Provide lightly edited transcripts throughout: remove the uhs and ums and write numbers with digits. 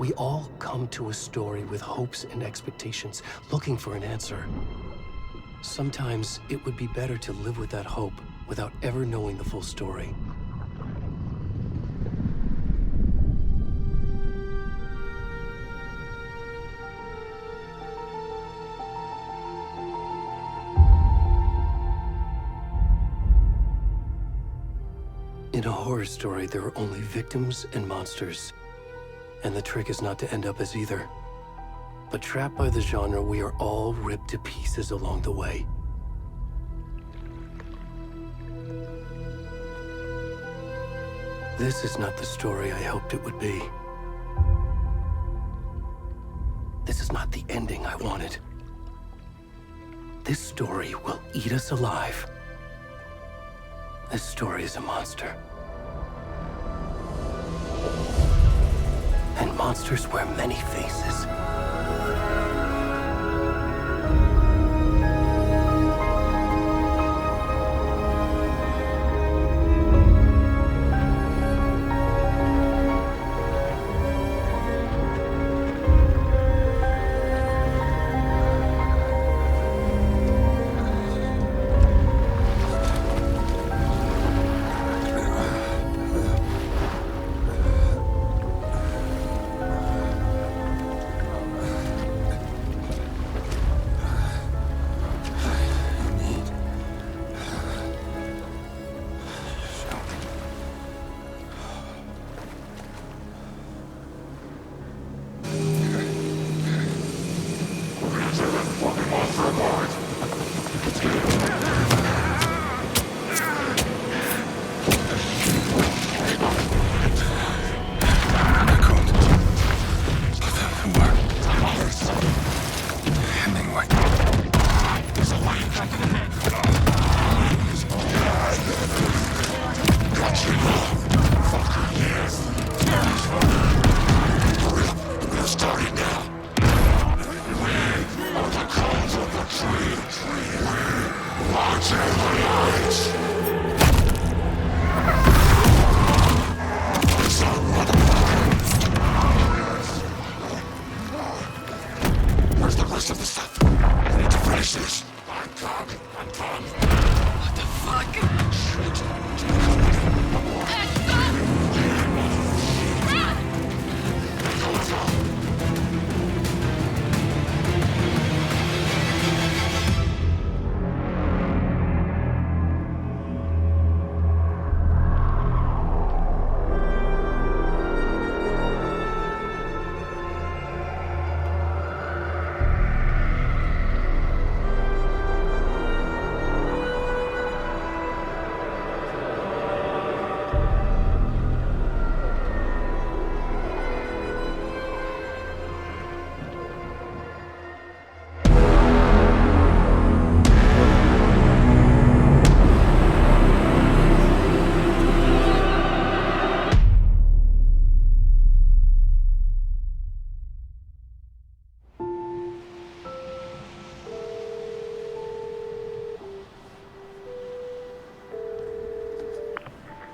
We all come to a story with hopes and expectations, looking for an answer. Sometimes it would be better to live with that hope without ever knowing the full story. In a horror story, there are only victims and monsters. And the trick is not to end up as either. But trapped by the genre, we are all ripped to pieces along the way. This is not the story I hoped it would be. This is not the ending I wanted. This story will eat us alive. This story is a monster. And monsters wear many faces.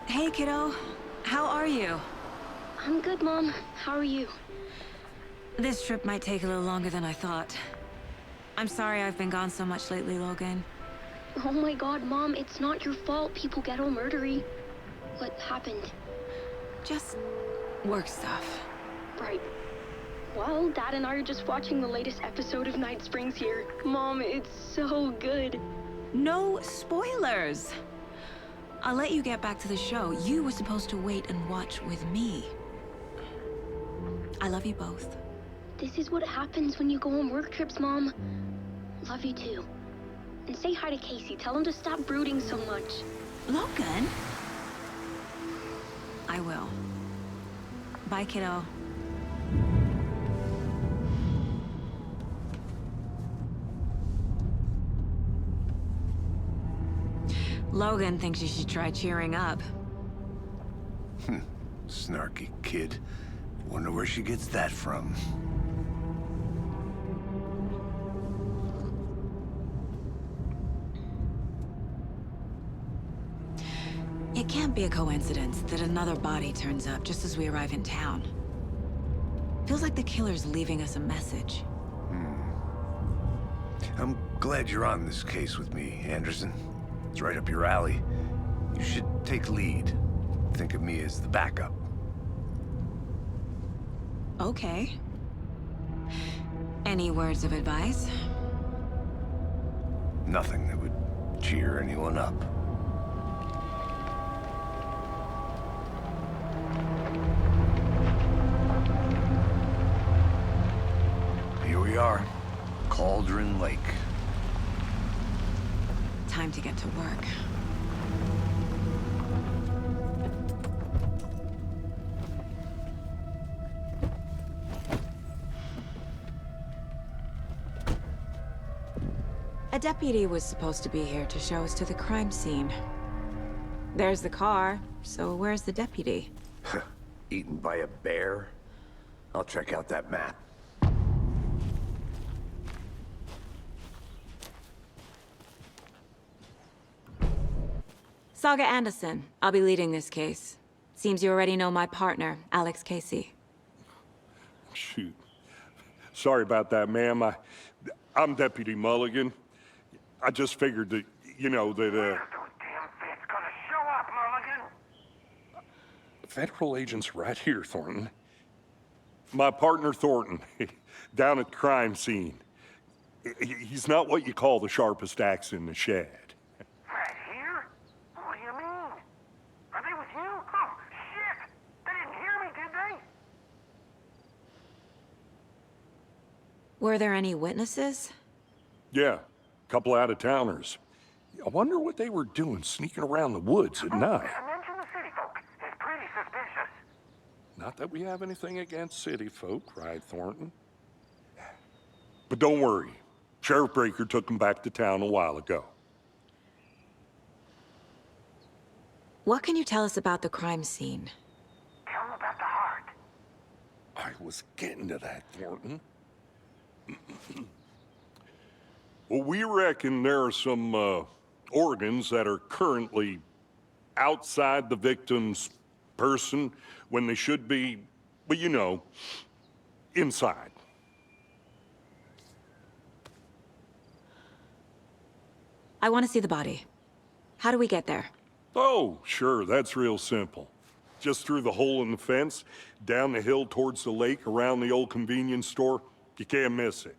Hey, kiddo. How are you? I'm good, Mom. How are you? This trip might take a little longer than I thought. I'm sorry I've been gone so much lately, Logan. Oh my god, Mom, it's not your fault people get all murdery. What happened? Just work stuff. Right. Well, Dad and I are just watching the latest episode of Night Springs here. Mom, it's so good. No spoilers! I'll let you get back to the show. You were supposed to wait and watch with me. I love you both. This is what happens when you go on work trips, Mom. Love you too. And say hi to Casey. Tell him to stop brooding so much. Logan? I will. Bye, kiddo. Logan thinks you should try cheering up. Snarky kid. Wonder where she gets that from. It can't be a coincidence that another body turns up just as we arrive in town. Feels like the killer's leaving us a message. I'm glad you're on this case with me, Anderson. It's right up your alley. You should take lead. Think of me as the backup. Okay. Any words of advice? Nothing that would cheer anyone up. Here we are. Cauldron Lake. Time to get to work. A deputy was supposed to be here to show us to the crime scene. There's the car, so where's the deputy? Eaten by a bear? I'll check out that map. Saga Anderson. I'll be leading this case. Seems you already know my partner, Alex Casey. Shoot. Sorry about that, ma'am. I'm Deputy Mulligan. I just figured that, you know, that, Those damn feds gonna show up, Mulligan. federal agent's right here, Thornton. My partner, Thornton, down at the crime scene. He's not what you call the sharpest axe in the shed. Right here? What do you mean? Are they with you? Oh, shit! They didn't hear me, did they? Were there any witnesses? Yeah, couple out-of-towners. I wonder what they were doing sneaking around the woods at night. Mention the city folk. It's pretty suspicious. Not that we have anything against city folk, right, Thornton? But don't worry. Sheriff Breaker took them back to town a while ago. What can you tell us about the crime scene? Tell them about the heart. I was getting to that, Thornton. Well, we reckon there are some organs that are currently outside the victim's person when they should be, well, you know, inside. I want to see the body. How do we get there? Oh, sure, that's real simple. Just through the hole in the fence, down the hill towards the lake, around the old convenience store. You can't miss it.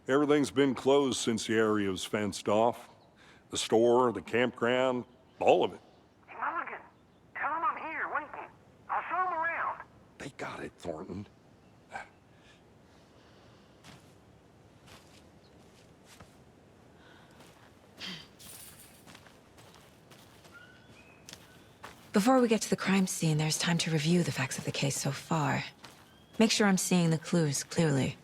Everything's been closed since the area was fenced off. The store, the campground, all of it. Hey, Mulligan, tell them I'm here waiting. I'll show them around. They got it, Thornton. Before we get to the crime scene, there's time to review the facts of the case so far. Make sure I'm seeing the clues clearly.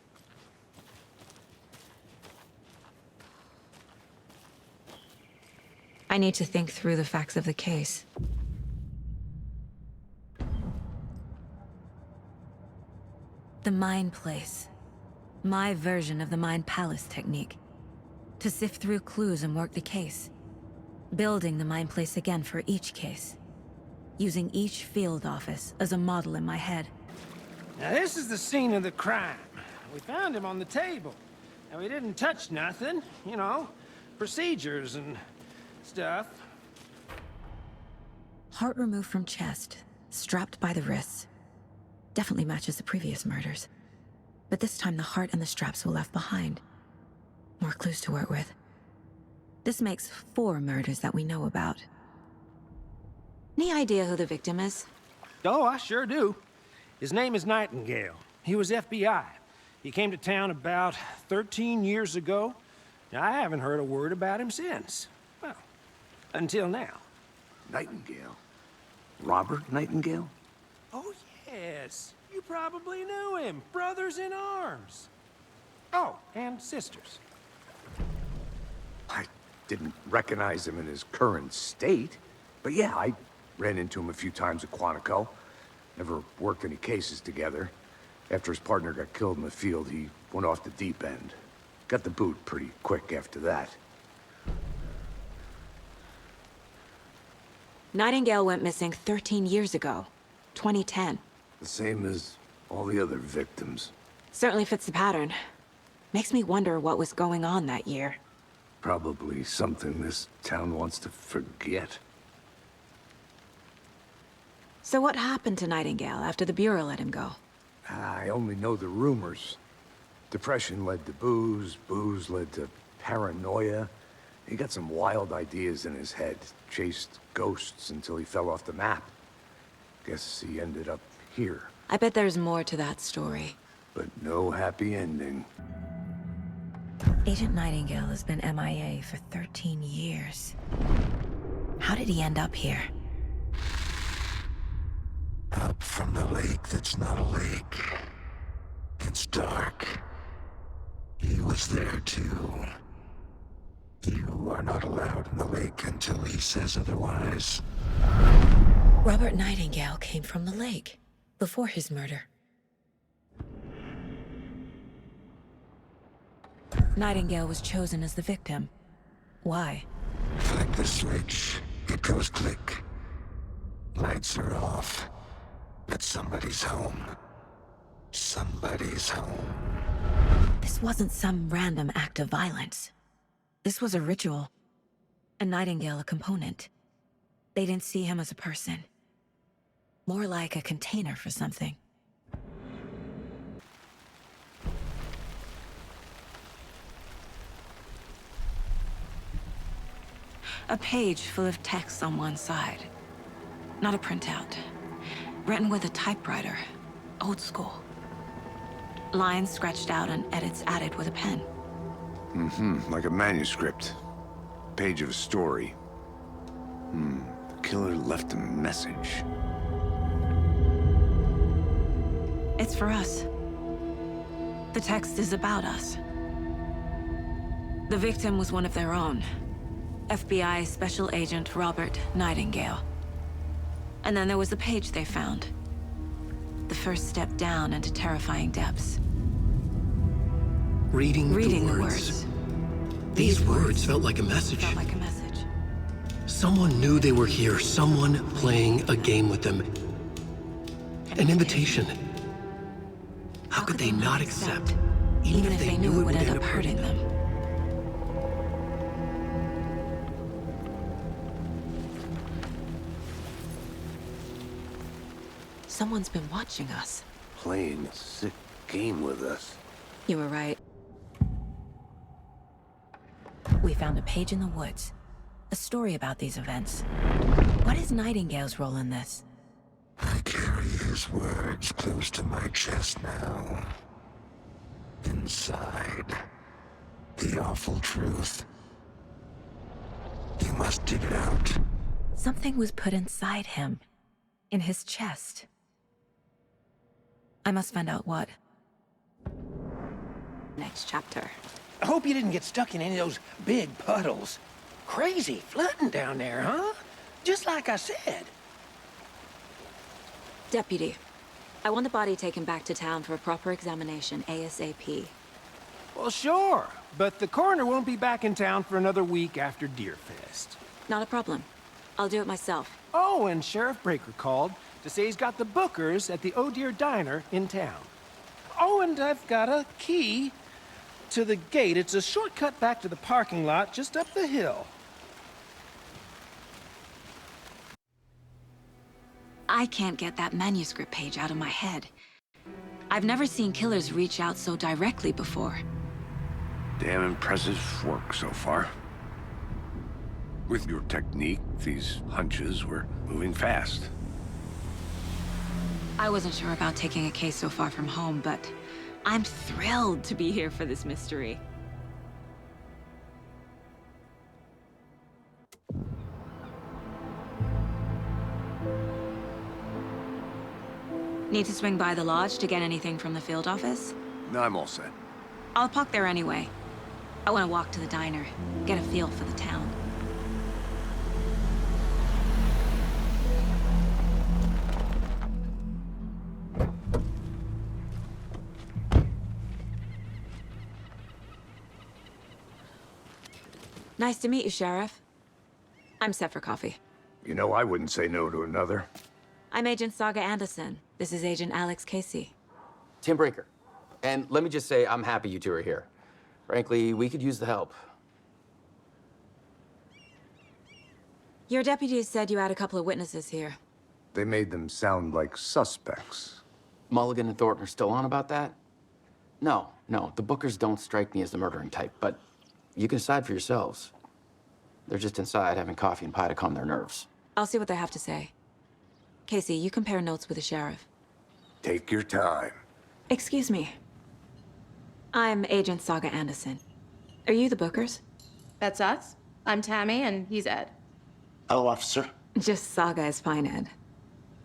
I need to think through the facts of the case. The Mind Place. My version of the Mind Palace technique. To sift through clues and work the case. Building the Mind Place again for each case. Using each field office as a model in my head. Now this is the scene of the crime. We found him on the table. And we didn't touch nothing, you know, procedures and stuff. Heart removed from chest, strapped by the wrists. Definitely matches the previous murders. But this time the heart and the straps were left behind. More clues to work with. This makes 4 murders that we know about. Any idea who the victim is? Oh, I sure do. His name is Nightingale. He was FBI. He came to town about 13 years ago. Now, I haven't heard a word about him since. Well, until now. Nightingale? Robert Nightingale? Oh, yes. You probably knew him. Brothers in arms. Oh, and sisters. I didn't recognize him in his current state. But yeah, I ran into him a few times at Quantico. Never worked any cases together. After his partner got killed in the field, he went off the deep end. Got the boot pretty quick after that. Nightingale went missing 13 years ago. 2010. The same as all the other victims. Certainly fits the pattern. Makes me wonder what was going on that year. Probably something this town wants to forget. So what happened to Nightingale after the Bureau let him go? I only know the rumors. Depression led to booze, booze led to paranoia. He got some wild ideas in his head, chased ghosts until he fell off the map. Guess he ended up here, I bet there's more to that story. but no happy ending. Agent Nightingale has been MIA for 13 years. How did he end up here? Up from the lake that's not a lake. It's dark. He was there too. You are not allowed in the lake until he says otherwise. Robert Nightingale came from the lake, before his murder. Nightingale was chosen as the victim. Why? Flick the switch. It goes click. Lights are off. But somebody's home. Somebody's home. This wasn't some random act of violence. This was a ritual. And Nightingale a component. They didn't see him as a person. More like a container for something. A page full of text on one side. Not a printout. Written with a typewriter. Old school. Lines scratched out and edits added with a pen. Like a manuscript. Page of a story. The killer left a message. It's for us. The text is about us. The victim was one of their own. FBI Special Agent Robert Nightingale. And then there was the page they found. The first step down into terrifying depths. Reading The the words. These words felt like a message. Felt like a message. Someone knew they were here, someone playing a game with them. An invitation. How could they not accept, even if they knew it would end up hurting them? Someone's been watching us. Playing a sick game with us. You were right. We found a page in the woods. A story about these events. What is Nightingale's role in this? I carry his words close to my chest now. Inside, the awful truth. You must dig it out. Something was put inside him. In his chest. I must find out what. Next chapter. I hope you didn't get stuck in any of those big puddles. Crazy flooding down there, huh? Just like I said. Deputy, I want the body taken back to town for a proper examination ASAP. Well, sure, but the coroner won't be back in town for another week after Deerfest. Not a problem. I'll do it myself. Oh, and Sheriff Breaker called to say he's got the Bookers at the Oh Deer Diner in town. Oh, and I've got a key to the gate. It's a shortcut back to the parking lot just up the hill. I can't get that manuscript page out of my head. I've never seen killers reach out so directly before. Damn impressive work so far. With your technique, these hunches were moving fast. I wasn't sure about taking a case so far from home, but I'm thrilled to be here for this mystery. Need to swing by the lodge to get anything from the field office? No, I'm all set. I'll park there anyway. I want to walk to the diner, get a feel for the town. Nice to meet you, Sheriff. I'm set for coffee. You know, I wouldn't say no to another. I'm Agent Saga Anderson. This is Agent Alex Casey. Tim Breaker. And let me just say, I'm happy you two are here. Frankly, we could use the help. Your deputies said you had a couple of witnesses here. They made them sound like suspects. Mulligan and Thornton are still on about that? No, the Bookers don't strike me as the murdering type, but you can decide for yourselves. They're just inside having coffee and pie to calm their nerves. I'll see what they have to say. Casey, you compare notes with the sheriff. Take your time. Excuse me. I'm Agent Saga Anderson. Are you the Bookers? That's us. I'm Tammy, and he's Ed. Hello, officer. Just Saga is fine, Ed.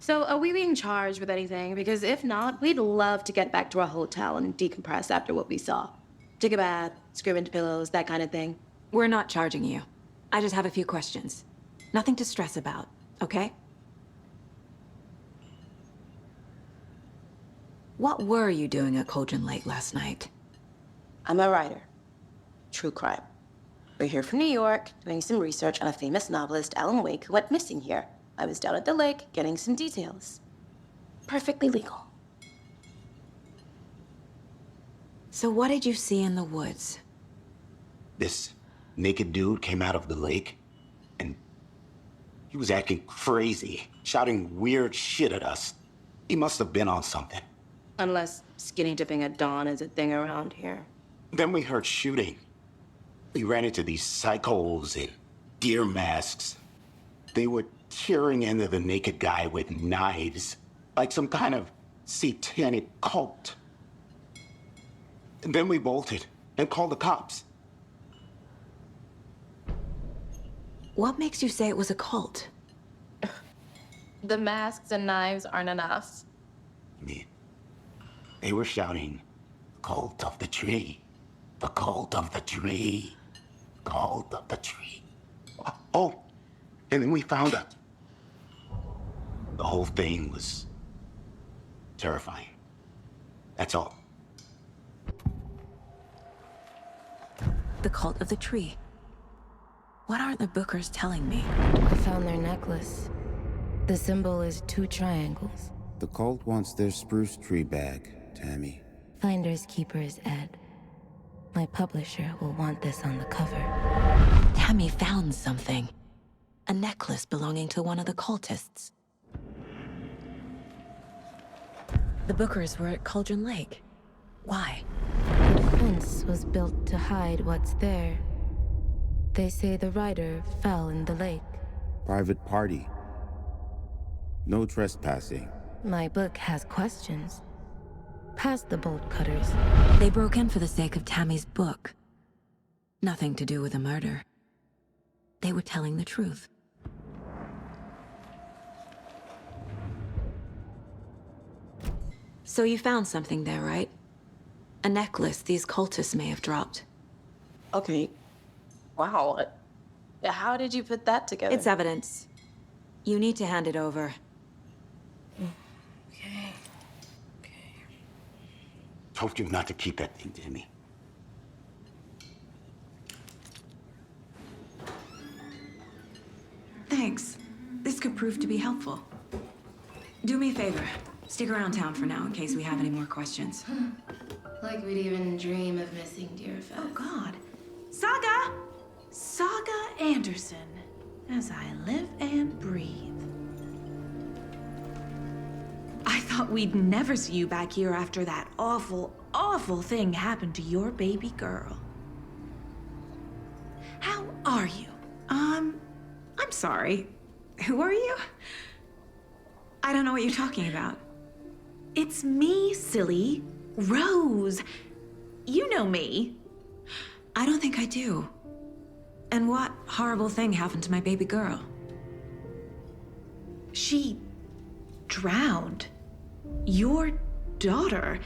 So, are we being charged with anything? Because if not, we'd love to get back to our hotel and decompress after what we saw. Take a bath, scream into pillows, that kind of thing. We're not charging you. I just have a few questions. Nothing to stress about, okay? What were you doing at Cauldron Lake last night? I'm a writer. True crime. We're here from New York, doing some research on a famous novelist, Alan Wake, who went missing here. I was down at the lake, getting some details. Perfectly legal. So what did you see in the woods? This naked dude came out of the lake, and he was acting crazy, shouting weird shit at us. He must have been on something. Unless skinny dipping at dawn is a thing around here. Then we heard shooting. We ran into these psychos in deer masks. They were tearing into the naked guy with knives, like some kind of satanic cult. And then we bolted and called the cops. What makes you say it was a cult? The masks and knives aren't enough. I mean, they were shouting, "Cult of the tree, the cult of the tree, cult of the tree." Oh, and then we found out. The whole thing was terrifying. That's all. The cult of the tree. What aren't the Bookers telling me? I found their necklace. The symbol is 2 triangles. The cult wants their spruce tree bag, Tammy. Finders keepers, Ed. My publisher will want this on the cover. Tammy found something. A necklace belonging to one of the cultists. The Bookers were at Cauldron Lake. Why? The fence was built to hide what's there. They say the rider fell in the lake. Private party. No trespassing. My book has questions. Past the bolt cutters. They broke in for the sake of Tammy's book. Nothing to do with the murder. They were telling the truth. So you found something there, right? A necklace these cultists may have dropped. Okay. Wow. How did you put that together? It's evidence. You need to hand it over. Okay. Told you not to keep that thing, Tammy. Thanks. This could prove to be helpful. Do me a favor. Stick around town for now in case we have any more questions. Like we'd even dream of missing Deerfest. Oh, God. Saga! Saga Anderson. As I live and breathe. I thought we'd never see you back here after that awful, awful thing happened to your baby girl. How are you? I'm sorry. Who are you? I don't know what you're talking about. It's me, silly. Rose. You know me. I don't think I do. And what horrible thing happened to my baby girl? She drowned. Your daughter.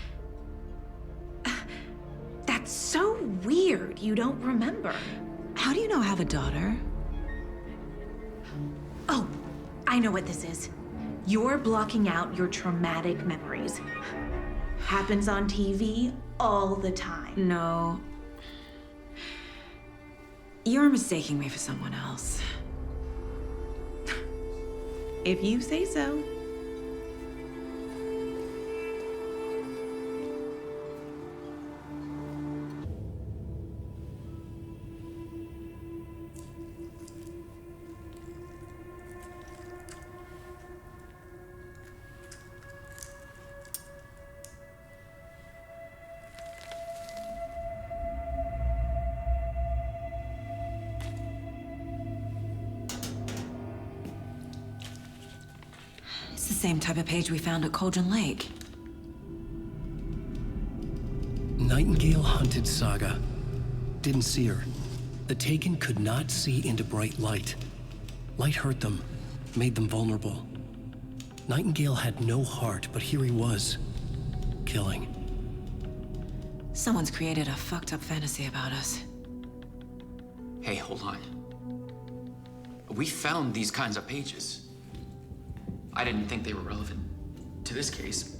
That's so weird you don't remember. How do you know I have a daughter? Oh, I know what this is. You're blocking out your traumatic memories. Happens on TV all the time. No. You're mistaking me for someone else. If you say so. same type of page we found at Cauldron Lake. Nightingale hunted Saga. Didn't see her. The Taken could not see into bright light. Light hurt them, made them vulnerable. Nightingale had no heart, but here he was, killing. Someone's created a fucked up fantasy about us. Hey, hold on. We found these kinds of pages. I didn't think they were relevant to this case.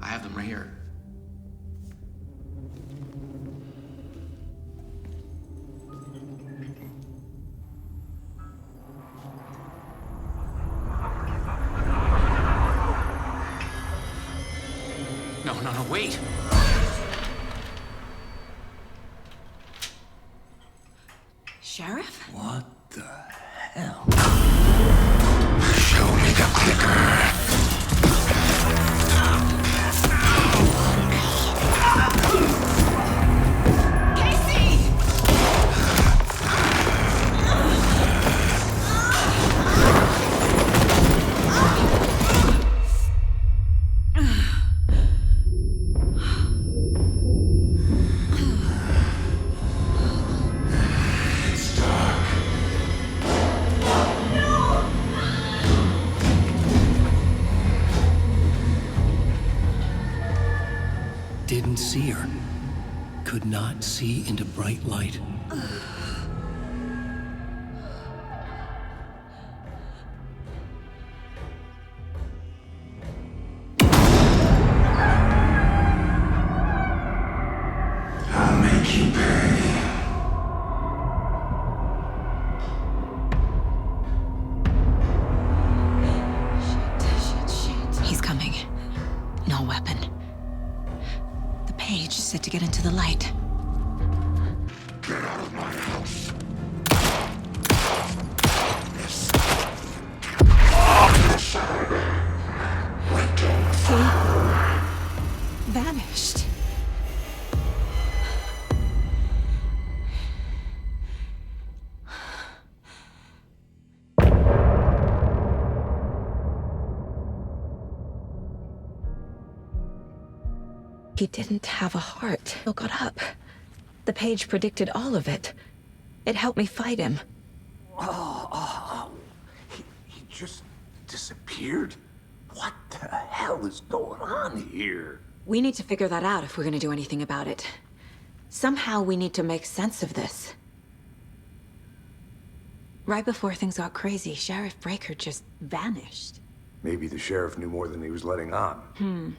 I have them right here. No, wait! Sheriff? What the hell? Show me the clicker. Didn't see her. Could not see into bright light. I'll make you pay. Shit. He's coming. No weapon. The page said to get into the light. Get out of my house. Vanished. He didn't have a heart. He got up. The page predicted all of it. It helped me fight him. He just disappeared? What the hell is going on here? We need to figure that out if we're gonna do anything about it. Somehow we need to make sense of this. Right before things got crazy, Sheriff Breaker just vanished. Maybe the sheriff knew more than he was letting on.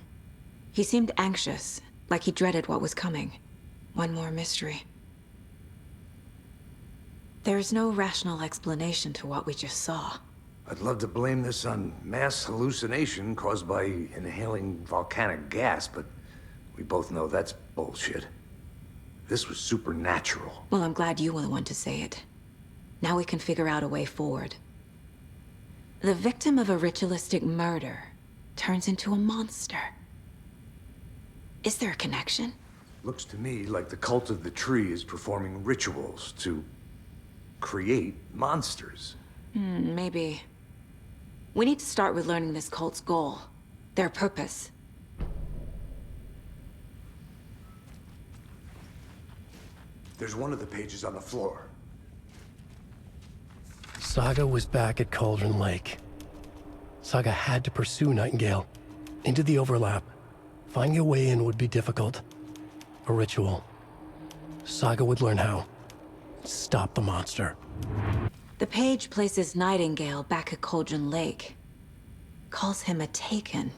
He seemed anxious, like he dreaded what was coming. One more mystery. There's no rational explanation to what we just saw. I'd love to blame this on mass hallucination caused by inhaling volcanic gas, but we both know that's bullshit. This was supernatural. Well, I'm glad you were the one to say it. Now we can figure out a way forward. The victim of a ritualistic murder turns into a monster. Is there a connection? Looks to me like the cult of the tree is performing rituals to create monsters. Maybe. We need to start with learning this cult's goal, their purpose. There's one of the pages on the floor. Saga was back at Cauldron Lake. Saga had to pursue Nightingale. Into the overlap. Finding a way in would be difficult. A ritual. Saga would learn how. Stop the monster. The page places Nightingale back at Cauldron Lake. Calls him a Taken.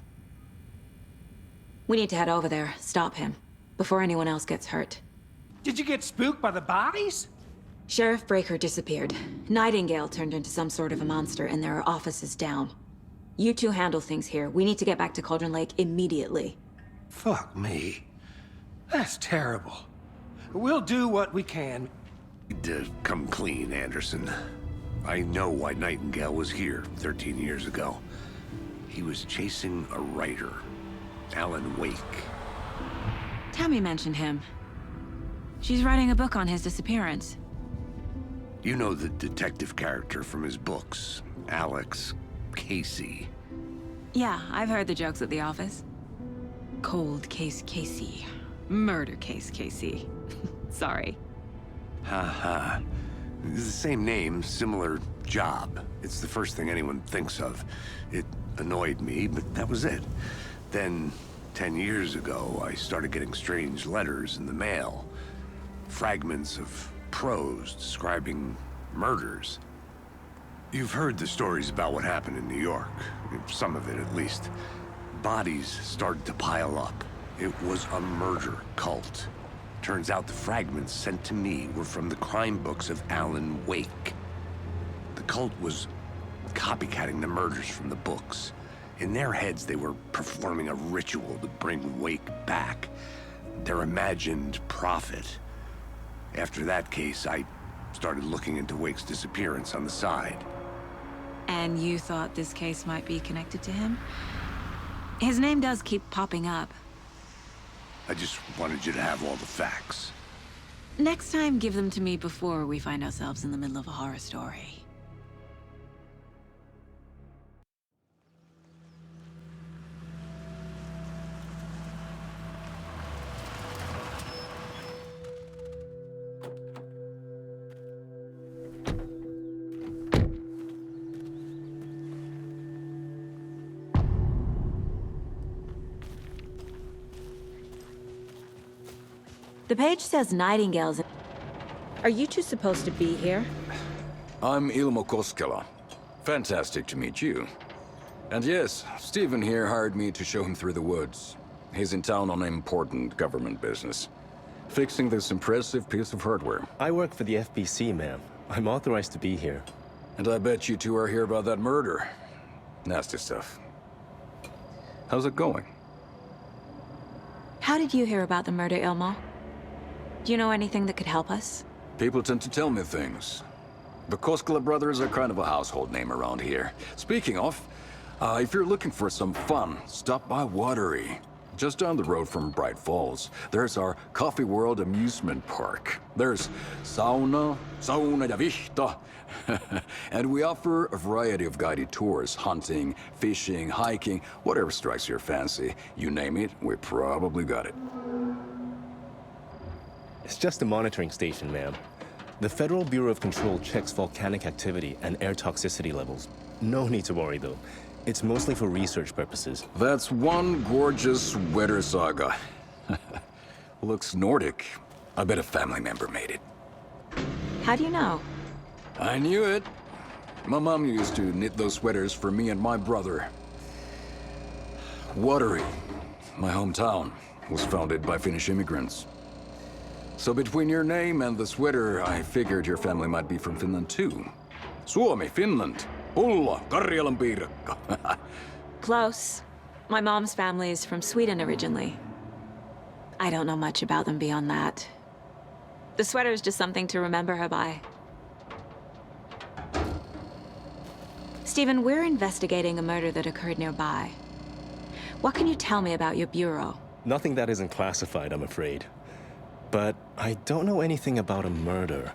We need to head over there, stop him, before anyone else gets hurt. Did you get spooked by the bodies? Sheriff Breaker disappeared. Nightingale turned into some sort of a monster, and there are offices down. You two handle things here. We need to get back to Cauldron Lake immediately. Fuck me. That's terrible. We'll do what we can. Need to come clean, Anderson. I know why Nightingale was here 13 years ago. He was chasing a writer, Alan Wake. Tammy mentioned him. She's writing a book on his disappearance. You know the detective character from his books, Alex. Casey. Yeah, I've heard the jokes at the office. Cold case Casey. Murder case Casey. Sorry. Haha. It's the same name, similar job. It's the first thing anyone thinks of. It annoyed me, but that was it. Then, 10 years ago, I started getting strange letters in the mail. Fragments of prose describing murders. You've heard the stories about what happened in New York. Some of it, at least. Bodies started to pile up. It was a murder cult. Turns out the fragments sent to me were from the crime books of Alan Wake. The cult was copycatting the murders from the books. In their heads, they were performing a ritual to bring Wake back. Their imagined prophet. After that case, I started looking into Wake's disappearance on the side. And you thought this case might be connected to him? His name does keep popping up. I just wanted you to have all the facts. Next time, give them to me before we find ourselves in the middle of a horror story. The page says Nightingale's. Are you two supposed to be here? I'm Ilmo Koskela. Fantastic to meet you. And yes, Stephen here hired me to show him through the woods. He's in town on important government business, fixing this impressive piece of hardware. I work for the FBC, ma'am. I'm authorized to be here. And I bet you two are here about that murder. Nasty stuff. How's it going? How did you hear about the murder, Ilmo? Do you know anything that could help us? People tend to tell me things. The Koskela brothers are kind of a household name around here. Speaking of, if you're looking for some fun, stop by Watery. Just down the road from Bright Falls, there's our Coffee World amusement park. There's sauna ja vihta. And we offer a variety of guided tours, hunting, fishing, hiking, whatever strikes your fancy. You name it, we probably got it. It's just a monitoring station, ma'am. The Federal Bureau of Control checks volcanic activity and air toxicity levels. No need to worry, though. It's mostly for research purposes. That's one gorgeous weather saga. Looks Nordic. I bet a family member made it. How do you know? I knew it. My mom used to knit those sweaters for me and my brother. Watery, my hometown, was founded by Finnish immigrants. So between your name and the sweater, I figured your family might be from Finland too. Suomi, Finland. Ulla, Karjalan piirakka. Close. My mom's family is from Sweden originally. I don't know much about them beyond that. The sweater is just something to remember her by. Stephen, we're investigating a murder that occurred nearby. What can you tell me about your bureau? Nothing that isn't classified, I'm afraid. But I don't know anything about a murder.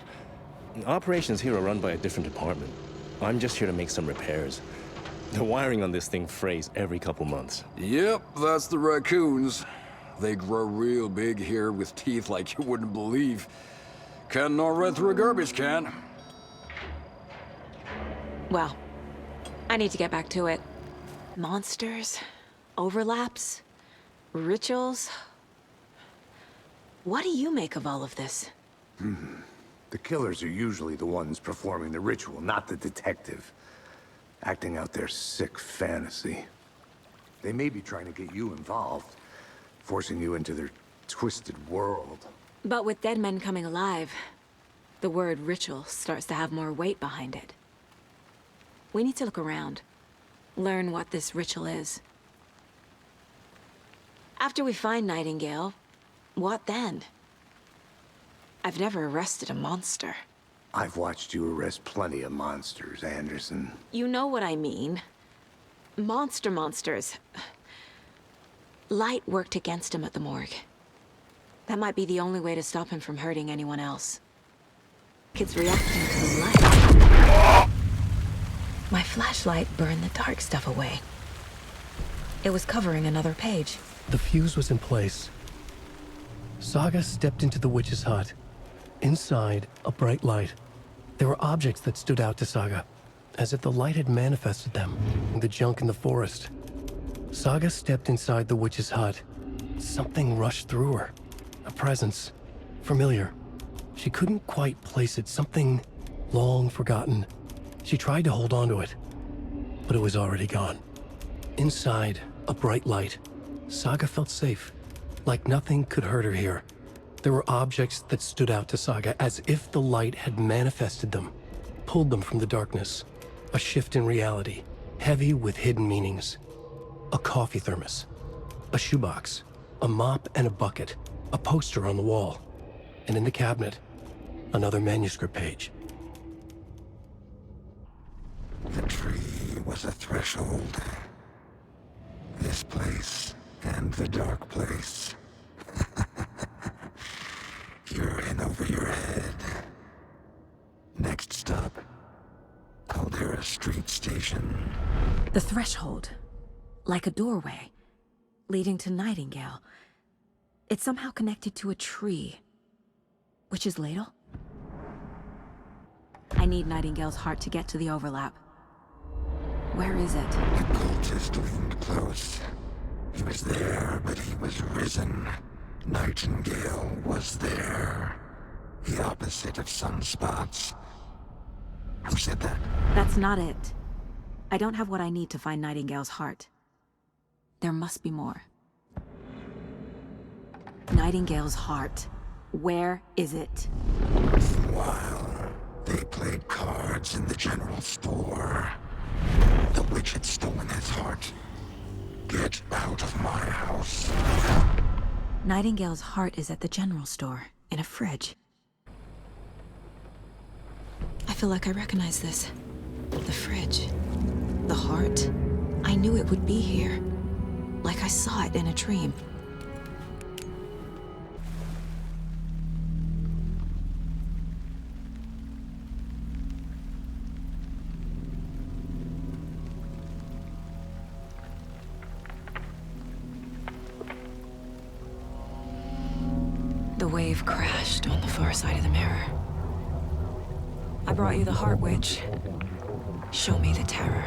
Operations here are run by a different department. I'm just here to make some repairs. The wiring on this thing frays every couple months. Yep, that's the raccoons. They grow real big here with teeth like you wouldn't believe. Can't gnaw right through a garbage can. Well, I need to get back to it. Monsters, overlaps, rituals. What do you make of all of this? The killers are usually the ones performing the ritual, not the detective. Acting out their sick fantasy. They may be trying to get you involved, forcing you into their twisted world. But with dead men coming alive, the word ritual starts to have more weight behind it. We need to look around, learn what this ritual is. After we find Nightingale, what then? I've never arrested a monster. I've watched you arrest plenty of monsters, Anderson. You know what I mean. Monsters. Light worked against him at the morgue. That might be the only way to stop him from hurting anyone else. Kids reacting to the light. My flashlight burned the dark stuff away. It was covering another page. The fuse was in place. Saga stepped into the witch's hut. Inside, a bright light. There were objects that stood out to Saga, as if the light had manifested them, the junk in the forest. Saga stepped inside the witch's hut. Something rushed through her. A presence. Familiar. She couldn't quite place it. Something long forgotten. She tried to hold on to it, but it was already gone. Inside, a bright light. Saga felt safe, like nothing could hurt her here. There were objects that stood out to Saga as if the light had manifested them, pulled them from the darkness. A shift in reality, heavy with hidden meanings. A coffee thermos, a shoebox, a mop and a bucket, a poster on the wall, and in the cabinet, another manuscript page. The tree was a threshold. This place and the dark place. You're in over your head. Next stop, Caldera Street Station. The threshold, like a doorway, leading to Nightingale. It's somehow connected to a tree. Witch's ladle? I need Nightingale's heart to get to the overlap. Where is it? The cultist loomed close. He was there, but he was risen. Nightingale was there. The opposite of sunspots. Who said that? That's not it. I don't have what I need to find Nightingale's heart. There must be more. Nightingale's heart. Where is it? While they played cards in the general store, the witch had stolen his heart. Get out of my house. Nightingale's heart is at the general store, in a fridge. I feel like I recognize this. The fridge. The heart. I knew it would be here. Like I saw it in a dream. The wave crashed on the far side of the mirror. I brought you the Heart Witch. Show me the terror.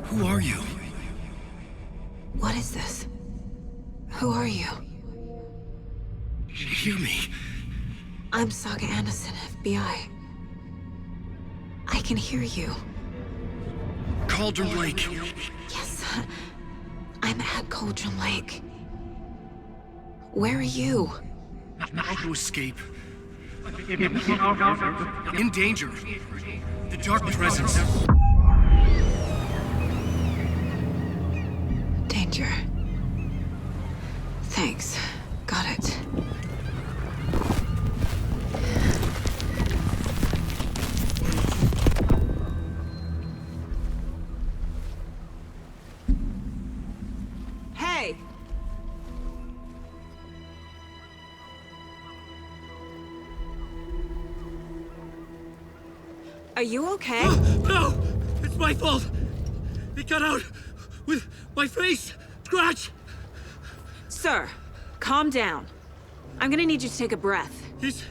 Who are you? What is this? Who are you? Hear me. I'm Saga Anderson, FBI. I can hear you. Cauldron Lake. Yes, I'm at Cauldron Lake. Where are you? How to escape. In danger. The dark presence. Danger. Thanks. Got it. Hey! Are you okay? No! It's my fault! It got out with my face! Scratch! Sir, calm down. I'm gonna need you to take a breath. He's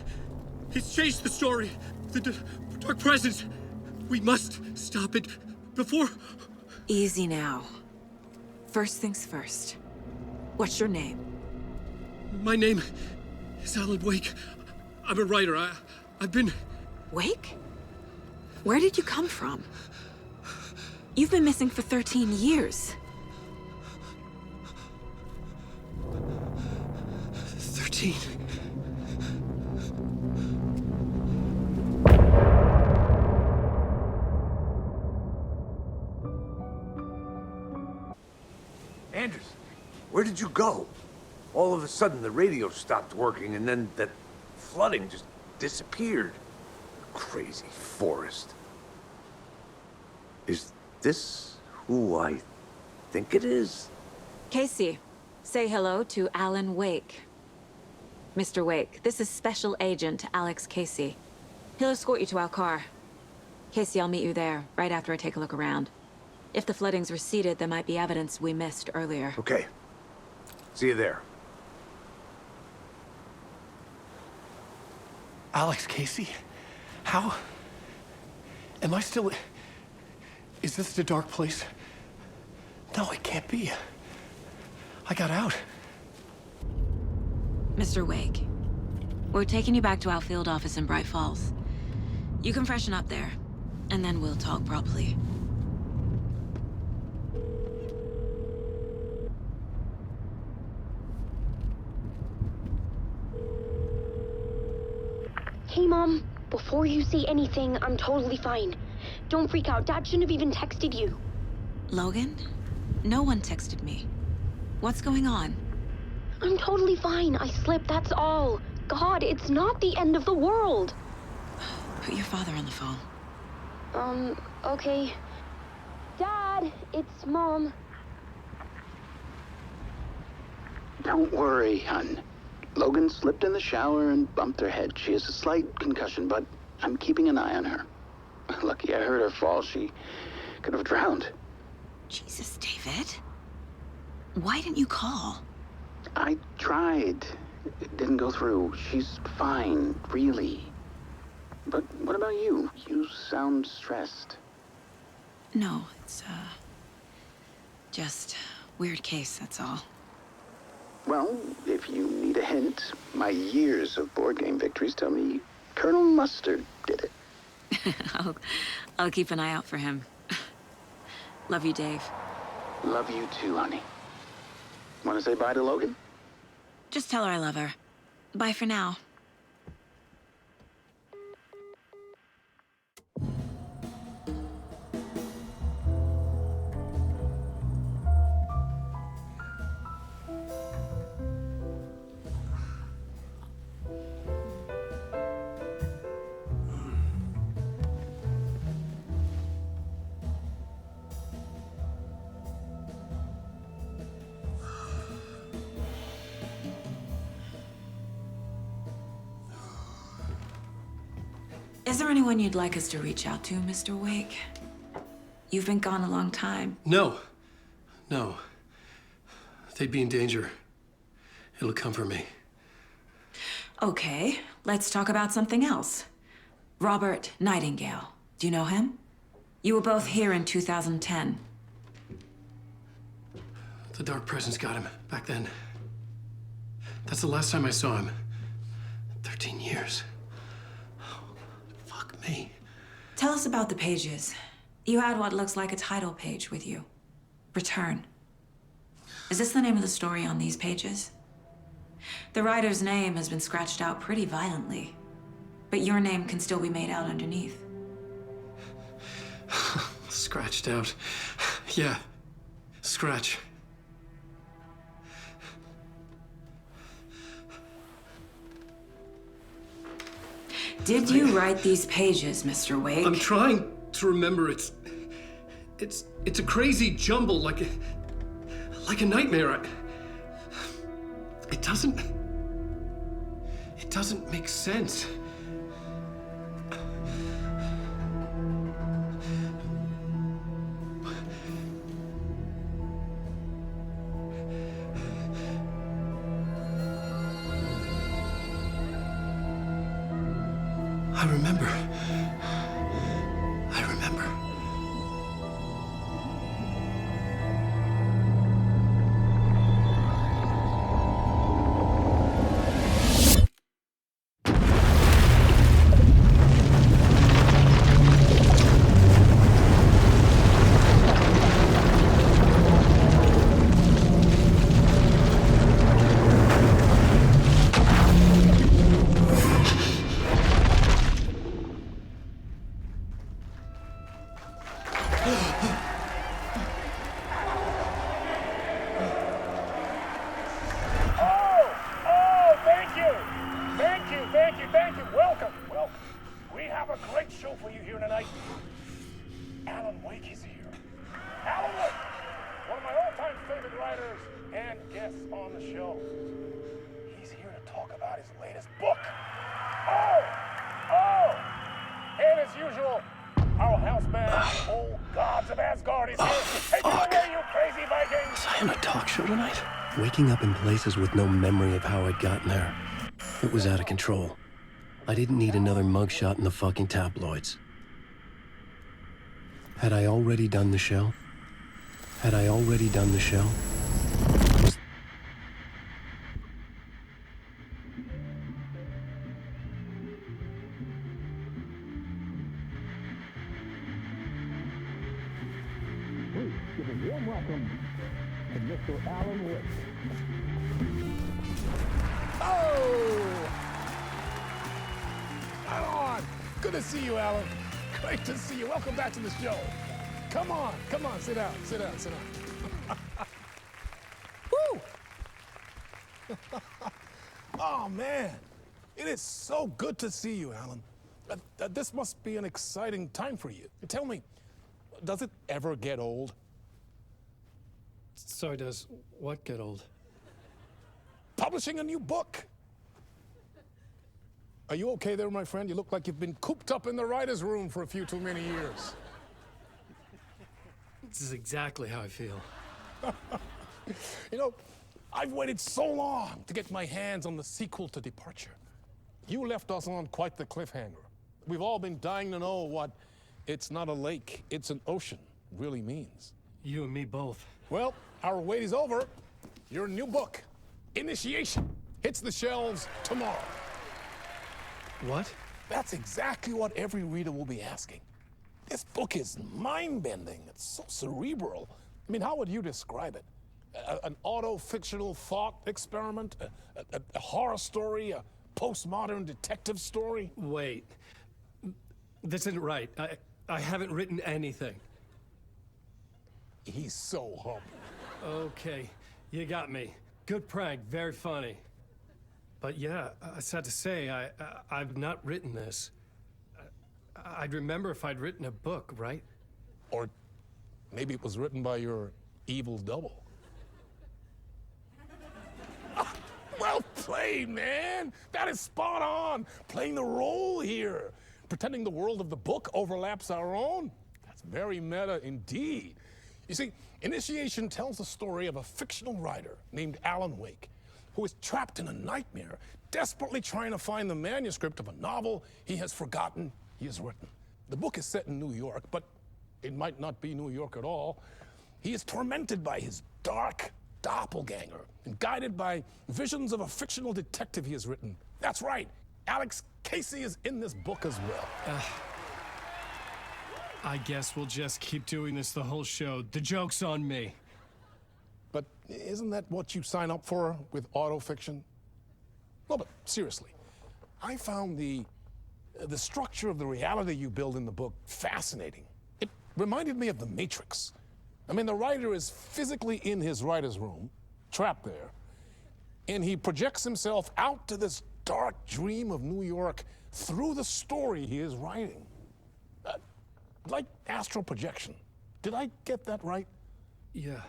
changed the story. The Dark presence! We must stop it before... Easy now. First things first. What's your name? My name is Alan Wake. I'm a writer. I've been... Wake? Where did you come from? You've been missing for 13 years. 13. Anders, where did you go? All of a sudden, the radio stopped working, and then that flooding just disappeared. Crazy forest. Is this who I think it is? Casey, say hello to Alan Wake. Mr. Wake, this is Special Agent Alex Casey. He'll escort you to our car. Casey, I'll meet you there, right after I take a look around. If the flooding's receded, there might be evidence we missed earlier. Okay. See you there. Alex Casey? How? Am I still... Is this the dark place? No, it can't be. I got out. Mr. Wake, we're taking you back to our field office in Bright Falls. You can freshen up there, and then we'll talk properly. Hey, Mom. Before you say anything, I'm totally fine. Don't freak out. Dad shouldn't have even texted you. Logan? No one texted me. What's going on? I'm totally fine. I slipped, that's all. God, it's not the end of the world. Put your father on the phone. Okay. Dad, it's Mom. Don't worry, hon. Logan slipped in the shower and bumped her head. She has a slight concussion, but I'm keeping an eye on her. Lucky I heard her fall. She could have drowned. Jesus, David. Why didn't you call? I tried. It didn't go through. She's fine, really. But what about you? You sound stressed. No, it's, just weird case, that's all. Well, if you need a hint, my years of board game victories tell me Colonel Mustard did it. I'll keep an eye out for him. Love you, Dave. Love you too, honey. Want to say bye to Logan? Just tell her I love her. Bye for now. Is there anyone you'd like us to reach out to, Mr. Wake? You've been gone a long time. No. No. They'd be in danger. It'll come for me. Okay, let's talk about something else. Robert Nightingale. Do you know him? You were both here in 2010. The Dark Presence got him back then. That's the last time I saw him. 13 years. Fuck me. Tell us about the pages. You had what looks like a title page with you. Return. Is this the name of the story on these pages? The writer's name has been scratched out pretty violently, but your name can still be made out underneath. Scratched out. Yeah. Scratch. Did you write these pages, Mr. Wake? I'm trying to remember. It's a crazy jumble, like a nightmare. It doesn't make sense. I remember. remember. Thank you. Welcome. We have a great show for you here tonight. Alan Wake is here. Alan Wake, one of my all-time favorite writers and guests on the show. He's here to talk about his latest book. And as usual, our house band, Old Gods of Asgard, is here. Take it away, you crazy Vikings! Was I on a talk show tonight? Waking up in places with no memory of how I'd gotten there. It was out of control. I didn't need another mugshot in the fucking tabloids. Had I already done the show? Please give a warm welcome to Mr. Alan Wake. Alan! Good to see you, Alan. Great to see you. Welcome back to the show. Come on, sit down. Woo! Oh, man. It is so good to see you, Alan. This must be an exciting time for you. Tell me, does it ever get old? Sorry, does what get old? Publishing a new book. Are you okay there, my friend? You look like you've been cooped up in the writer's room for a few too many years. This is exactly how I feel. You know, I've waited so long to get my hands on the sequel to Departure. You left us on quite the cliffhanger. We've all been dying to know what "it's not a lake, it's an ocean" really means. You and me both. Well, our wait is over. Your new book, Initiation, hits the shelves tomorrow. What? That's exactly what every reader will be asking. This book is mind-bending. It's so cerebral. I mean, how would you describe it? An auto-fictional thought experiment? A horror story? A postmodern detective story? Wait. This isn't right. I haven't written anything. He's so humble. Okay, you got me. Good prank, very funny. But yeah, I sad to say, I've not written this. I'd remember if I'd written a book, right? Or maybe it was written by your evil double. Well played, man! That is spot on! Playing the role here. Pretending the world of the book overlaps our own. That's very meta indeed. You see, Initiation tells the story of a fictional writer named Alan Wake, who is trapped in a nightmare, desperately trying to find the manuscript of a novel he has forgotten he has written. The book is set in New York, but it might not be New York at all. He is tormented by his dark doppelganger and guided by visions of a fictional detective he has written. That's right, Alex Casey is in this book as well. I guess we'll just keep doing this the whole show. The joke's on me. But isn't that what you sign up for with autofiction? No, but seriously, I found the structure of the reality you build in the book fascinating. It reminded me of The Matrix. I mean, the writer is physically in his writer's room, trapped there, and he projects himself out to this dark dream of New York through the story he is writing. Like astral projection. Did I get that right? Yeah,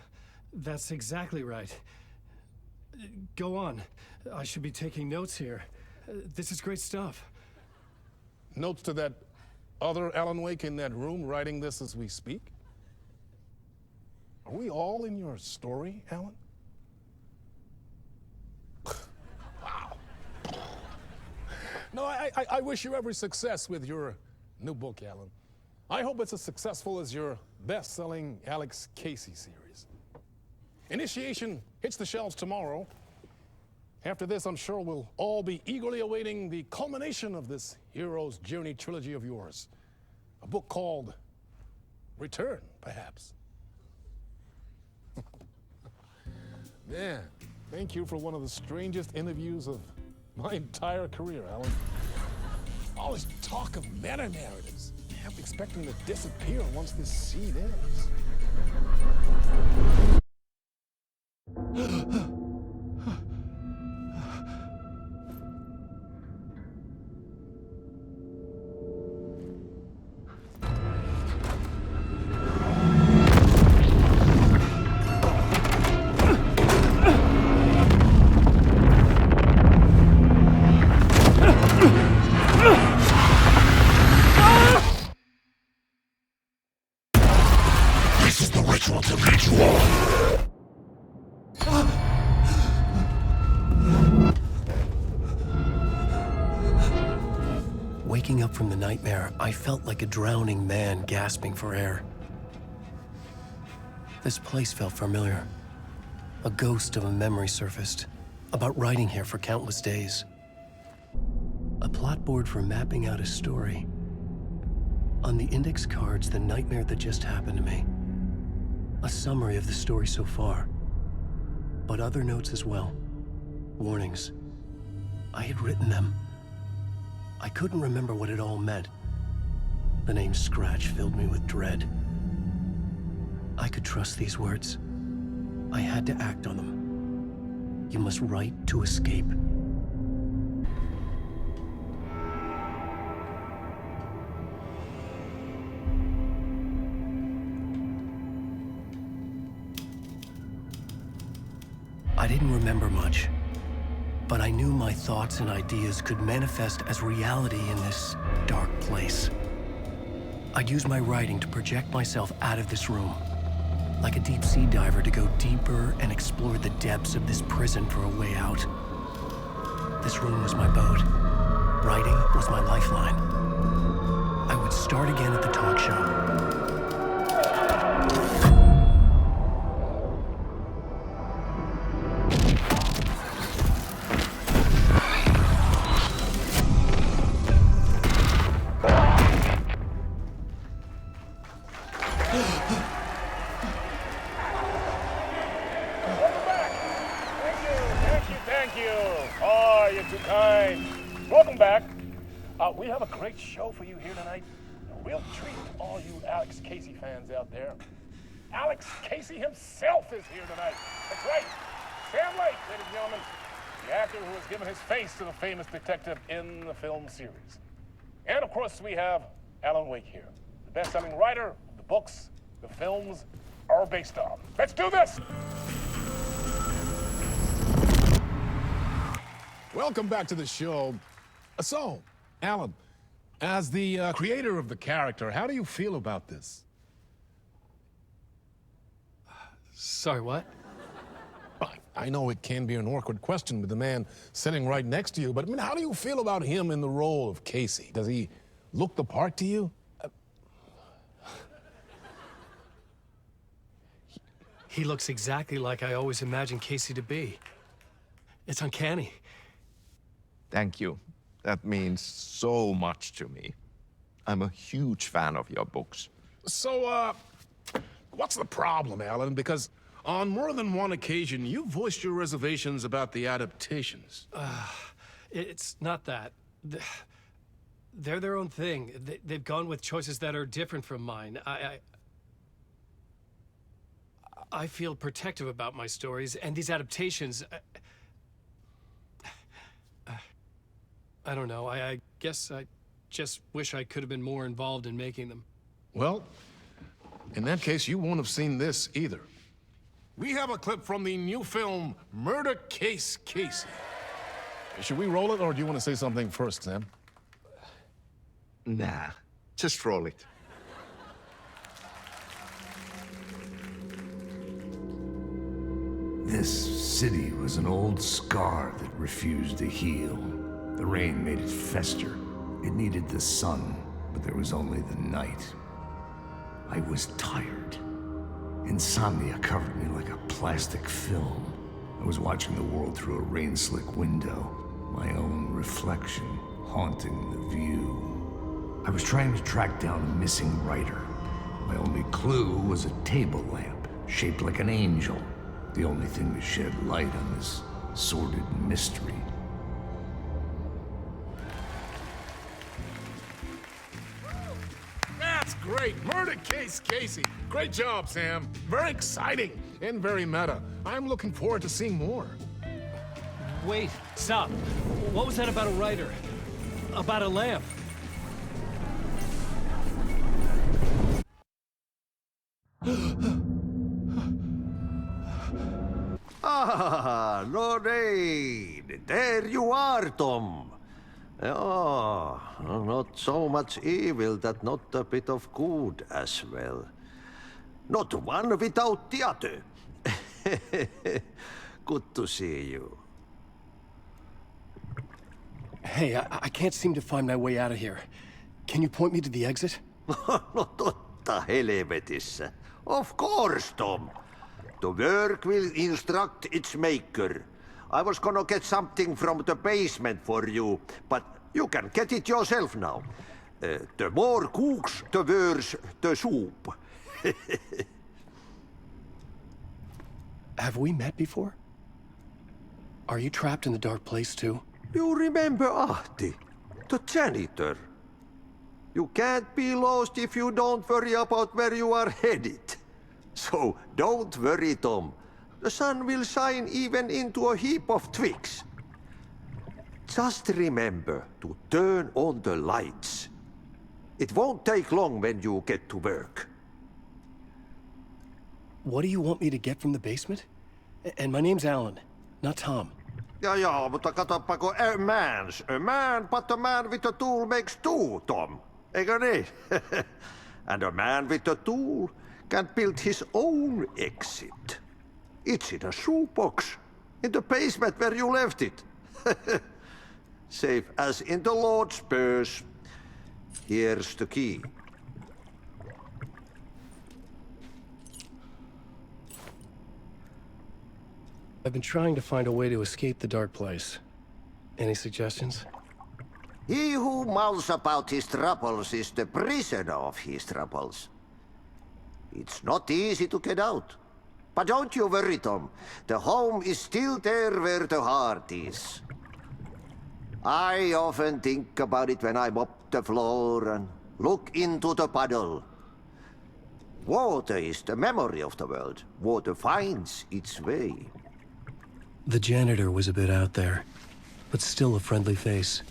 that's exactly right. Go on. I should be taking notes here. This is great stuff. Notes to that other Alan Wake in that room writing this as we speak? Are we all in your story, Alan? Wow. No, I wish you every success with your new book, Alan. I hope it's as successful as your best-selling Alex Casey series. Initiation hits the shelves tomorrow. After this, I'm sure we'll all be eagerly awaiting the culmination of this hero's journey trilogy of yours. A book called Return, perhaps. Man, thank you for one of the strangest interviews of my entire career, Alan. All this talk of meta-narratives. I kept expecting to disappear once this seed ends. This is the ritual to ritual. Waking up from the nightmare, I felt like a drowning man gasping for air. This place felt familiar. A ghost of a memory surfaced, about writing here for countless days. A plot board for mapping out a story. On the index cards, the nightmare that just happened to me. A summary of the story so far, but other notes as well. Warnings. I had written them. I couldn't remember what it all meant. The name Scratch filled me with dread. I could trust these words. I had to act on them. You must write to escape. I didn't remember much, but I knew my thoughts and ideas could manifest as reality in this dark place. I'd use my writing to project myself out of this room, like a deep sea diver to go deeper and explore the depths of this prison for a way out. This room was my boat. Writing was my lifeline. I would start again at the talk show. Thank you. Oh, you're too kind. Welcome back. We have a great show for you here tonight. A real treat to all you Alex Casey fans out there. Alex Casey himself is here tonight. That's right. Sam Lake, ladies and gentlemen, the actor who has given his face to the famous detective in the film series. And of course, we have Alan Wake here, the best-selling writer of the books the films are based on. Let's do this! Welcome back to the show. So, Alan, as the creator of the character, how do you feel about this? Sorry, what? I know it can be an awkward question with the man sitting right next to you, but I mean, how do you feel about him in the role of Casey? Does he look the part to you? He looks exactly like I always imagined Casey to be. It's uncanny. Thank you. That means so much to me. I'm a huge fan of your books. So, what's the problem, Alan? Because on more than one occasion, you voiced your reservations about the adaptations. It's not that. They're their own thing. They've gone with choices that are different from mine. I feel protective about my stories, and these adaptations... I don't know. I guess I just wish I could have been more involved in making them. Well, in that case, you won't have seen this either. We have a clip from the new film, Murder Case Casey. Should we roll it, or do you want to say something first, Sam? Nah, just roll it. This city was an old scar that refused to heal. The rain made it fester. It needed the sun, but there was only the night. I was tired. Insomnia covered me like a plastic film. I was watching the world through a rain-slick window, my own reflection haunting the view. I was trying to track down a missing writer. My only clue was a table lamp, shaped like an angel. The only thing to shed light on this sordid mystery. That's great. Murder Case Casey. Great job, Sam. Very exciting and very meta. I'm looking forward to seeing more. Wait, stop. What was that about a writer? About a lamp? Ah, Lorraine! There you are, Tom. Oh, not so much evil that not a bit of good as well. Not one without the other. Good to see you. Hey, I can't seem to find my way out of here. Can you point me to the exit? No totta helvetissä. Of course, Tom. The work will instruct its maker. I was gonna get something from the basement for you, but you can get it yourself now. The more cooks, the worse the soup. Have we met before? Are you trapped in the dark place too? You remember Ahti, the janitor. You can't be lost if you don't worry about where you are headed. So don't worry, Tom. The sun will shine even into a heap of twigs. Just remember to turn on the lights. It won't take long when you get to work. What do you want me to get from the basement? And my name's Alan, not Tom. Ja, mutta katsopako a man, but a man with a tool makes two, Tom. Eikö niin? And a man with a tool can build his own exit. It's in a shoebox, in the basement where you left it. Safe as in the Lord's purse. Here's the key. I've been trying to find a way to escape the dark place. Any suggestions? He who mouths about his troubles is the prisoner of his troubles. It's not easy to get out. But don't you worry, Tom. The home is still there where the heart is. I often think about it when I mop the floor and look into the puddle. Water is the memory of the world. Water finds its way. The janitor was a bit out there, but still a friendly face.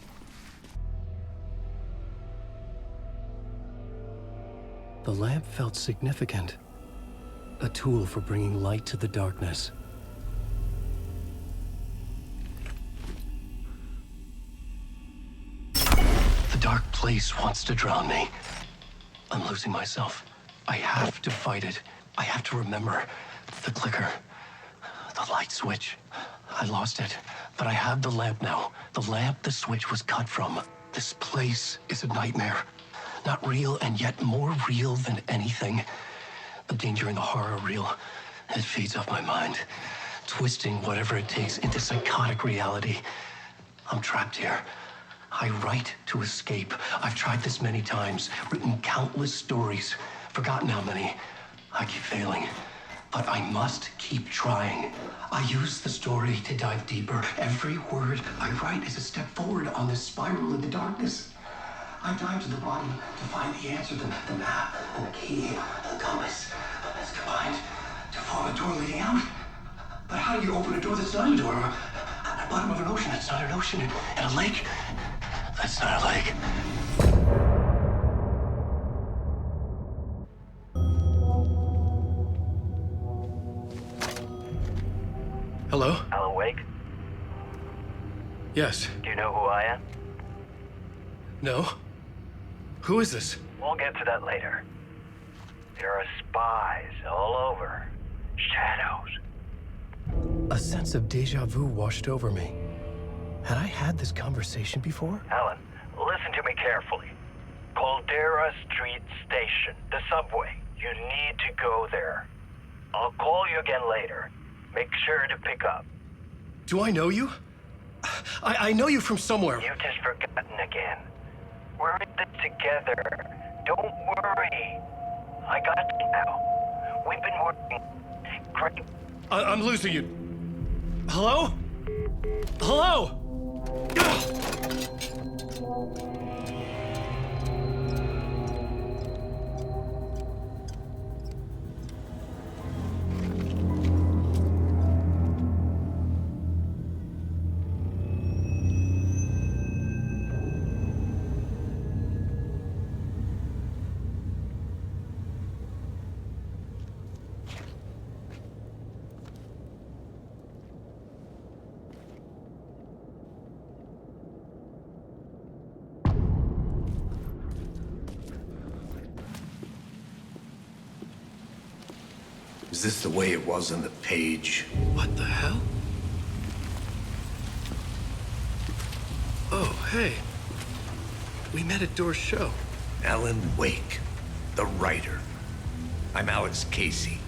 The lamp felt significant. A tool for bringing light to the darkness. The dark place wants to drown me. I'm losing myself. I have to fight it. I have to remember. The clicker. The light switch. I lost it, but I have the lamp now. The lamp the switch was cut from. This place is a nightmare. Not real, and yet more real than anything. The danger and the horror are real. It feeds off my mind, twisting whatever it takes into psychotic reality. I'm trapped here. I write to escape. I've tried this many times, written countless stories, forgotten how many. I keep failing, but I must keep trying. I use the story to dive deeper. Every word I write is a step forward on this spiral in the darkness. I dive to the bottom to find the answer, the map, and the key, and the compass. It's combined to form a door leading out. But how do you open a door that's not a door? At the bottom of an ocean that's not an ocean, and a lake that's not a lake. Hello? Alan Wake? Yes. Do you know who I am? No? Who is this? We'll get to that later. There are spies all over. Shadows. A sense of deja vu washed over me. Had I had this conversation before? Alan, listen to me carefully. Caldera Street Station, the subway. You need to go there. I'll call you again later. Make sure to pick up. Do I know you? I know you from somewhere. You've just forgotten again. We're in this together. Don't worry. I got you now. We've been working great. I'm losing you. Hello? Hello? Is this the way it was on the page? What the hell? Oh, hey. We met at Door's show. Alan Wake, the writer. I'm Alex Casey.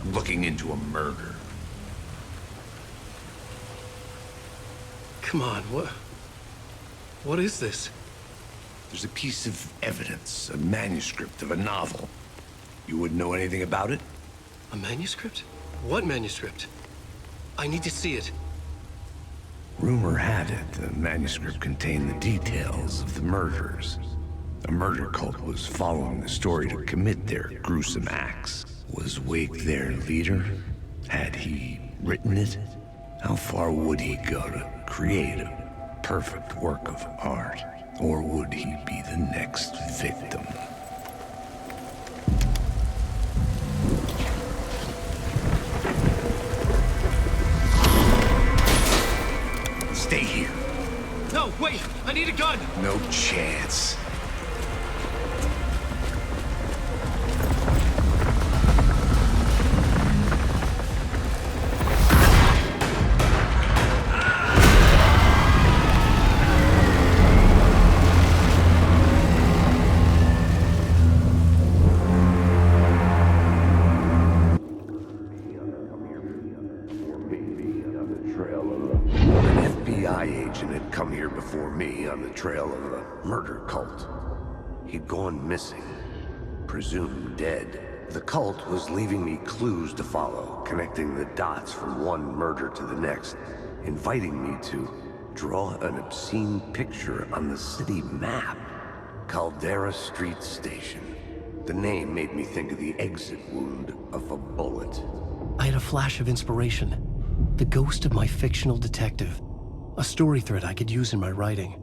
I'm looking into a murder. Come on, what is this? There's a piece of evidence, a manuscript of a novel. You wouldn't know anything about it? A manuscript? What manuscript? I need to see it. Rumor had it the manuscript contained the details of the murders. A murder cult was following the story to commit their gruesome acts. Was Wake their leader? Had he written it? How far would he go to create a perfect work of art? Or would he be the next victim? Stay here. No, wait! I need a gun! No chance. Before me on the trail of a murder cult. He'd gone missing, presumed dead. The cult was leaving me clues to follow, connecting the dots from one murder to the next, inviting me to draw an obscene picture on the city map. Caldera Street Station. The name made me think of the exit wound of a bullet. I had a flash of inspiration. The ghost of my fictional detective. A story thread I could use in my writing.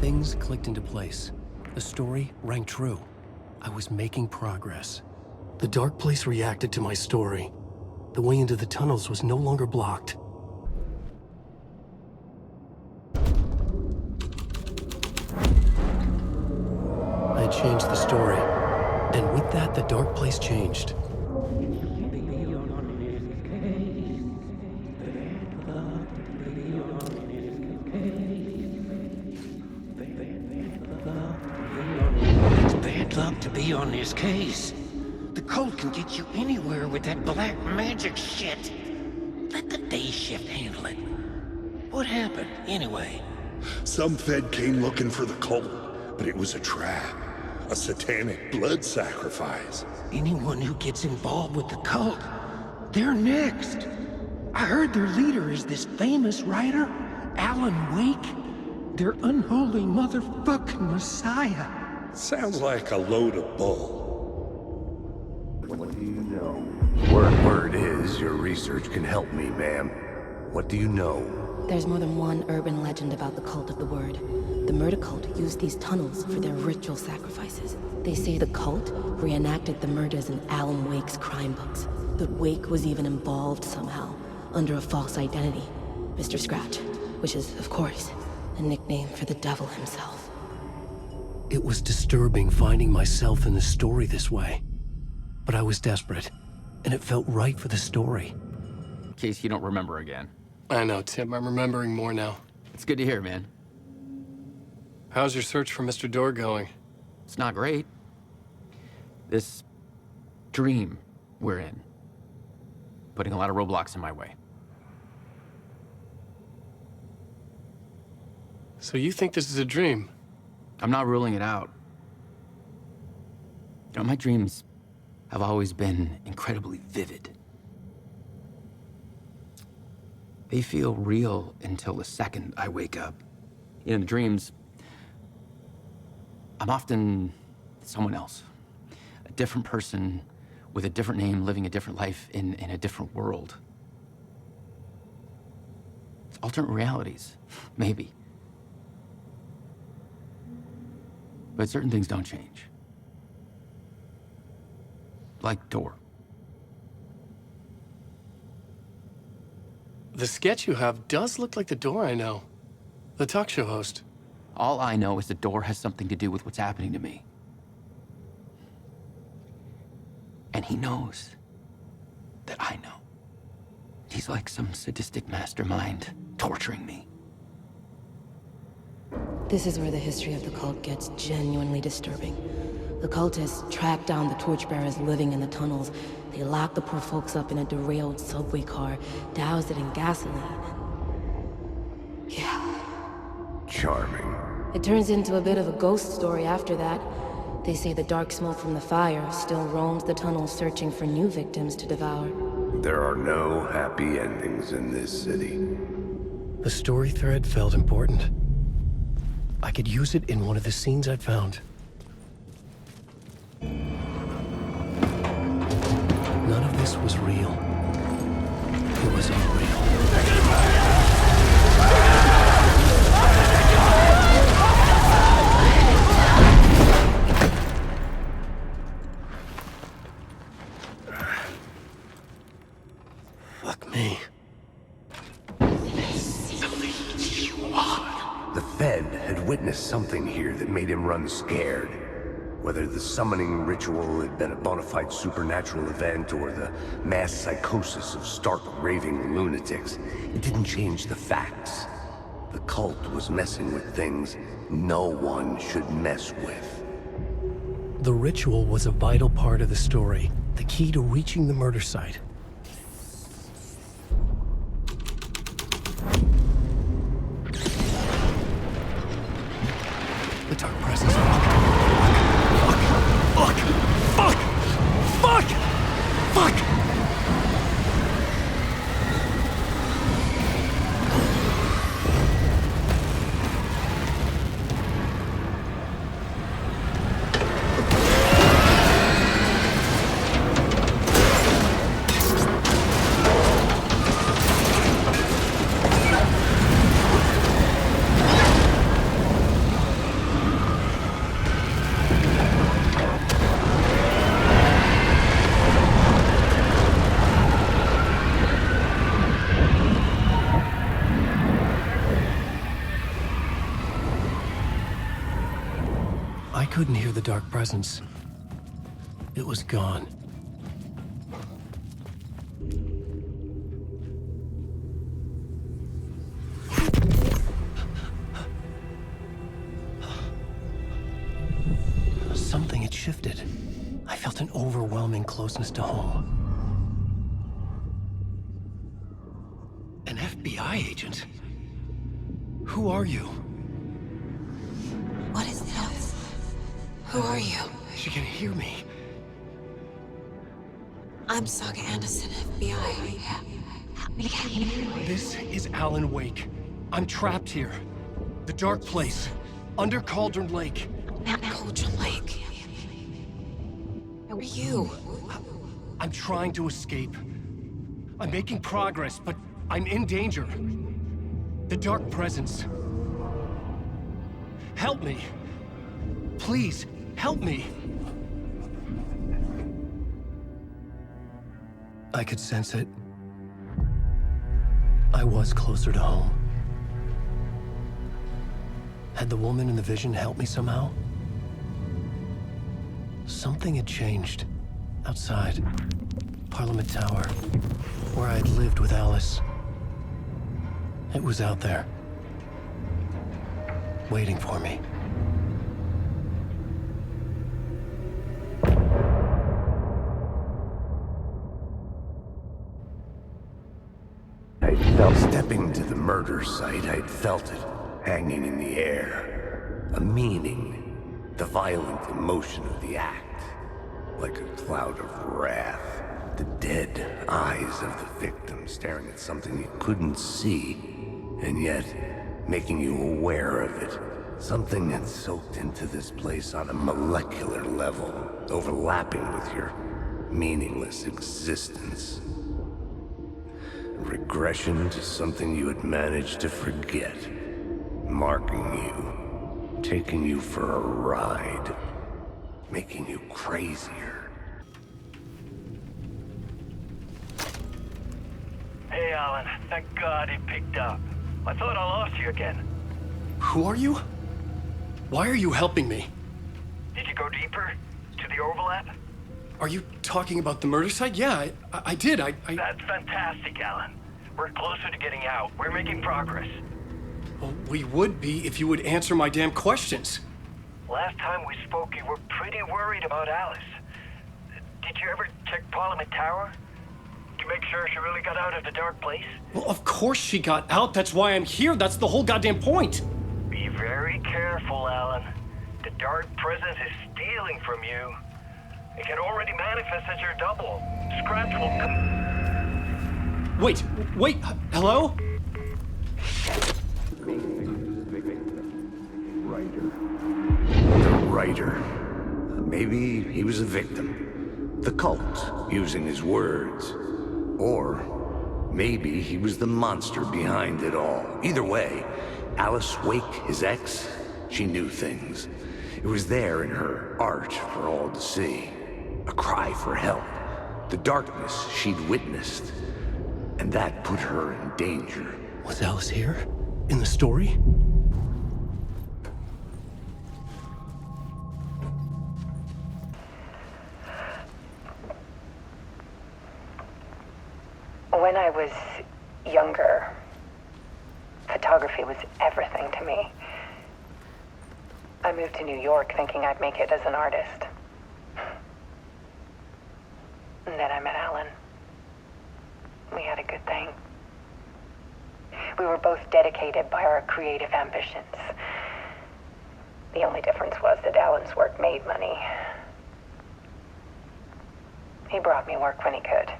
Things clicked into place. The story rang true. I was making progress. The dark place reacted to my story. The way into the tunnels was no longer blocked. I had changed the story. And with that, the dark place changed. Luck to be on this case. The cult can get you anywhere with that black magic shit. Let the day shift handle it. What happened, anyway? Some Fed came looking for the cult, but it was a trap. A satanic blood sacrifice. Anyone who gets involved with the cult, they're next. I heard their leader is this famous writer, Alan Wake. Their unholy motherfucking messiah. Sounds like a load of bull. What do you know? Word is, your research can help me, ma'am. What do you know? There's more than one urban legend about the Cult of the Word. The murder cult used these tunnels for their ritual sacrifices. They say the cult reenacted the murders in Alan Wake's crime books. That Wake was even involved somehow, under a false identity. Mr. Scratch, which is, of course, a nickname for the devil himself. It was disturbing finding myself in the story this way. But I was desperate, and it felt right for the story. In case you don't remember again. I know, Tim. I'm remembering more now. It's good to hear, man. How's your search for Mr. Door going? It's not great. This dream we're in, putting a lot of roadblocks in my way. So you think this is a dream? I'm not ruling it out. You know, my dreams have always been incredibly vivid. They feel real until the second I wake up. In the dreams, I'm often someone else. A different person with a different name, living a different life in a different world. It's alternate realities, maybe. But certain things don't change. Like Door. The sketch you have does look like the Door I know. The talk show host. All I know is the Door has something to do with what's happening to me. And he knows that I know. He's like some sadistic mastermind torturing me. This is where the history of the cult gets genuinely disturbing. The cultists track down the torchbearers living in the tunnels. They lock the poor folks up in a derailed subway car, douse it in gasoline. Yeah. Charming. It turns into a bit of a ghost story after that. They say the dark smoke from the fire still roams the tunnels searching for new victims to devour. There are no happy endings in this city. The story thread felt important. I could use it in one of the scenes I'd found. None of this was real. It was unreal. Fuck me. The Fed had witnessed something here that made him run scared. Whether the summoning ritual had been a bona fide supernatural event or the mass psychosis of stark raving lunatics, it didn't change the facts. The cult was messing with things no one should mess with. The ritual was a vital part of the story, the key to reaching the murder site. The dark presence. Fuck! I couldn't hear the dark presence. It was gone. Something had shifted. I felt an overwhelming closeness to home. An FBI agent? Who are you? What is this? Who are you? She can hear me. I'm Saga Anderson, FBI. This is Alan Wake. I'm trapped here. The dark place. Under Cauldron Lake. Cauldron Lake. Who are you? I'm trying to escape. I'm making progress, but I'm in danger. The dark presence. Help me. Please, help me. I could sense it. I was closer to home. Had the woman in the vision helped me somehow? Something had changed. Outside. Parliament Tower. Where I'd lived with Alice. It was out there. Waiting for me. Stepping to the murder site, I'd felt it, hanging in the air. A meaning, the violent emotion of the act. Like a cloud of wrath. The dead eyes of the victim staring at something you couldn't see, and yet making you aware of it. Something had soaked into this place on a molecular level, overlapping with your meaningless existence. Regression to something you had managed to forget. Marking you. Taking you for a ride. Making you crazier. Hey, Alan. Thank God he picked up. I thought I lost you again. Who are you? Why are you helping me? Did you go deeper? To the overlap? Are you talking about the murder site? Yeah, I did. That's fantastic, Alan. We're closer to getting out. We're making progress. Well, we would be if you would answer my damn questions. Last time we spoke, you were pretty worried about Alice. Did you ever check Parliament Tower? To make sure she really got out of the dark place? Well, of course she got out. That's why I'm here. That's the whole goddamn point. Be very careful, Alan. The dark presence is stealing from you. It can already manifest as your double. Scratch will come. Wait, hello? The writer. Maybe he was a victim. The cult, using his words. Or maybe he was the monster behind it all. Either way, Alice Wake, his ex, she knew things. It was there in her art for all to see. A cry for help. The darkness she'd witnessed. And that put her in danger. Was Alice here? In the story? When I was younger, photography was everything to me. I moved to New York thinking I'd make it as an artist. And then I met Alan. We had a good thing. We were both dedicated by our creative ambitions. The only difference was that Alan's work made money. He brought me work when he could.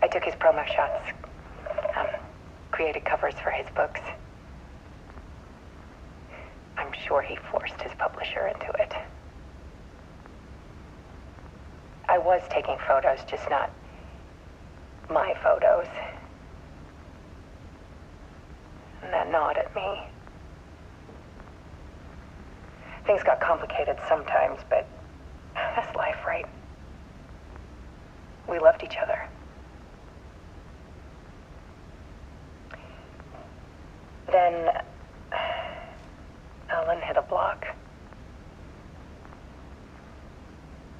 I took his promo shots, created covers for his books. I'm sure he forced his publisher into it. I was taking photos, just not my photos. And that gnawed at me. Things got complicated sometimes, but that's life, right? We loved each other. Then Alan hit a block.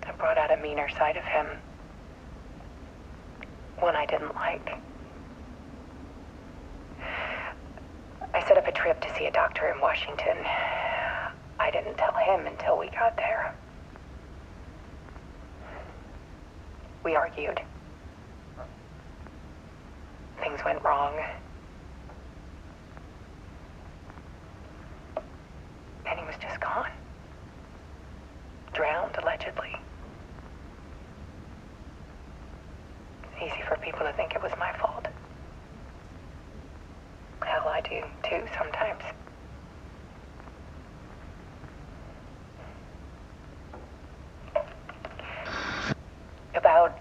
I brought out a meaner side of him. One I didn't like. I set up a trip to see a doctor in Washington. I didn't tell him until we got there. We argued. Things went wrong. And he was just gone. Drowned, allegedly. Easy for people to think it was my fault. Hell, I do too sometimes. About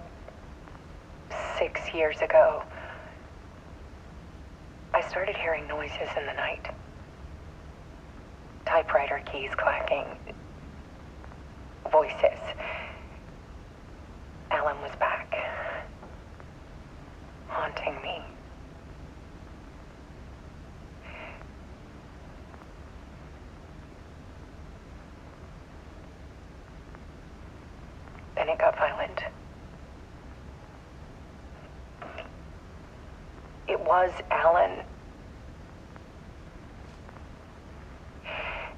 6 years ago, I started hearing noises in the night. Typewriter keys clacking. Voices. Alan was back. Haunting me. Then it got violent. It was Alan.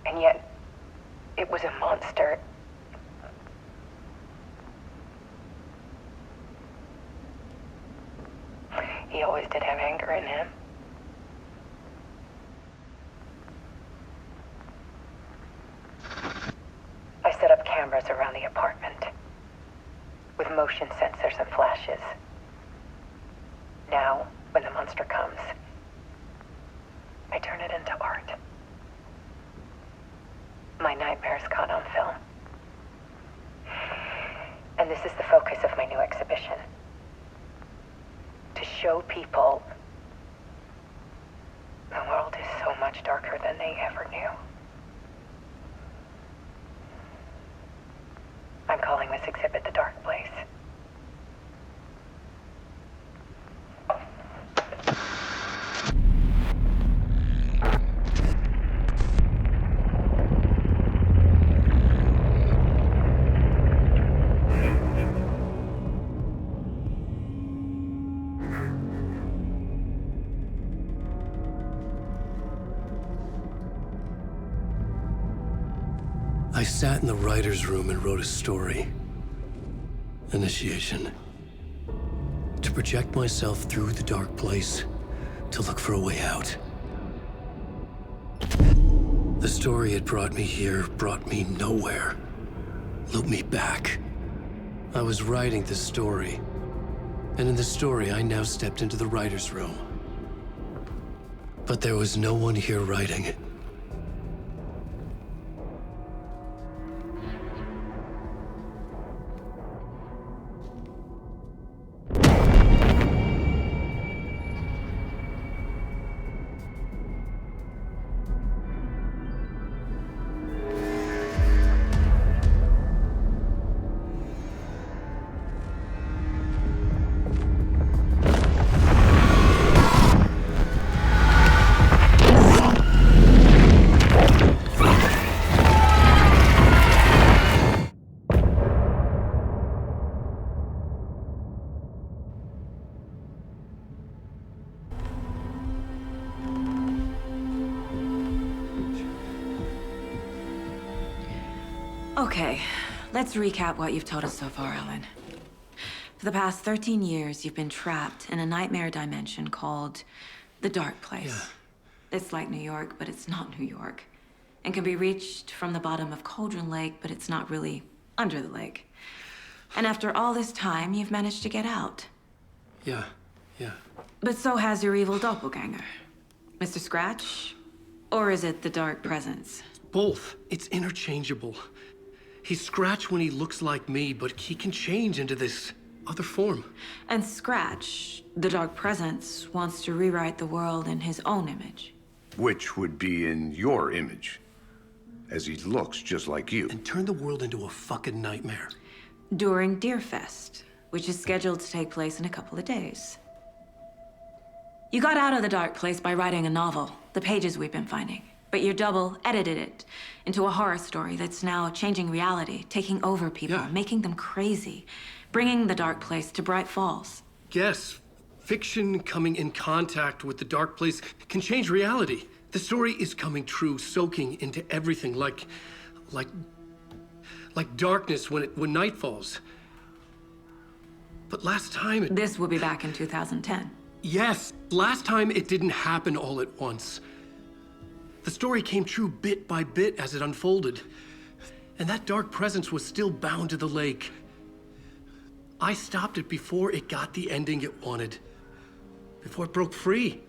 And yet, it was a monster. He He always did have anger in him. I set up cameras around the apartment with motion sensors and flashes. Now, when the monster comes, I turn it into art. My nightmares caught on film. And this is the focus of my new exhibition. To show people the world is so much darker than they ever knew. I'm calling this exhibit The Dark Place. I sat in the writer's room and wrote a story. Initiation. To project myself through the dark place, to look for a way out. The story had brought me here, brought me nowhere. Looped me back. I was writing the story. And in the story, I now stepped into the writer's room. But there was no one here writing it. Okay, let's recap what you've told us so far, Alan. For the past 13 years, you've been trapped in a nightmare dimension called the Dark Place. It's like New York, but it's not New York. And can be reached from the bottom of Cauldron Lake, but it's not really under the lake. And after all this time, you've managed to get out. Yeah. But so has your evil doppelganger. Mr. Scratch? Or is it the Dark Presence? Both. It's interchangeable. He's Scratch when he looks like me, but he can change into this other form. And Scratch, the Dark Presence, wants to rewrite the world in his own image. Which would be in your image, as he looks just like you. And turn the world into a fucking nightmare. During Deerfest, which is scheduled to take place in a couple of days. You got out of the Dark Place by writing a novel, the pages we've been finding. But your double edited it into a horror story that's now changing reality, taking over people, making them crazy, bringing the Dark Place to Bright Falls. Yes, fiction coming in contact with the Dark Place can change reality. The story is coming true, soaking into everything, like darkness when night falls. But last time This will be back in 2010. Yes, last time it didn't happen all at once. The story came true bit by bit as it unfolded. And that dark presence was still bound to the lake. I stopped it before it got the ending it wanted. Before it broke free.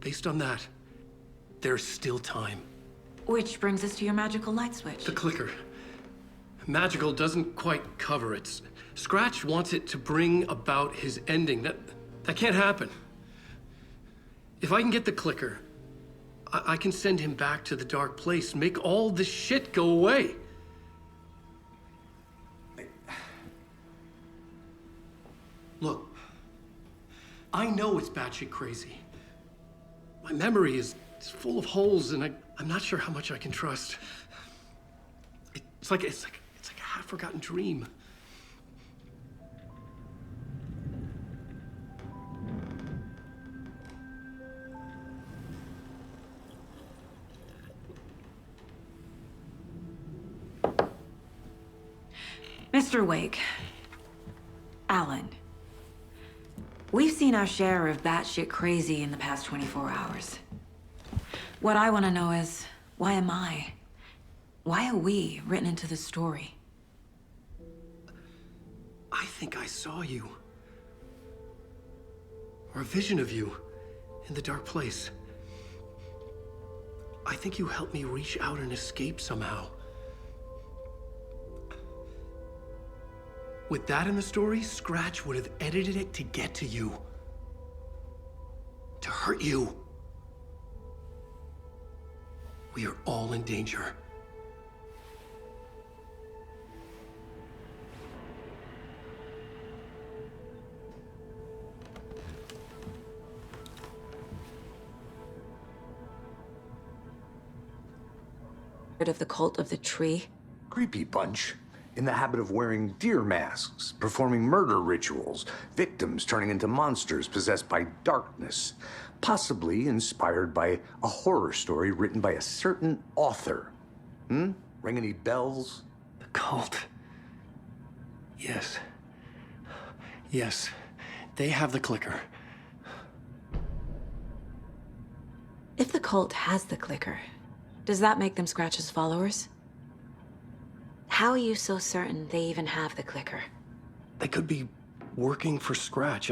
Based on that, there's still time. Which brings us to your magical light switch. The clicker. Magical doesn't quite cover it. Scratch wants it to bring about his ending. That can't happen. If I can get the clicker, I can send him back to the Dark Place, make all this shit go away. Look, I know it's batshit crazy. My memory is full of holes, and I'm not sure how much I can trust. It's like a half-forgotten dream. Mr. Wake, Alan, We've seen our share of batshit crazy in the past 24 hours. What I want to know is, why am I? Why are we written into the story? I think I saw you. Or a vision of you in the dark place. I think you helped me reach out and escape somehow. With that in the story, Scratch would have edited it to get to you. To hurt you. We are all in danger. Of the cult of the tree? Creepy bunch. In the habit of wearing deer masks, performing murder rituals, victims turning into monsters possessed by darkness, possibly inspired by a horror story written by a certain author. Ring any bells? The cult. Yes. Yes. They have the clicker. If the cult has the clicker, does that make them Scratch's followers? How are you so certain they even have the clicker? They could be working for Scratch.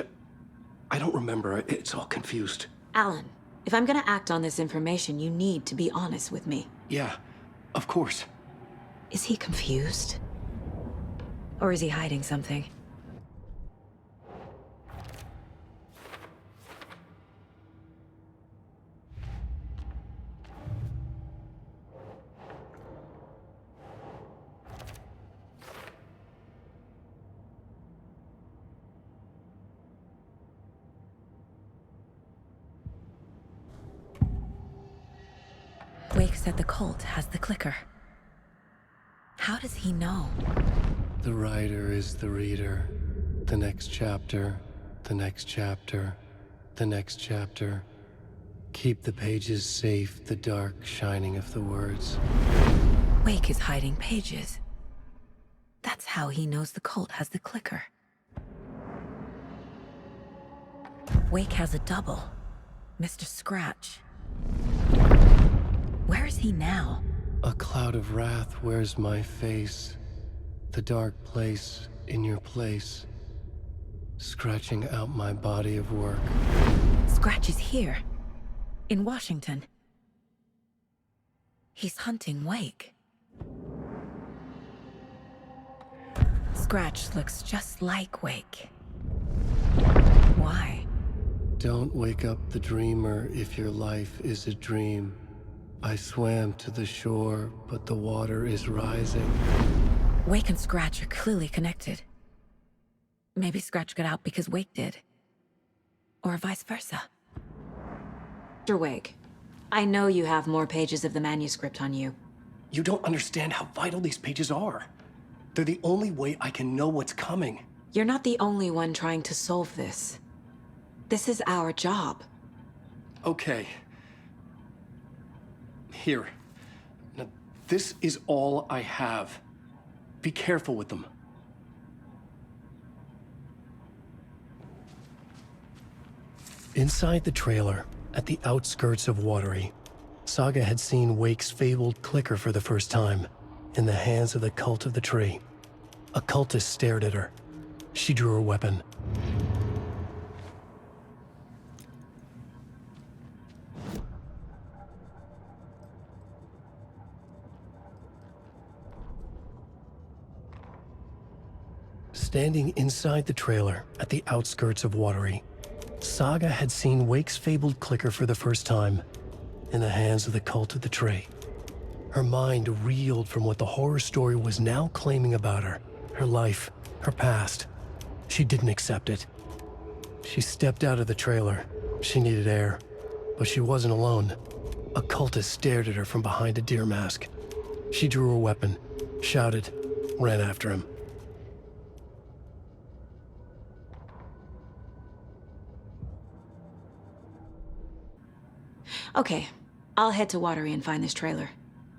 I don't remember. It's all confused. Alan, if I'm gonna act on this information, you need to be honest with me. Yeah, of course. Is he confused? Or is he hiding something? Wake said the cult has the clicker. How does he know? The writer is the reader. The next chapter, the next chapter, the next chapter. Keep the pages safe, the dark shining of the words. Wake is hiding pages. That's how he knows the cult has the clicker. Wake has a double. Mr. Scratch. Where is he now? A cloud of wrath wears my face. The dark place in your place. Scratching out my body of work. Scratch is here. In Washington. He's hunting Wake. Scratch looks just like Wake. Why? Don't wake up the dreamer if your life is a dream. I swam to the shore, but the water is rising. Wake and Scratch are clearly connected. Maybe Scratch got out because Wake did. Or vice versa. Mr. Wake, I know you have more pages of the manuscript on you. You don't understand how vital these pages are. They're the only way I can know what's coming. You're not the only one trying to solve this. This is our job. Okay. Here. Now, this is all I have. Be careful with them. Inside the trailer, at the outskirts of Watery, Saga had seen Wake's fabled clicker for the first time, in the hands of the Cult of the Tree. A cultist stared at her. She drew her weapon. Standing inside the trailer at the outskirts of Watery, Saga had seen Wake's fabled clicker for the first time, in the hands of the Cult of the Tree. Her mind reeled from what the horror story was now claiming about her, her life, her past. She didn't accept it. She stepped out of the trailer. She needed air, but she wasn't alone. A cultist stared at her from behind a deer mask. She drew her weapon, shouted, ran after him. Okay, I'll head to Watery and find this trailer.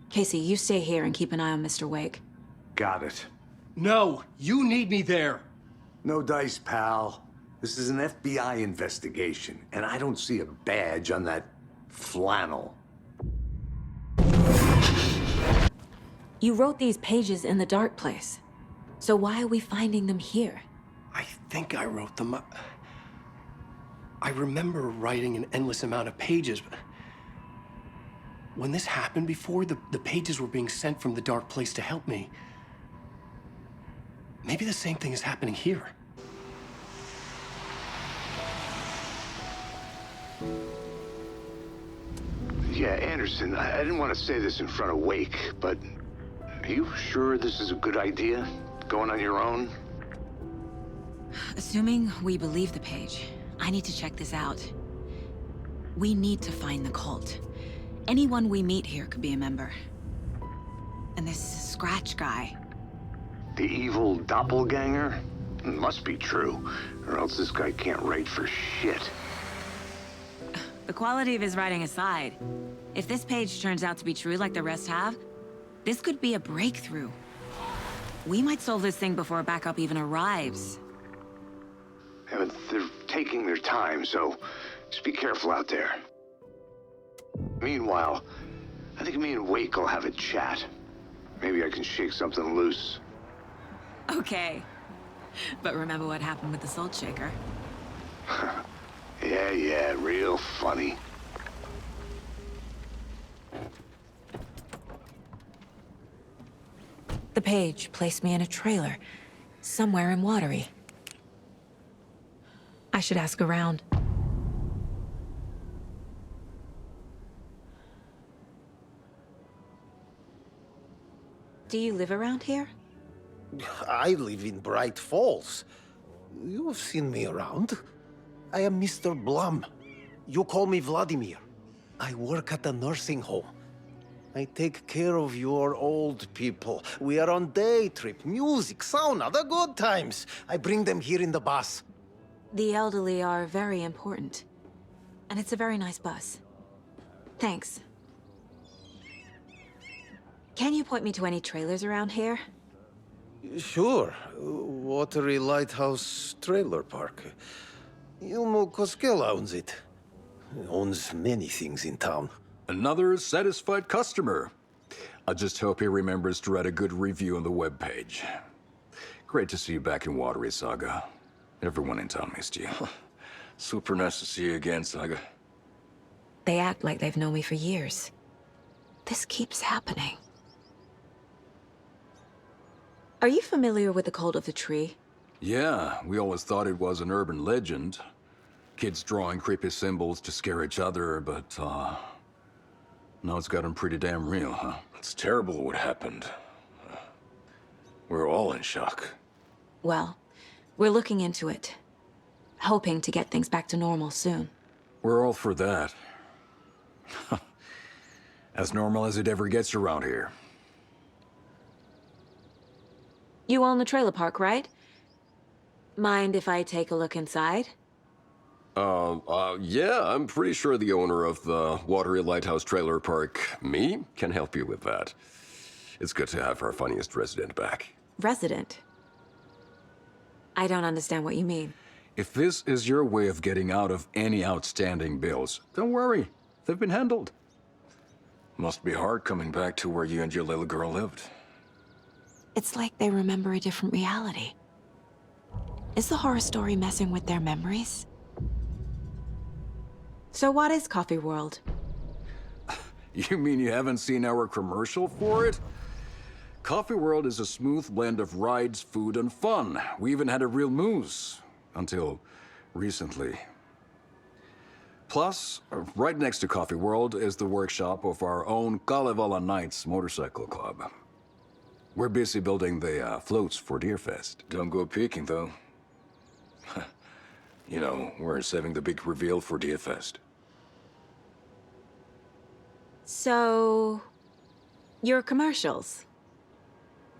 Casey, you stay here and keep an eye on Mr. Wake. Got it. No, you need me there. No dice, pal. This is an FBI investigation, and I don't see a badge on that flannel. You wrote these pages in the dark place. So why are we finding them here? I think I wrote them. I remember writing an endless amount of pages, but when this happened before, the pages were being sent from the dark place to help me. Maybe the same thing is happening here. Yeah, Anderson, I didn't want to say this in front of Wake, but are you sure this is a good idea? Going on your own? Assuming we believe the page, I need to check this out. We need to find the cult. Anyone we meet here could be a member. And this Scratch guy. The evil doppelganger? Must be true, or else this guy can't write for shit. The quality of his writing aside, if this page turns out to be true like the rest have, this could be a breakthrough. We might solve this thing before backup even arrives. Yeah, but they're taking their time, so just be careful out there. Meanwhile, I think me and Wake will have a chat. Maybe I can shake something loose. Okay. But remember what happened with the Salt Shaker? Yeah, real funny. The page placed me in a trailer, somewhere in Watery. I should ask around. Do you live around here? I live in Bright Falls. You've seen me around. I am Mr. Blum. You call me Vladimir. I work at a nursing home. I take care of your old people. We are on day trip, music, sauna, the good times. I bring them here in the bus. The elderly are very important. And it's a very nice bus. Thanks. Can you point me to any trailers around here? Sure. Watery Lighthouse Trailer Park. Ilmo Koskela owns it. Owns many things in town. Another satisfied customer. I just hope he remembers to write a good review on the webpage. Great to see you back in Watery, Saga. Everyone in town missed you. Super nice to see you again, Saga. They act like they've known me for years. This keeps happening. Are you familiar with the Cult of the Tree? Yeah, we always thought it was an urban legend. Kids drawing creepy symbols to scare each other, but, now it's gotten pretty damn real, huh? It's terrible what happened. We're all in shock. Well, we're looking into it. Hoping to get things back to normal soon. We're all for that. As normal as it ever gets around here. You own the trailer park, right? Mind if I take a look inside? Yeah, I'm pretty sure the owner of the Watery Lighthouse Trailer Park, me, can help you with that. It's good to have our funniest resident back. Resident? I don't understand what you mean. If this is your way of getting out of any outstanding bills, don't worry. They've been handled. Must be hard coming back to where you and your little girl lived. It's like they remember a different reality. Is the horror story messing with their memories? So what is Coffee World? You mean you haven't seen our commercial for it? Coffee World is a smooth blend of rides, food, and fun. We even had a real moose. Until recently. Plus, right next to Coffee World is the workshop of our own Kalevala Knights Motorcycle Club. We're busy building the floats for Deerfest. Don't go peeking, though. You know, we're saving the big reveal for Deerfest. So... your commercials?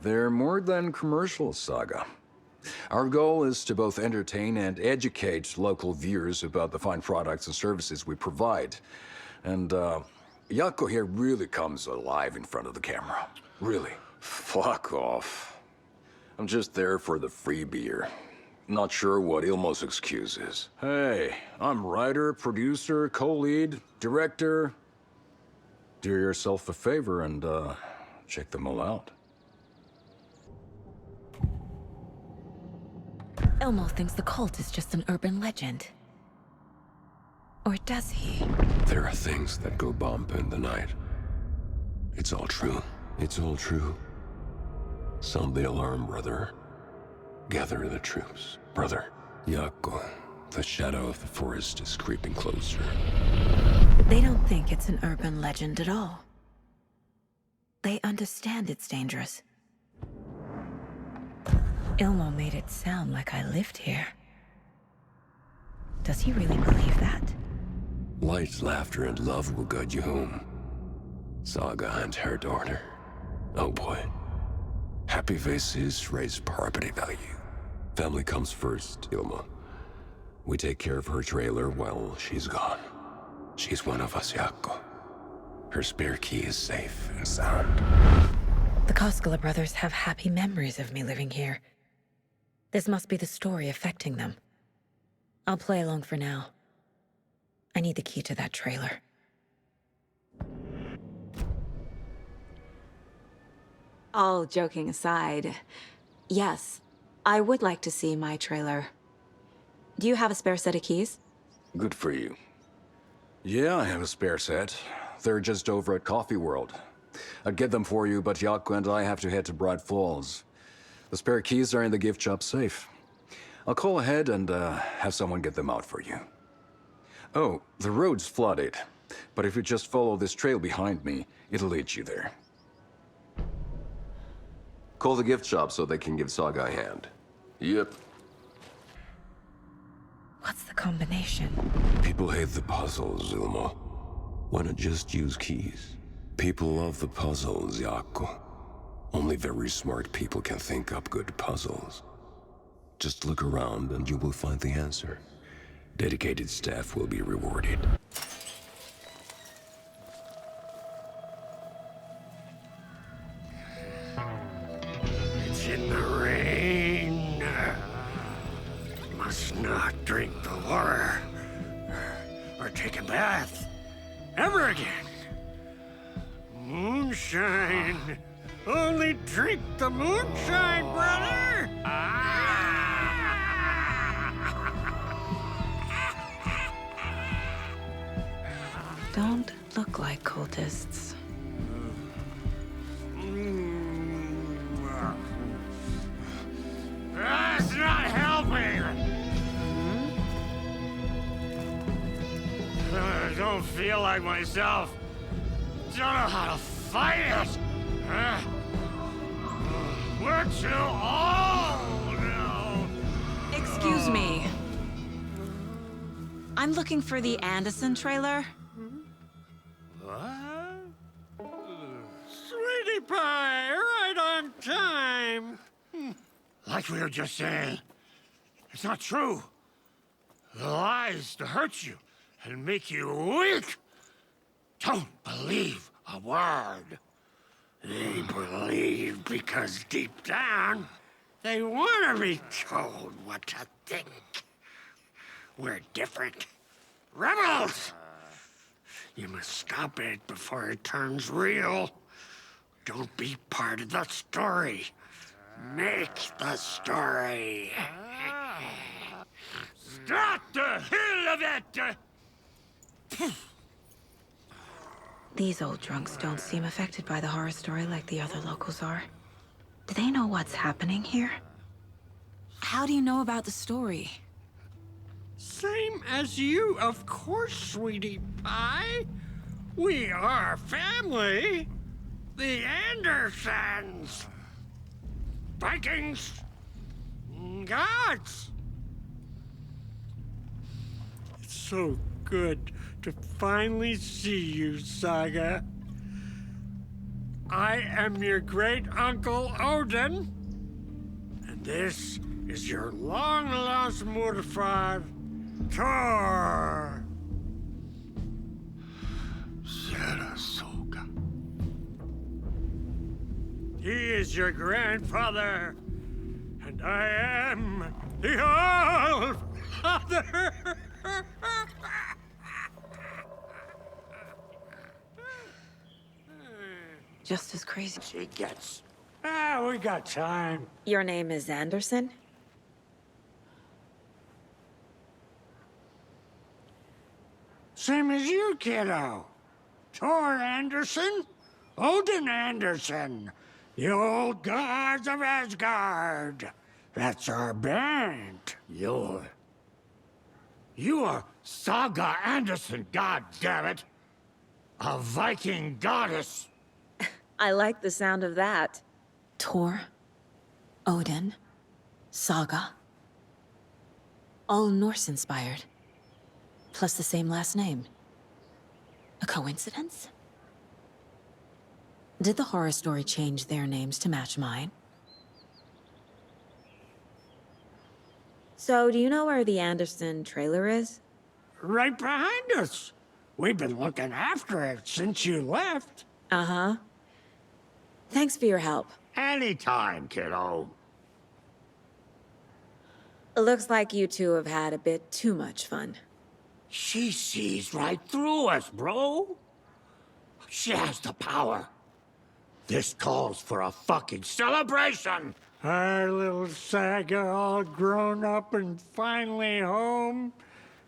They're more than commercials, Saga. Our goal is to both entertain and educate local viewers about the fine products and services we provide. And, Yako here really comes alive in front of the camera. Really. Fuck off. I'm just there for the free beer. Not sure what Ilmo's excuse is. Hey, I'm writer, producer, co-lead, director. Do yourself a favor and, check them all out. Ilmo thinks the cult is just an urban legend. Or does he? There are things that go bump in the night. It's all true. It's all true. Sound the alarm, brother. Gather the troops. Brother, Jaakko, the shadow of the forest is creeping closer. They don't think it's an urban legend at all. They understand it's dangerous. Ilmo made it sound like I lived here. Does he really believe that? Light, laughter, and love will guide you home. Saga and her daughter. Oh boy. Happy faces raise property value. Family comes first, Ilmo. We take care of her trailer while she's gone. She's one of us, Jaakko. Her spare key is safe and sound. The Koskela brothers have happy memories of me living here. This must be the story affecting them. I'll play along for now. I need the key to that trailer. All joking aside, yes, I would like to see my trailer. Do you have a spare set of keys? Good for you. Yeah, I have a spare set. They're just over at Coffee World. I'd get them for you, but Jaakko and I have to head to Bright Falls. The spare keys are in the gift shop safe. I'll call ahead and have someone get them out for you. Oh, the road's flooded, but if you just follow this trail behind me, it'll lead you there. Call the gift shop so they can give Saga a hand. Yep. What's the combination? People hate the puzzles, Ilmo. Why not just use keys? People love the puzzles, Jaakko. Only very smart people can think up good puzzles. Just look around and you will find the answer. Dedicated staff will be rewarded. It's in the rain. Must not drink the water. Or take a bath. Ever again. Moonshine. Only drink the moonshine, brother! Don't look like cultists. That's not helping! I don't feel like myself. Don't know how to fight it! We're too old now! Excuse me. I'm looking for the Anderson trailer. What? Sweetie pie, right on time! Like we were just saying, it's not true. The lies to hurt you and make you weak. Don't believe a word. They believe because deep down, they want to be told what to think. We're different. Rebels! You must stop it before it turns real. Don't be part of the story. Make the story. Stop the hell of it! These old drunks don't seem affected by the horror story like the other locals are. Do they know what's happening here? How do you know about the story? Same as you, of course, sweetie pie. We are family. The Andersons. Vikings. Gods. It's so good to finally see you, Saga. I am your great-uncle Odin. And this is your long-lost mortified Thor. Sarasota. He is your grandfather, And I am the All-Father. Just as crazy. She gets. We got time. Your name is Anderson? Same as you, kiddo. Thor Anderson, Odin Anderson, the old gods of Asgard. That's our band. You are Saga Anderson, goddammit. A Viking goddess. I like the sound of that. Thor, Odin, Saga. All Norse-inspired. Plus the same last name. A coincidence? Did the horror story change their names to match mine? So, do you know where the Anderson trailer is? Right behind us. We've been looking after it since you left. Uh-huh. Thanks for your help. Anytime, kiddo. It looks like you two have had a bit too much fun. She sees right through us, bro. She has the power. This calls for a fucking celebration. Our little Saga all grown up and finally home.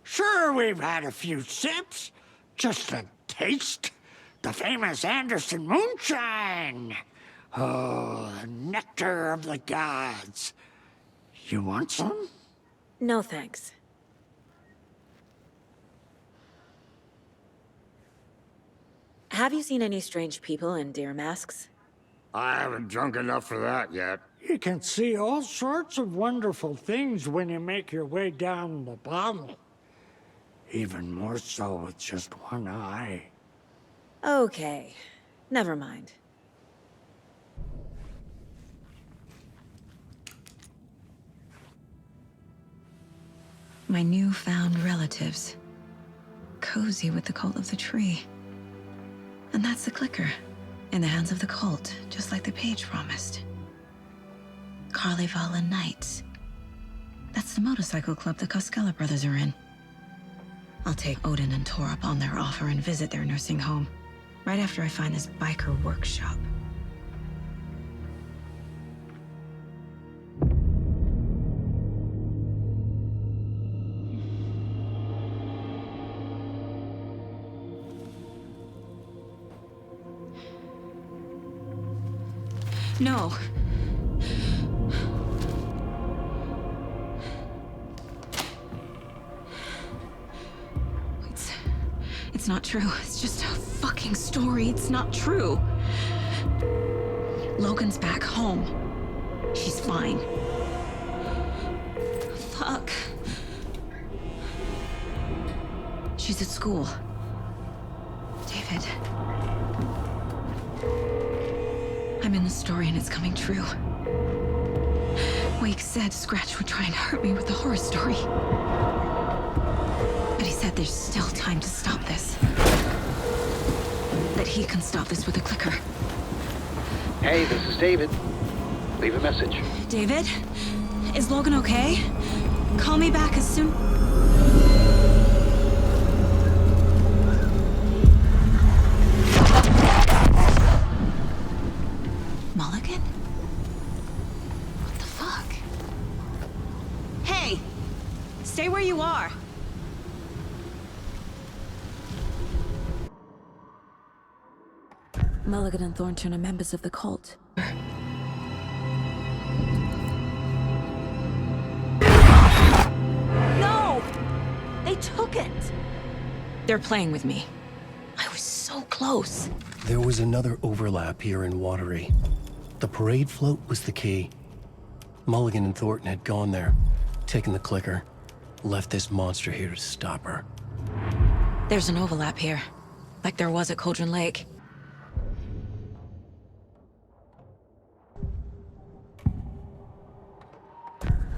Sure, we've had a few sips. Just a taste. The famous Anderson moonshine. Oh, the nectar of the gods. You want some? No thanks. Have you seen any strange people in deer masks? I haven't drunk enough for that yet. You can see all sorts of wonderful things when you make your way down the bottle. Even more so with just one eye. Okay. Never mind. My newfound relatives. Cozy with the cult of the tree. And that's the clicker. In the hands of the cult, just like the page promised. Carlyvala Knights. That's the motorcycle club the Koskela brothers are in. I'll take Odin and Thor up on their offer and visit their nursing home. Right after I find this biker workshop. No. It's not true. It's just a fucking story. It's not true. Logan's back home. She's fine. Fuck. She's at school. David. I'm in the story and it's coming true. Wake said Scratch would try and hurt me with the horror story. But he said there's still time to stop this. That he can stop this with a clicker. Hey, this is David. Leave a message. David? Is Logan okay? Call me back as soon... Mulligan? What the fuck? Hey! Stay where you are! Mulligan and Thornton are members of the cult. No! They took it! They're playing with me. I was so close. There was another overlap here in Watery. The parade float was the key. Mulligan and Thornton had gone there, taken the clicker, left this monster here to stop her. There's an overlap here, like there was at Cauldron Lake.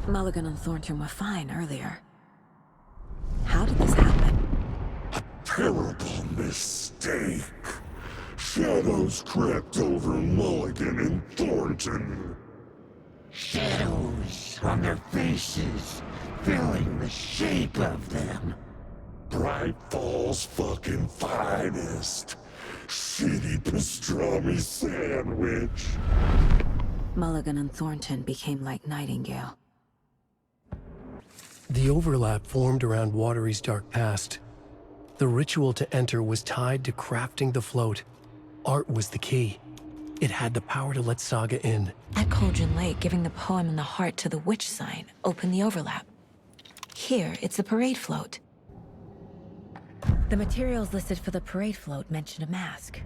Mulligan and Thornton were fine earlier. How did this happen? Terrible mistake. Shadows crept over Mulligan and Thornton. Shadows on their faces, filling the shape of them. Bright Falls fucking finest. Shitty pastrami sandwich. Mulligan and Thornton became like Nightingale. The overlap formed around Watery's dark past. The ritual to enter was tied to crafting the float. Art was the key. It had the power to let Saga in. At Cauldron Lake, giving the poem and the heart to the witch sign opened the overlap. Here, it's the parade float. The materials listed for the parade float mention a mask.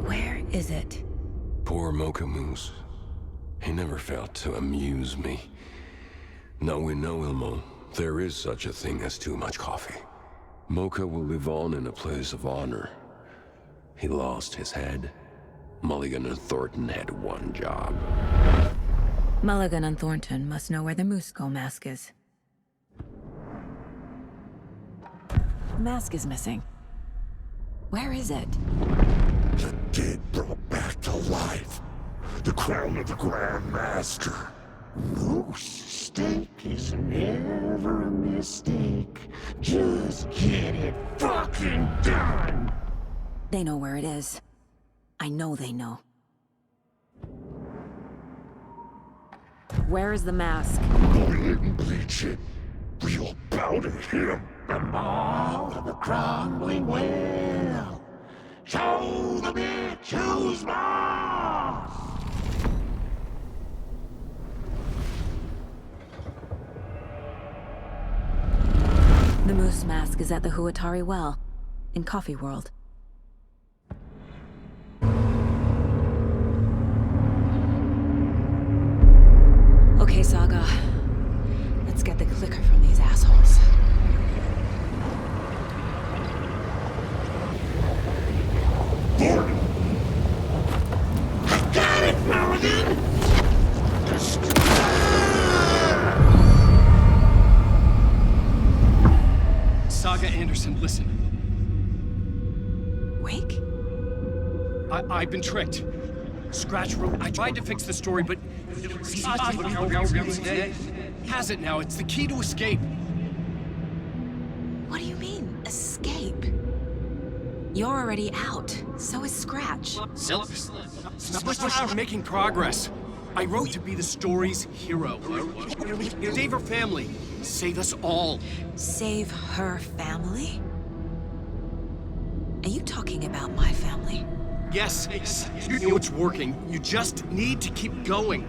Where is it? Poor Mocha Moose. He never failed to amuse me. Now we know, Ilmo, there is such a thing as too much coffee. Mocha will live on in a place of honor. He lost his head. Mulligan and Thornton had one job. Mulligan and Thornton must know where the Moose Skull mask is. The mask is missing. Where is it? The dead brought back to life. The crown of the Grand Master. Moose steak is never a mistake. Just get it fucking done! They know where it is. I know they know. Where is the mask? Boil it and bleach it. We'll bow to him. The maw of the crumbling well. Show the bitch who's boss! The moose mask is at the Huatari Well, in Coffee World. Okay, Saga. Let's get the clicker from these assholes. I got it, Mulligan! Saga Anderson, listen. Wake? I've been tricked. Scratch wrote. I tried to fix the story, but has it now. It's the key to escape. What do you mean, escape? You're already out. So is Scratch. We're making progress. I wrote to be the story's hero. Save her family. Save us all. Save her family? Are you talking about my family? Yes, you know it's working. You just need to keep going.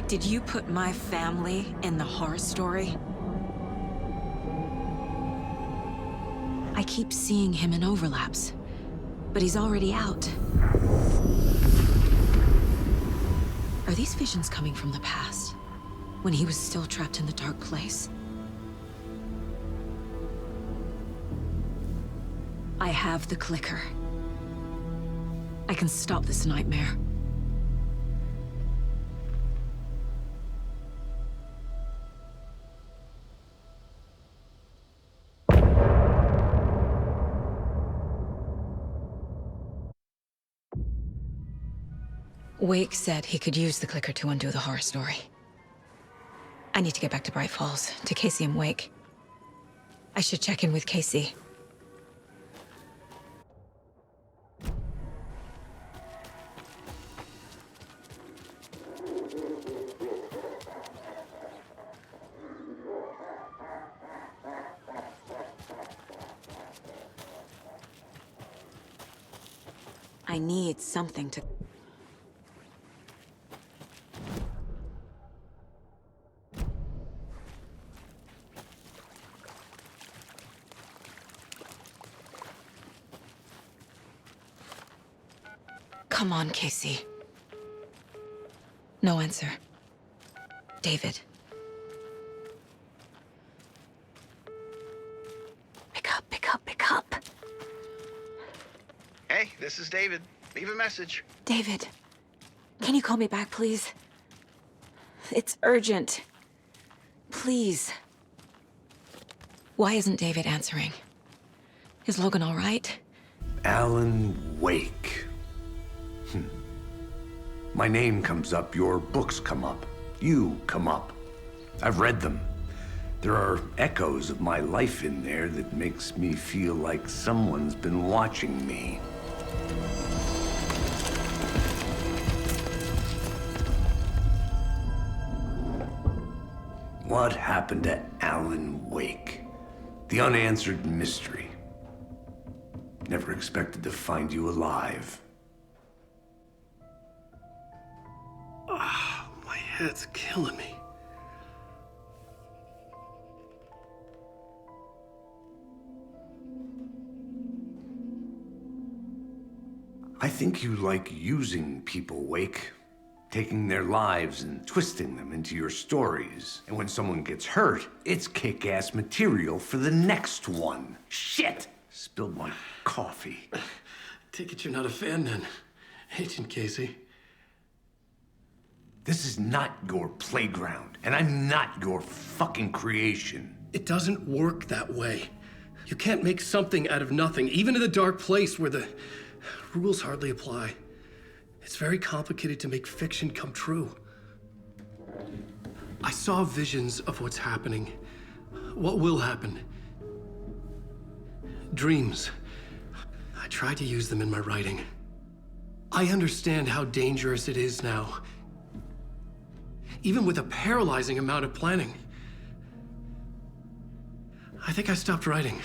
Did you put my family in the horror story? I keep seeing him in overlaps, but he's already out. Are these visions coming from the past, when he was still trapped in the dark place? I have the clicker. I can stop this nightmare. Wake said he could use the clicker to undo the horror story. I need to get back to Bright Falls, to Casey and Wake. I should check in with Casey. I need something to... Come on, Casey. No answer. David. Pick up, pick up, pick up. Hey, this is David. Leave a message. David, can you call me back, please? It's urgent. Please. Why isn't David answering? Is Logan all right? Alan Wake. My name comes up, your books come up, you come up. I've read them. There are echoes of my life in there that makes me feel like someone's been watching me. What happened to Alan Wake? The unanswered mystery. Never expected to find you alive. Ah, my head's killing me. I think you like using people, Wake. Taking their lives and twisting them into your stories. And when someone gets hurt, it's kick-ass material for the next one. Shit! Spilled my coffee. Take it you're not a fan then, Agent Casey. This is not your playground, and I'm not your fucking creation. It doesn't work that way. You can't make something out of nothing, even in the dark place where the rules hardly apply. It's very complicated to make fiction come true. I saw visions of what's happening, what will happen. Dreams. I tried to use them in my writing. I understand how dangerous it is now, even with a paralyzing amount of planning. I think I stopped writing.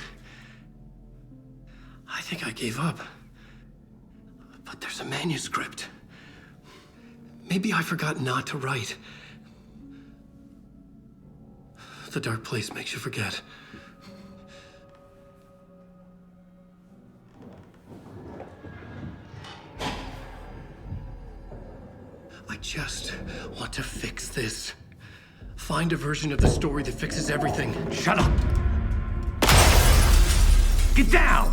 I think I gave up. But there's a manuscript. Maybe I forgot not to write. The dark place makes you forget. I just want to fix this. Find a version of the story that fixes everything. Shut up! Get down!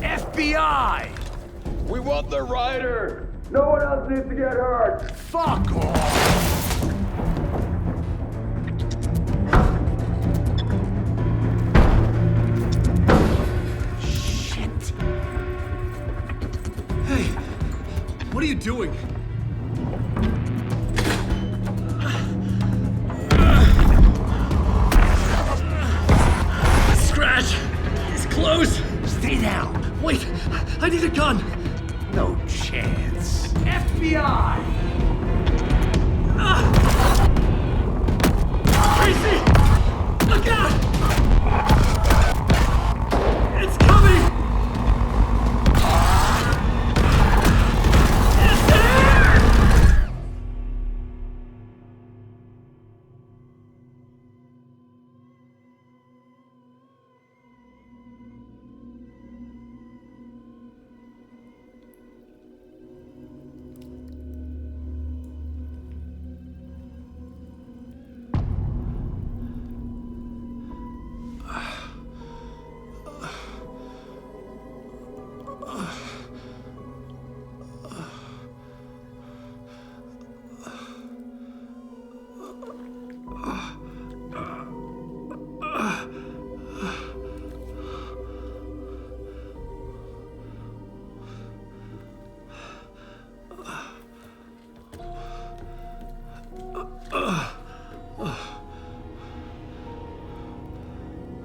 FBI! We want the rider! No one else needs to get hurt! Fuck off! Shit! Hey, what are you doing? Scratch! He's close! Stay down! Wait! I need a gun! No chance. FBI! Casey! Look out! It's coming! It's there!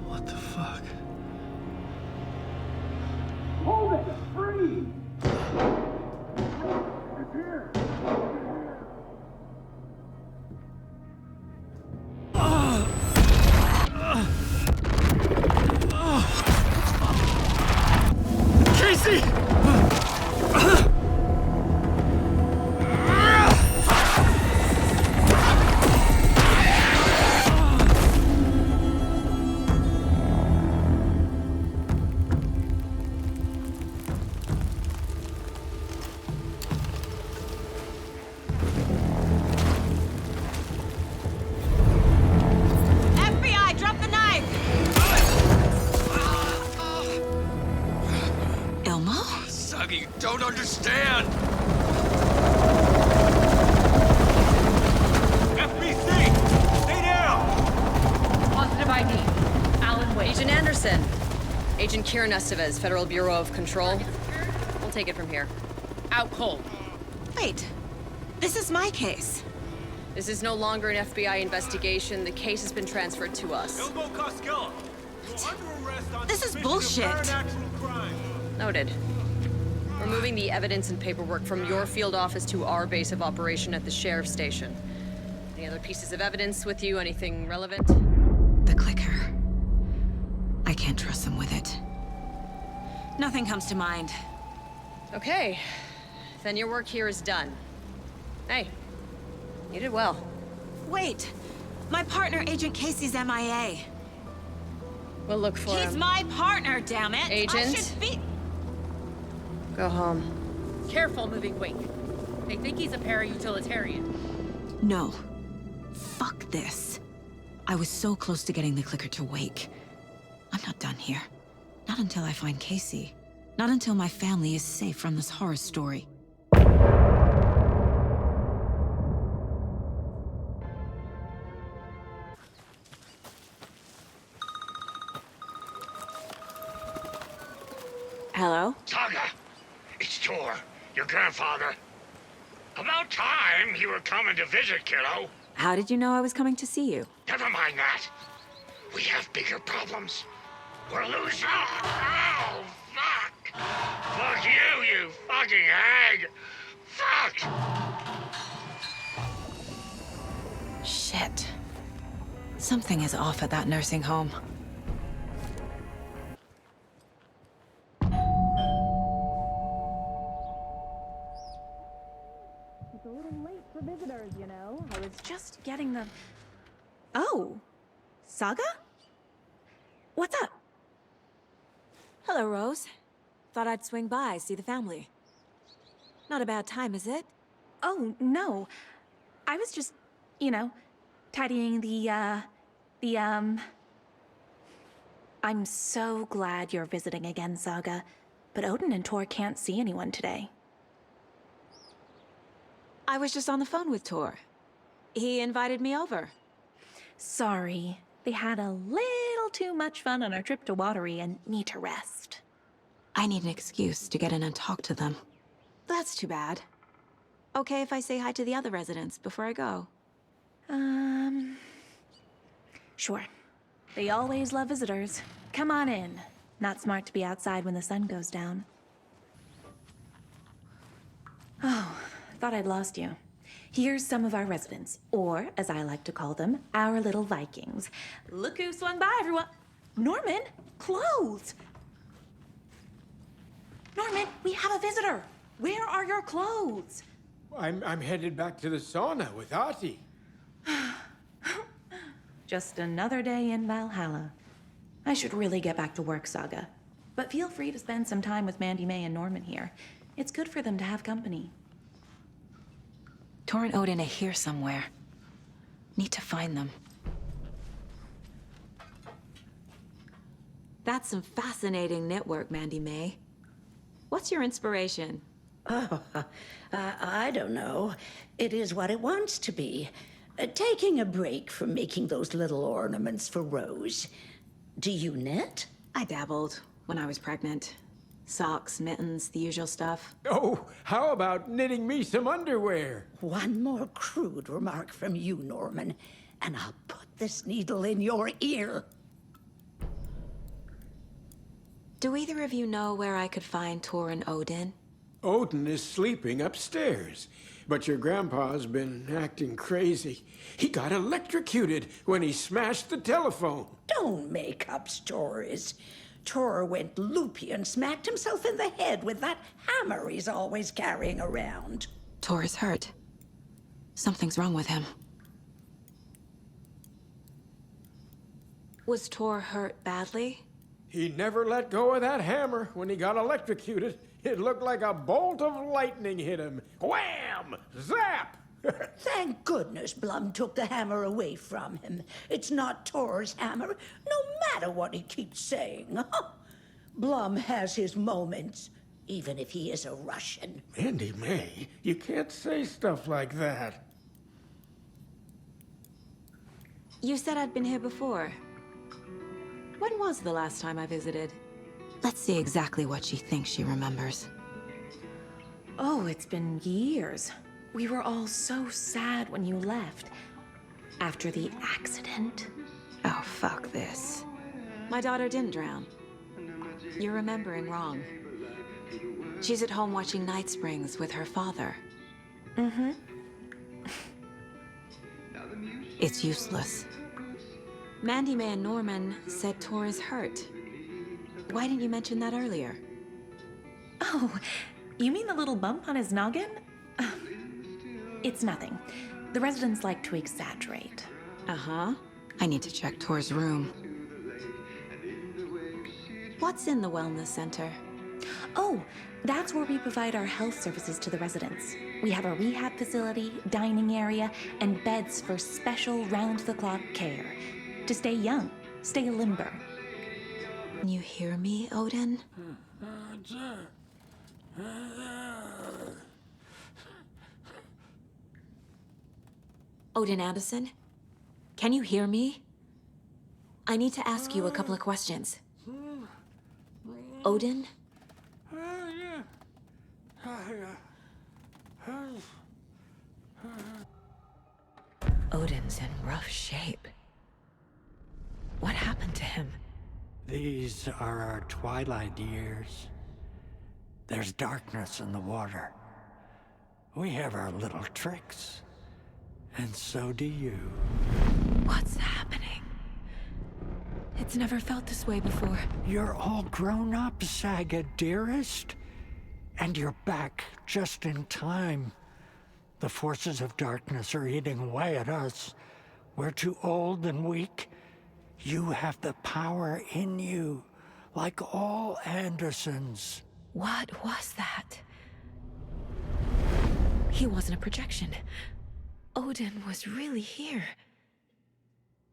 What the fuck? Hold it! Free! It's here! Casey! FBI, drop the knife! Elmo? Suggy, you don't understand! FBC! Stay down! Positive ID. Alan Wake. Agent Anderson. Agent Kieran Estevez, Federal Bureau of Control. We'll take it from here. Out cold. Wait, this is my case. This is no longer an FBI investigation. The case has been transferred to us. Elmo Costello, you're under arrest on This is suspicion of bullshit. paranatural crime. Noted. We're moving the evidence and paperwork from your field office to our base of operation at the sheriff's station. Any other pieces of evidence with you? Anything relevant? The clicker. I can't trust them with it. Nothing comes to mind. Okay. Then your work here is done. Hey, you did well. Wait! My partner, Agent Casey's MIA. We'll look for him. He's my partner, damn it! Agent? I should be... Go home. Careful, moving wing. They think he's a para-utilitarian. No. Fuck this. I was so close to getting the clicker to wake. I'm not done here. Not until I find Casey. Not until my family is safe from this horror story. Hello? Saga, it's Tor, your grandfather. About time you were coming to visit, kiddo. How did you know I was coming to see you? Never mind that. We have bigger problems. We're losing. Oh, fuck. Fuck you, you fucking hag. Fuck. Shit. Something is off at that nursing home. It's a little late for visitors, you know. I was just getting the... Oh. Saga? What's up? Hello, Rose. Thought I'd swing by, see the family. Not a bad time, is it? Oh, no. I was just, you know, tidying I'm so glad you're visiting again, Saga. But Odin and Tor can't see anyone today. I was just on the phone with Tor. He invited me over. Sorry. They had a little too much fun on our trip to Watery and need to rest. I need an excuse to get in and talk to them. That's too bad. Okay if I say hi to the other residents before I go? Sure. They always love visitors. Come on in. Not smart to be outside when the sun goes down. Oh, thought I'd lost you. Here's some of our residents, or, as I like to call them, our little Vikings. Look who swung by, everyone. Norman, clothes. Norman, we have a visitor. Where are your clothes? I'm headed back to the sauna with Ahti. Just another day in Valhalla. I should really get back to work, Saga. But feel free to spend some time with Mandy May and Norman here. It's good for them to have company. Tor and Odin are here somewhere. Need to find them. That's some fascinating knitwork, Mandy May. What's your inspiration? Oh, I don't know. It is what it wants to be. Taking a break from making those little ornaments for Rose. Do you knit? I dabbled when I was pregnant. Socks, mittens, the usual stuff. Oh, how about knitting me some underwear? One more crude remark from you, Norman, and I'll put this needle in your ear. Do either of you know where I could find Tor and Odin? Odin is sleeping upstairs, but your grandpa's been acting crazy. He got electrocuted when he smashed the telephone. Don't make up stories. Tor went loopy and smacked himself in the head with that hammer he's always carrying around. Tor is hurt. Something's wrong with him. Was Tor hurt badly? He never let go of that hammer when he got electrocuted. It looked like a bolt of lightning hit him. Wham! Zap! Thank goodness Blum took the hammer away from him. It's not Tor's hammer, no matter what he keeps saying. Blum has his moments, even if he is a Russian. Mandy May, you can't say stuff like that. You said I'd been here before. When was the last time I visited? Let's see exactly what she thinks she remembers. Oh, it's been years. We were all so sad when you left. After the accident. Oh, fuck this. My daughter didn't drown. You're remembering wrong. She's at home watching Night Springs with her father. Mm-hmm. It's useless. Mandy May and Norman said Tor is hurt. Why didn't you mention that earlier? Oh, you mean the little bump on his noggin? It's nothing. The residents like to exaggerate. Uh-huh. I need to check Tor's room. What's in the wellness center? Oh, that's where we provide our health services to the residents. We have a rehab facility, dining area, and beds for special round-the-clock care. To stay young, stay limber. Can you hear me, Odin? Odin Anderson? Can you hear me? I need to ask you a couple of questions. Odin? Odin's in rough shape. What happened to him? These are our twilight years. There's darkness in the water. We have our little tricks. And so do you. What's happening? It's never felt this way before. You're all grown up, Saga, dearest. And you're back just in time. The forces of darkness are eating away at us. We're too old and weak. You have the power in you, like all Andersons. What was that? He wasn't a projection. Odin was really here.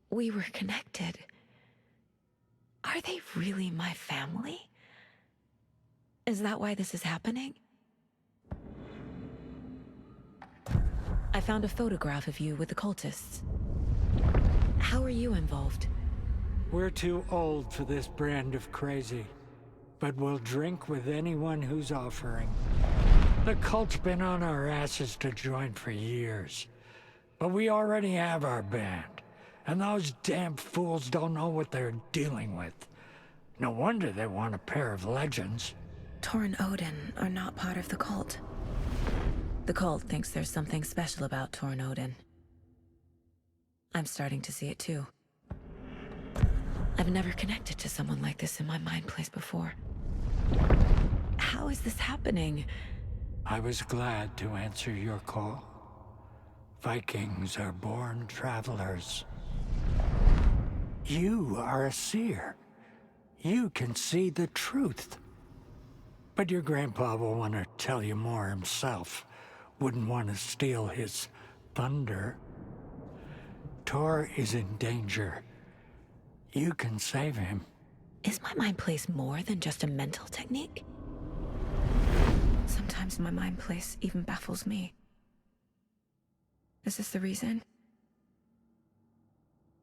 We were connected. Are they really my family? Is that why this is happening? I found a photograph of you with the cultists. How are you involved? We're too old for this brand of crazy, but we'll drink with anyone who's offering. The cult's been on our asses to join for years, but we already have our band, and those damn fools don't know what they're dealing with. No wonder they want a pair of legends. Tor and Odin are not part of the cult. The cult thinks there's something special about Tor and Odin. I'm starting to see it too. I've never connected to someone like this in my mind place before. How is this happening? I was glad to answer your call. Vikings are born travelers. You are a seer. You can see the truth. But your grandpa will want to tell you more himself. Wouldn't want to steal his thunder. Tor is in danger. You can save him. Is my mind place more than just a mental technique? Sometimes my mind place even baffles me. Is this the reason?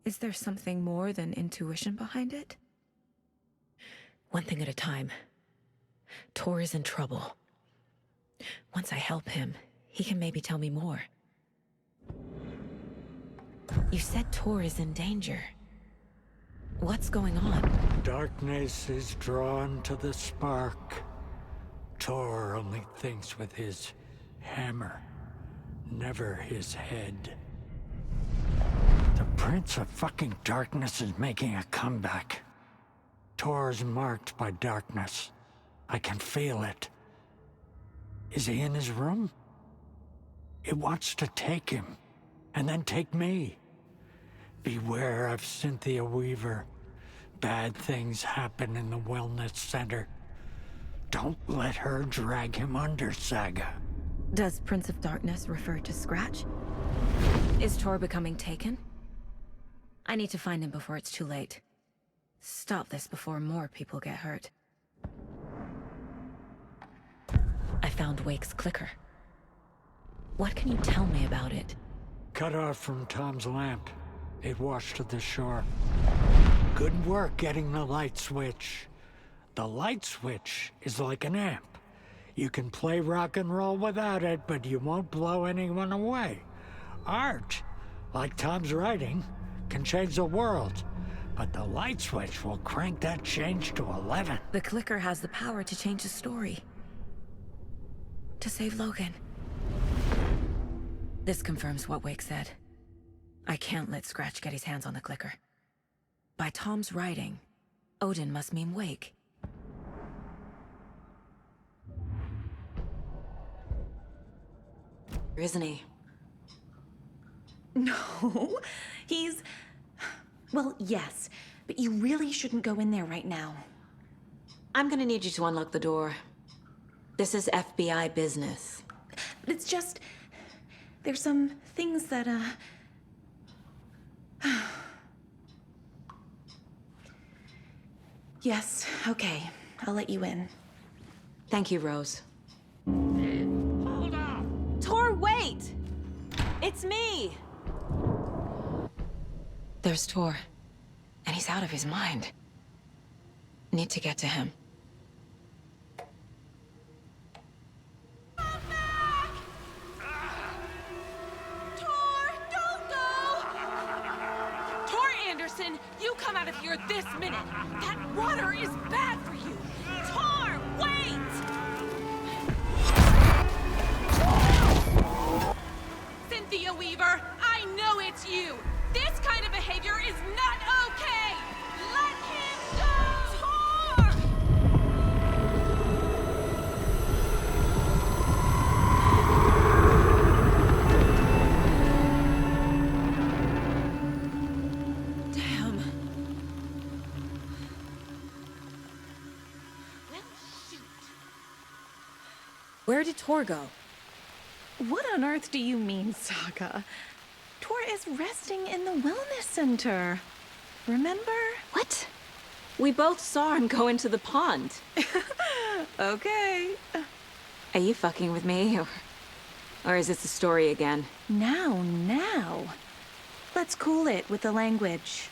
Is there something more than intuition behind it? One thing at a time. Tor is in trouble. Once I help him, he can maybe tell me more. You said Tor is in danger. What's going on? Darkness is drawn to the spark. Tor only thinks with his hammer, never his head. The Prince of fucking Darkness is making a comeback. Tor's marked by darkness. I can feel it. Is he in his room? It wants to take him, and then take me. Beware of Cynthia Weaver. Bad things happen in the wellness center. Don't let her drag him under, Saga. Does Prince of Darkness refer to Scratch? Is Tor becoming taken? I need to find him before it's too late. Stop this before more people get hurt. I found Wake's clicker. What can you tell me about it? Cut off from Tom's lamp. It washed to the shore. Good work getting the light switch. The light switch is like an amp. You can play rock and roll without it, but you won't blow anyone away. Art, like Tom's writing, can change the world, but the light switch will crank that change to 11. The clicker has the power to change the story. To save Logan. This confirms what Wake said. I can't let Scratch get his hands on the clicker. By Tom's writing, Odin must mean Wake. Isn't he? No, he's... Well, yes, but you really shouldn't go in there right now. I'm gonna need you to unlock the door. This is FBI business. It's just... There's some things that, Yes, okay. I'll let you in. Thank you, Rose. Hold on! Tor, wait! It's me! There's Tor. And he's out of his mind. Need to get to him. You come out of here this minute! That water is bad for you! Tor, wait! Cynthia Weaver, I know it's you! This kind of behavior is not okay! Let him go! Tor! Where did Tor go? What on earth do you mean, Saga? Tor is resting in the wellness center. Remember? What? We both saw him go into the pond. Okay. Are you fucking with me? Or is this a story again? Now. Let's cool it with the language.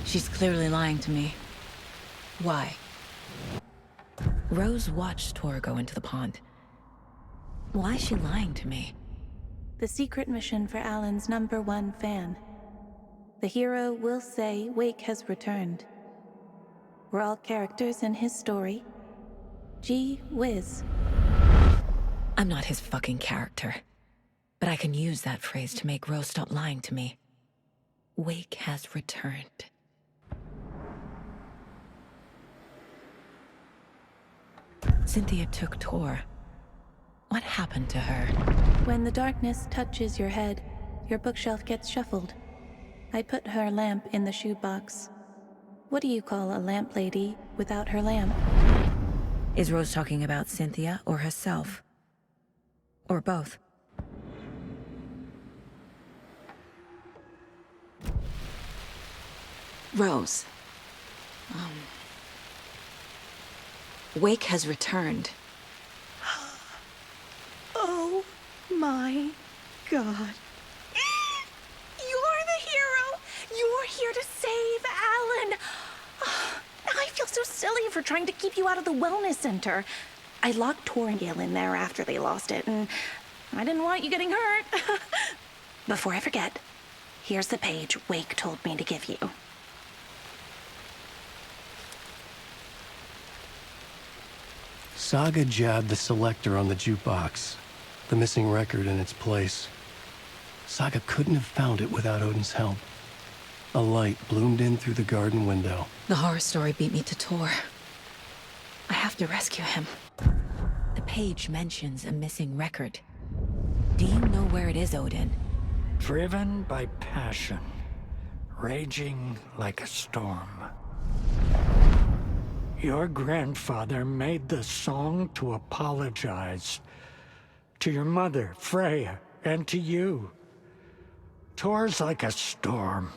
She's clearly lying to me. Why? Rose watched Tor go into the pond. Why is she lying to me? The secret mission for Alan's #1 fan. The hero will say Wake has returned. We're all characters in his story. Gee whiz. I'm not his fucking character. But I can use that phrase to make Rose stop lying to me. Wake has returned. Cynthia took Tor. What happened to her? When the darkness touches your head, your bookshelf gets shuffled. I put her lamp in the shoebox. What do you call a lamp lady without her lamp? Is Rose talking about Cynthia or herself? Or both? Rose. Wake has returned. Oh my God. You're the hero! You're here to save Alan! I feel so silly for trying to keep you out of the wellness center. I locked Tor and Gale in there after they lost it, and I didn't want you getting hurt. Before I forget, here's the page Wake told me to give you. Saga jabbed the selector on the jukebox, the missing record in its place. Saga couldn't have found it without Odin's help. A light bloomed in through the garden window. The horror story beat me to Tor. I have to rescue him. The page mentions a missing record. Do you know where it is, Odin? Driven by passion, raging like a storm. Your grandfather made the song to apologize. To your mother, Freya, and to you. Tor's like a storm.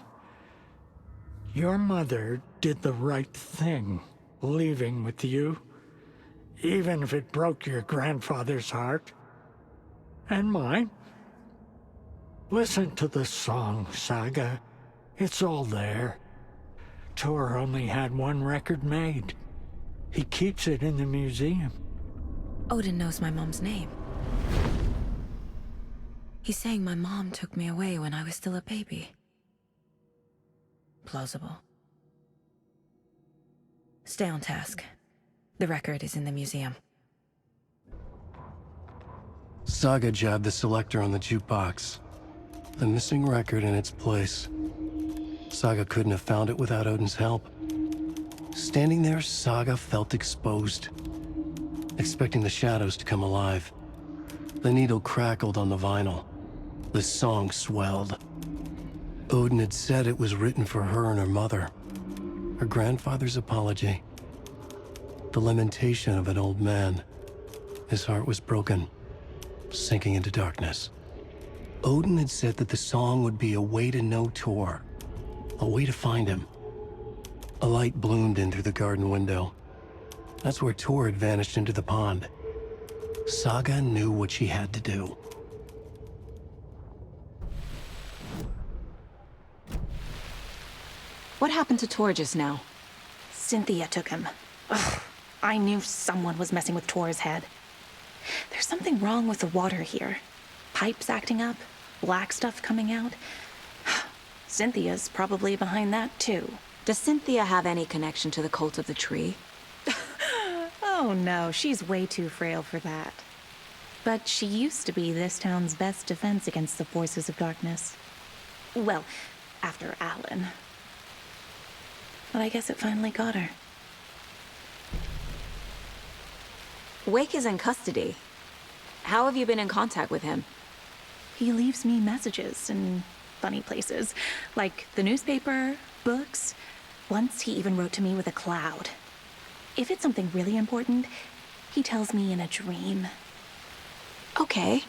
Your mother did the right thing, leaving with you, even if it broke your grandfather's heart. And mine. Listen to the song, Saga. It's all there. Tor only had one record made. He keeps it in the museum. Odin knows my mom's name. He's saying my mom took me away when I was still a baby. Plausible. Stay on task. The record is in the museum. Saga jabbed the selector on the jukebox. The missing record in its place. Saga couldn't have found it without Odin's help. Standing there, Saga felt exposed, expecting the shadows to come alive. The needle crackled on the vinyl. The song swelled. Odin had said it was written for her and her mother. Her grandfather's apology. The lamentation of an old man. His heart was broken, sinking into darkness. Odin had said that the song would be a way to know Tor, a way to find him. A light bloomed in through the garden window. That's where Tor had vanished into the pond. Saga knew what she had to do. What happened to Tor just now? Cynthia took him. Ugh, I knew someone was messing with Tor's head. There's something wrong with the water here. Pipes acting up, black stuff coming out. Cynthia's probably behind that too. Does Cynthia have any connection to the cult of the tree? Oh no, she's way too frail for that. But she used to be this town's best defense against the forces of darkness. Well, after Alan. But I guess it finally got her. Wake is in custody. How have you been in contact with him? He leaves me messages in funny places, like the newspaper, books. Once he even wrote to me with a cloud. If it's something really important, he tells me in a dream. Okay.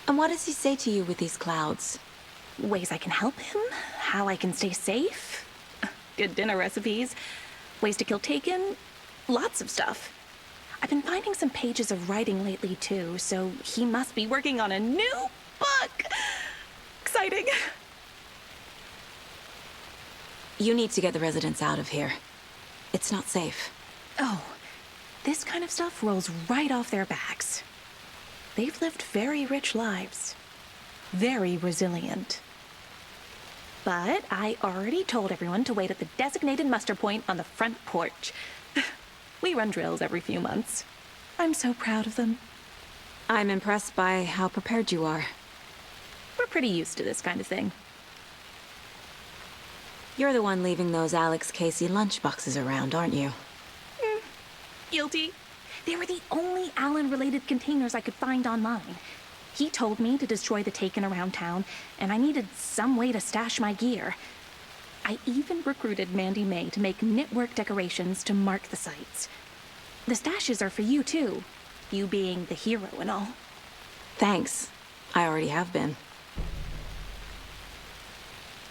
And what does he say to you with these clouds? Ways I can help him, how I can stay safe, good dinner recipes, ways to kill Taken, lots of stuff. I've been finding some pages of writing lately too, so he must be working on a new book. Exciting. You need to get the residents out of here. It's not safe. Oh, this kind of stuff rolls right off their backs. They've lived very rich lives. Very resilient. But I already told everyone to wait at the designated muster point on the front porch. We run drills every few months. I'm so proud of them. I'm impressed by how prepared you are. We're pretty used to this kind of thing. You're the one leaving those Alex Casey lunchboxes around, aren't you? Guilty. They were the only Alan-related containers I could find online. He told me to destroy the Taken around town, and I needed some way to stash my gear. I even recruited Mandy May to make knitwork decorations to mark the sites. The stashes are for you, too. You being the hero and all. Thanks. I already have been.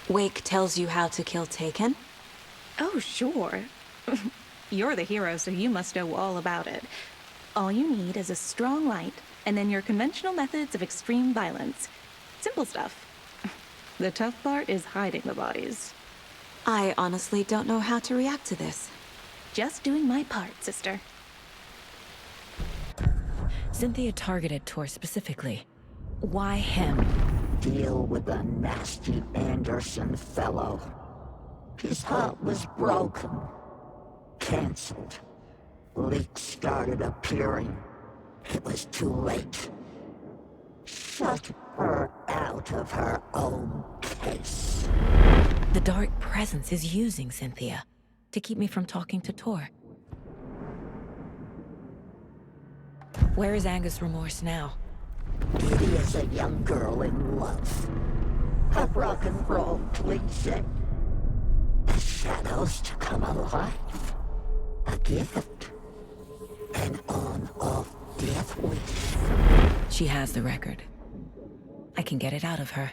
Wake tells you how to kill Taken? Oh, sure. You're the hero, so you must know all about it. All you need is a strong light, and then your conventional methods of extreme violence. Simple stuff. The tough part is hiding the bodies. I honestly don't know how to react to this. Just doing my part, sister. Cynthia targeted Tor specifically. Why him? Deal with the nasty Anderson fellow. His heart was broken. Cancelled. Leaks started appearing. It was too late. Shut her out of her own case. The dark presence is using Cynthia to keep me from talking to Tor. Where is Angus Remorse now? It is a young girl in love. A rock and roll cliche. The shadows to come alive. A gift. An on-off death wish. She has the record. I can get it out of her.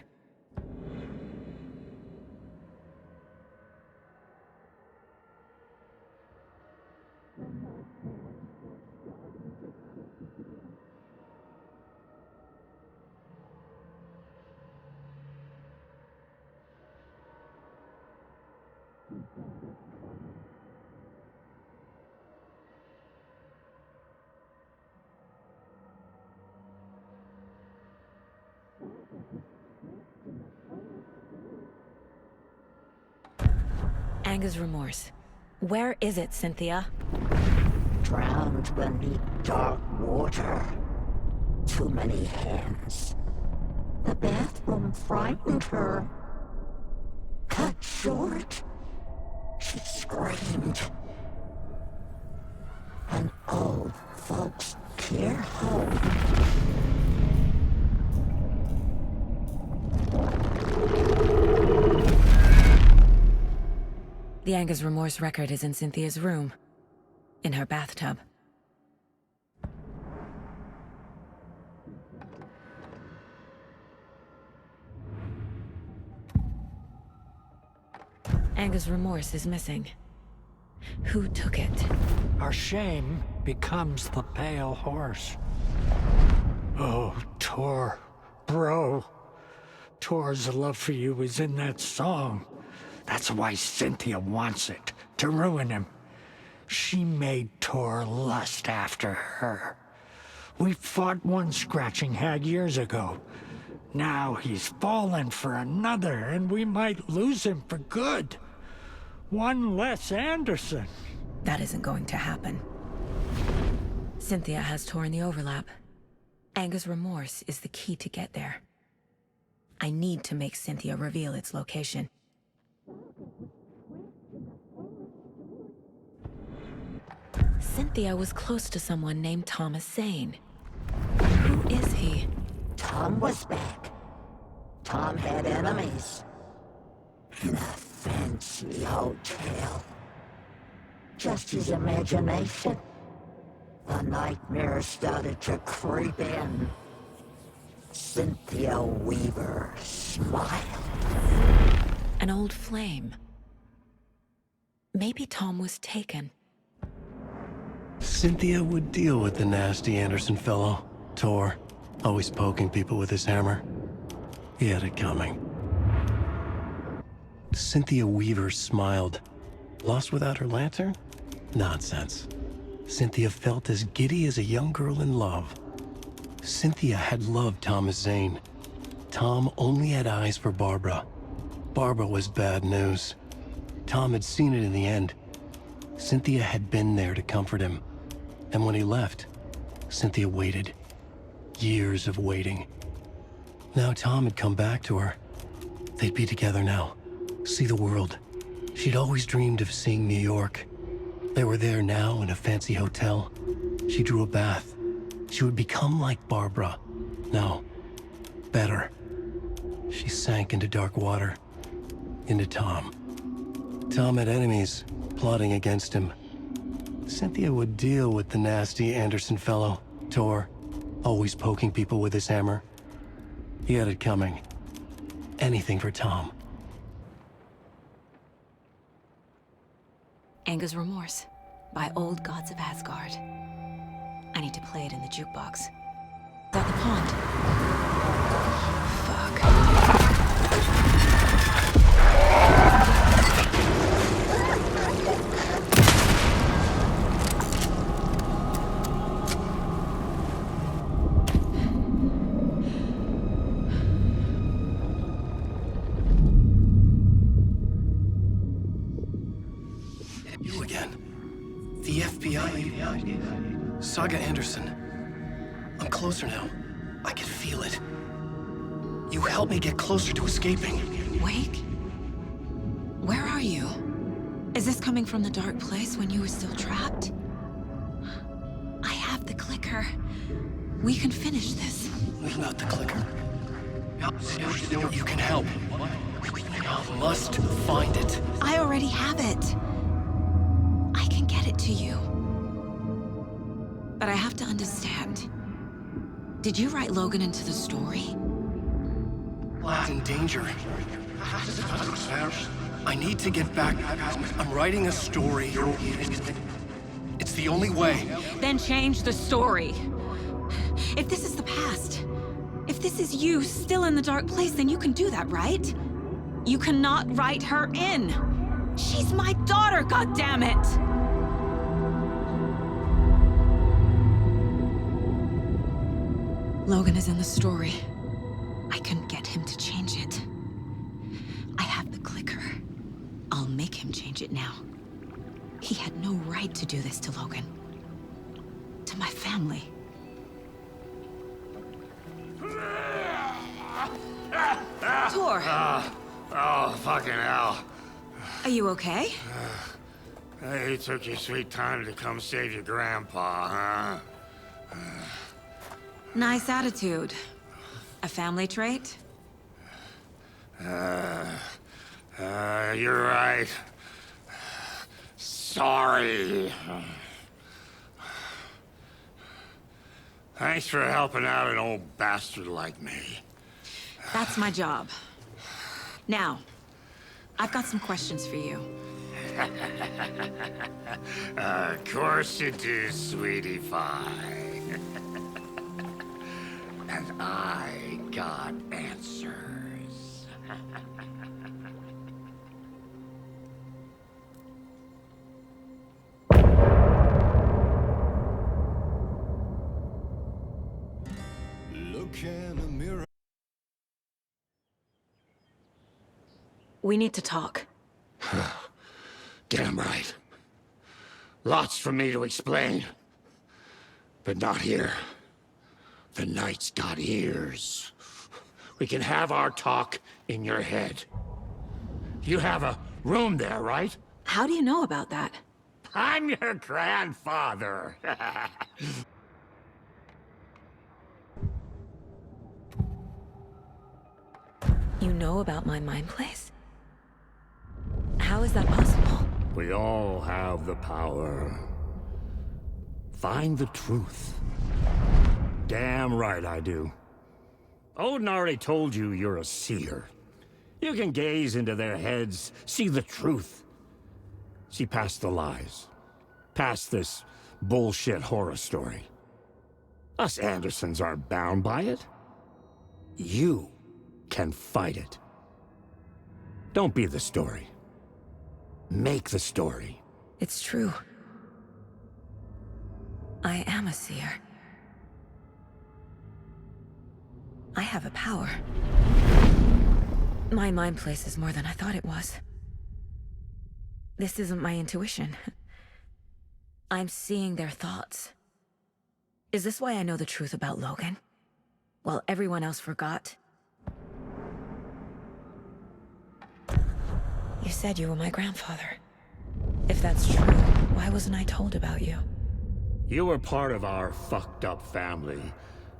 Anger's remorse. Where is it, Cynthia? Drowned beneath dark water. Too many hands. The bathroom frightened her. Cut short. She screamed. And old folks care home. The Anger's remorse record is in Cynthia's room. In her bathtub. Anger's remorse is missing. Who took it? Our shame becomes the pale horse. Oh, Tor. Bro. Tor's love for you is in that song. That's why Cynthia wants it, to ruin him. She made Tor lust after her. We fought one scratching hag years ago. Now he's fallen for another, and we might lose him for good. One less Anderson. That isn't going to happen. Cynthia has Tor in the overlap. Anger's remorse is the key to get there. I need to make Cynthia reveal its location. Cynthia was close to someone named Thomas Zane. Who is he? Tom was back. Tom had enemies. In a fancy hotel. Just his imagination. The nightmare started to creep in. Cynthia Weaver smiled. An old flame. Maybe Tom was taken. Cynthia would deal with the nasty Anderson fellow, Tor, always poking people with his hammer. He had it coming. Cynthia Weaver smiled. Lost without her lantern? Nonsense. Cynthia felt as giddy as a young girl in love. Cynthia had loved Thomas Zane. Tom only had eyes for Barbara. Barbara was bad news. Tom had seen it in the end. Cynthia had been there to comfort him. And when he left, Cynthia waited. Years of waiting. Now Tom had come back to her. They'd be together now. See the world. She'd always dreamed of seeing New York. They were there now in a fancy hotel. She drew a bath. She would become like Barbara. No, better. She sank into dark water. Into Tom. Tom had enemies plotting against him. Cynthia would deal with the nasty Anderson fellow, Tor, always poking people with his hammer. He had it coming. Anything for Tom. Anger's Remorse by Old Gods of Asgard. I need to play it in the jukebox. At the pond. Fuck. You again. The FBI. Saga Anderson. I'm closer now. I can feel it. You helped me get closer to escaping. Wake? Where are you? Is this coming from the dark place when you were still trapped? I have the clicker. We can finish this. Not the clicker. You can help. I must find it. I already have it. I can get it to you. But I have to understand. Did you write Logan into the story? Lad's in danger. I need to get back. I'm writing a story. It's the only way. Then change the story. If this is the past, if this is you still in the dark place, then you can do that, right? You cannot write her in. She's my daughter, goddammit! Logan is in the story. I can get him to change it. I have the clicker. I'll make him change it. acknowledge it now. He had no right to do this to Logan. To my family. Tor! Oh, fucking hell. Are you okay? Hey, you took your sweet time to come save your grandpa, huh? Nice attitude. A family trait? You're right. Sorry. Thanks for helping out an old bastard like me. That's my job. Now, I've got some questions for you. Of course you do, sweetie pie. And I got answers. Look in the mirror. We need to talk. Damn right. Lots for me to explain. But not here. The night's got ears. We can have our talk in your head. You have a room there, right? How do you know about that? I'm your grandfather. You know about my mind place? How is that possible? We all have the power. Find the truth. Damn right I do. Odin already told you you're a seer. You can gaze into their heads, see the truth. See past the lies. Past this bullshit horror story. Us Andersons aren't bound by it. You can fight it. Don't be the story. Make the story. It's true. I am a seer. I have a power. My mind place is more than I thought it was. This isn't my intuition. I'm seeing their thoughts. Is this why I know the truth about Logan? While everyone else forgot? You said you were my grandfather. If that's true, why wasn't I told about you? You were part of our fucked up family,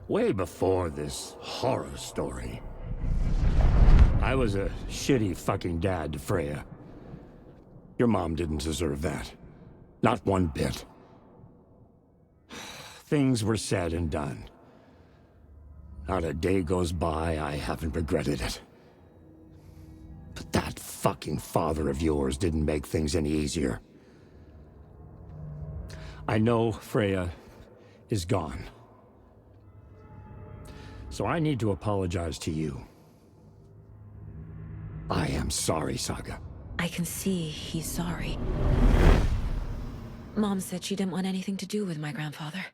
way before this horror story. I was a shitty fucking dad to Freya. Your mom didn't deserve that. Not one bit. Things were said and done. Not a day goes by I haven't regretted it. But that fucking father of yours didn't make things any easier. I know Freya is gone. So I need to apologize to you. I am sorry, Saga. I can see he's sorry. Mom said she didn't want anything to do with my grandfather.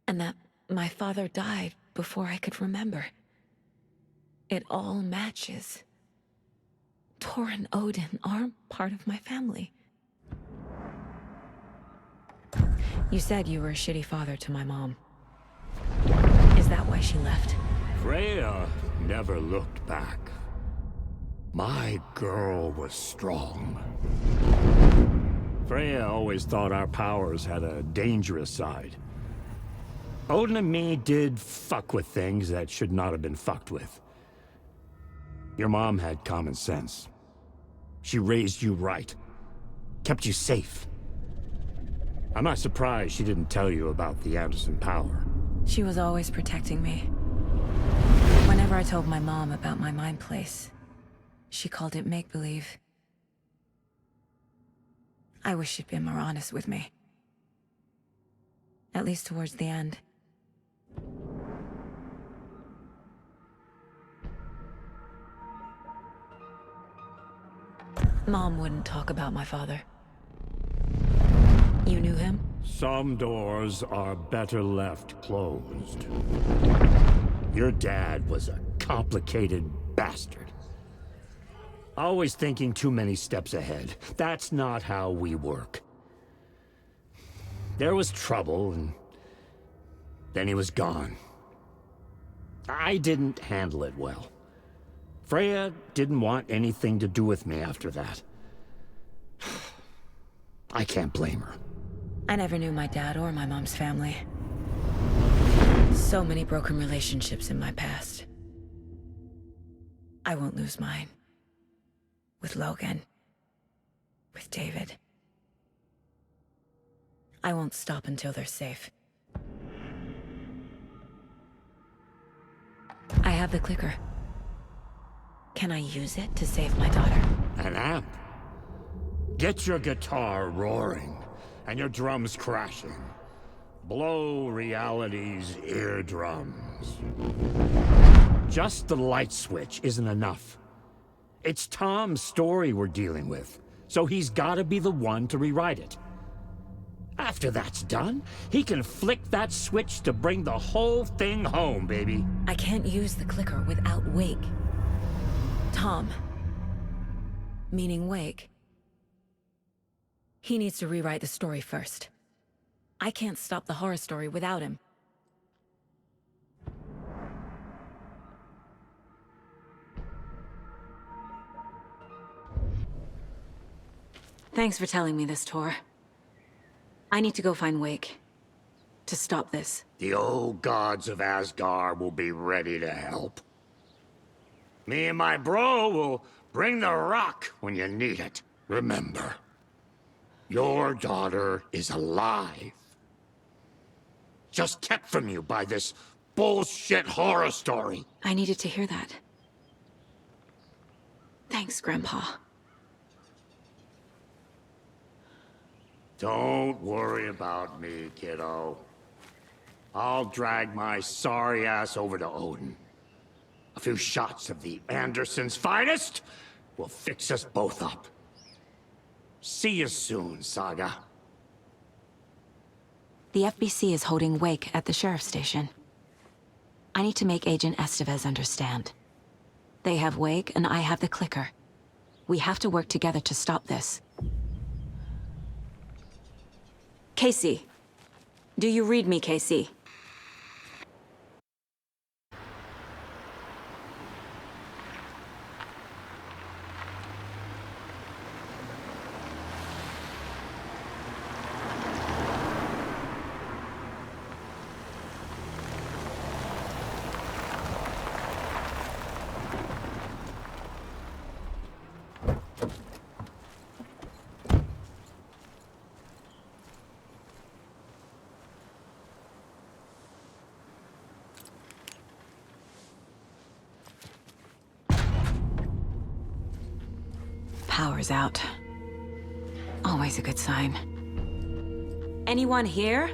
And that my father died before I could remember. It all matches. Tor and Odin aren't part of my family. You said you were a shitty father to my mom. Is that why she left? Freya never looked back. My girl was strong. Freya always thought our powers had a dangerous side. Odin and me did fuck with things that should not have been fucked with. Your mom had common sense. She raised you right. Kept you safe. I'm not surprised she didn't tell you about the Anderson power. She was always protecting me. Whenever I told my mom about my mind place, she called it make-believe. I wish she'd been more honest with me. At least towards the end. Mom wouldn't talk about my father. You knew him? Some doors are better left closed. Your dad was a complicated bastard. Always thinking too many steps ahead. That's not how we work. There was trouble, and then he was gone. I didn't handle it well. Freya didn't want anything to do with me after that. I can't blame her. I never knew my dad or my mom's family. So many broken relationships in my past. I won't lose mine. With Logan. With David. I won't stop until they're safe. I have the clicker. Can I use it to save my daughter? An amp? Get your guitar roaring, and your drums crashing. Blow reality's eardrums. Just the light switch isn't enough. It's Tom's story we're dealing with, so he's gotta be the one to rewrite it. After that's done, he can flick that switch to bring the whole thing home, baby. I can't use the clicker without Wake. Tom. Meaning Wake. He needs to rewrite the story first. I can't stop the horror story without him. Thanks for telling me this, Tor. I need to go find Wake. To stop this. The old gods of Asgard will be ready to help. Me and my bro will bring the rock when you need it. Remember, your daughter is alive. Just kept from you by this bullshit horror story. I needed to hear that. Thanks, Grandpa. Don't worry about me, kiddo. I'll drag my sorry ass over to Odin. A few shots of the Andersons' finest will fix us both up. See you soon, Saga. The FBC is holding Wake at the sheriff's station. I need to make Agent Estevez understand. They have Wake, and I have the clicker. We have to work together to stop this. Casey. Do you read me, Casey? Power's out. Always a good sign. Anyone here?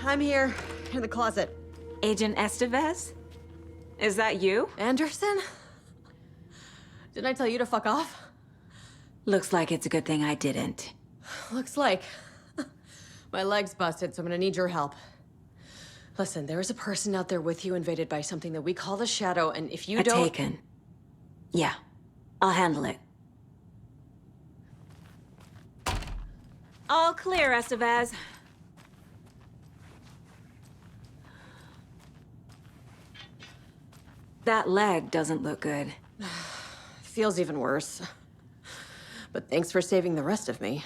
I'm here, in the closet. Agent Estevez? Is that you? Anderson? Didn't I tell you to fuck off? Looks like it's a good thing I didn't. Looks like. My leg's busted, so I'm gonna need your help. Listen, there is a person out there with you invaded by something that we call the Shadow, and if you don't— Taken. Yeah, I'll handle it. All clear, Estevez. That leg doesn't look good. Feels even worse. But thanks for saving the rest of me.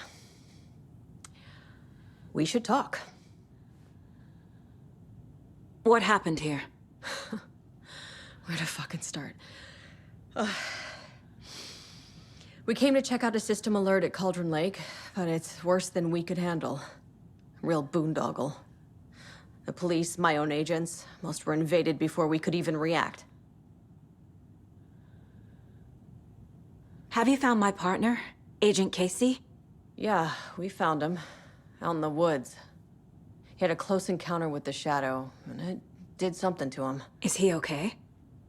We should talk. What happened here? Where to fucking start? We came to check out a system alert at Cauldron Lake, but it's worse than we could handle. Real boondoggle. The police, my own agents, most were invaded before we could even react. Have you found my partner, Agent Casey? Yeah, we found him. Out in the woods. He had a close encounter with the Shadow, and it did something to him. Is he okay?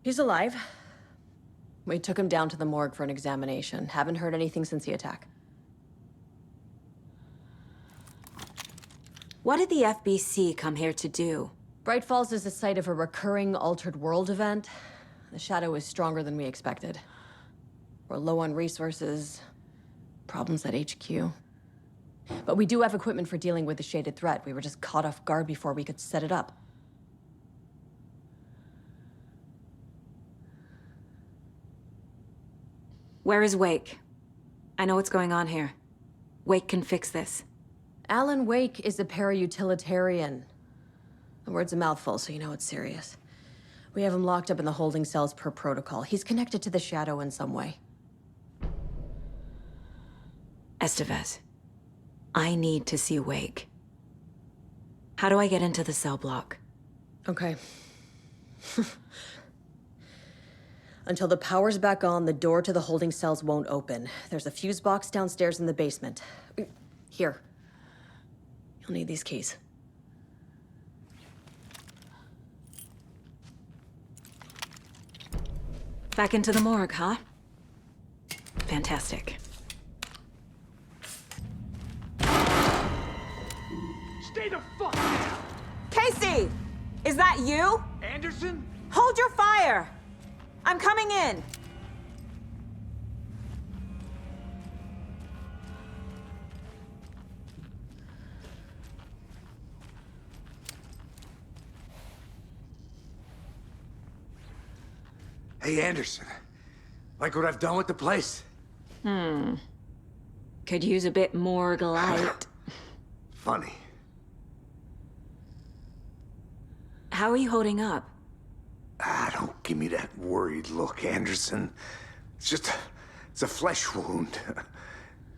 He's alive. We took him down to the morgue for an examination. Haven't heard anything since the attack. What did the FBC come here to do? Bright Falls is the site of a recurring Altered World event. The Shadow is stronger than we expected. We're low on resources, problems at HQ. But we do have equipment for dealing with the shaded threat. We were just caught off guard before we could set it up. Where is Wake? I know what's going on here. Wake can fix this. Alan Wake is a para-utilitarian. The word's a mouthful, so you know it's serious. We have him locked up in the holding cells per protocol. He's connected to the Shadow in some way. Estevez, I need to see Wake. How do I get into the cell block? Okay. Until the power's back on, the door to the holding cells won't open. There's a fuse box downstairs in the basement. Here. You'll need these keys. Back into the morgue, huh? Fantastic. Stay the fuck down! Casey! Is that you? Anderson? Hold your fire! I'm coming in! Hey, Anderson. Like what I've done with the place? Could use a bit more light. Funny. How are you holding up? Don't give me that worried look, Anderson. It's a flesh wound.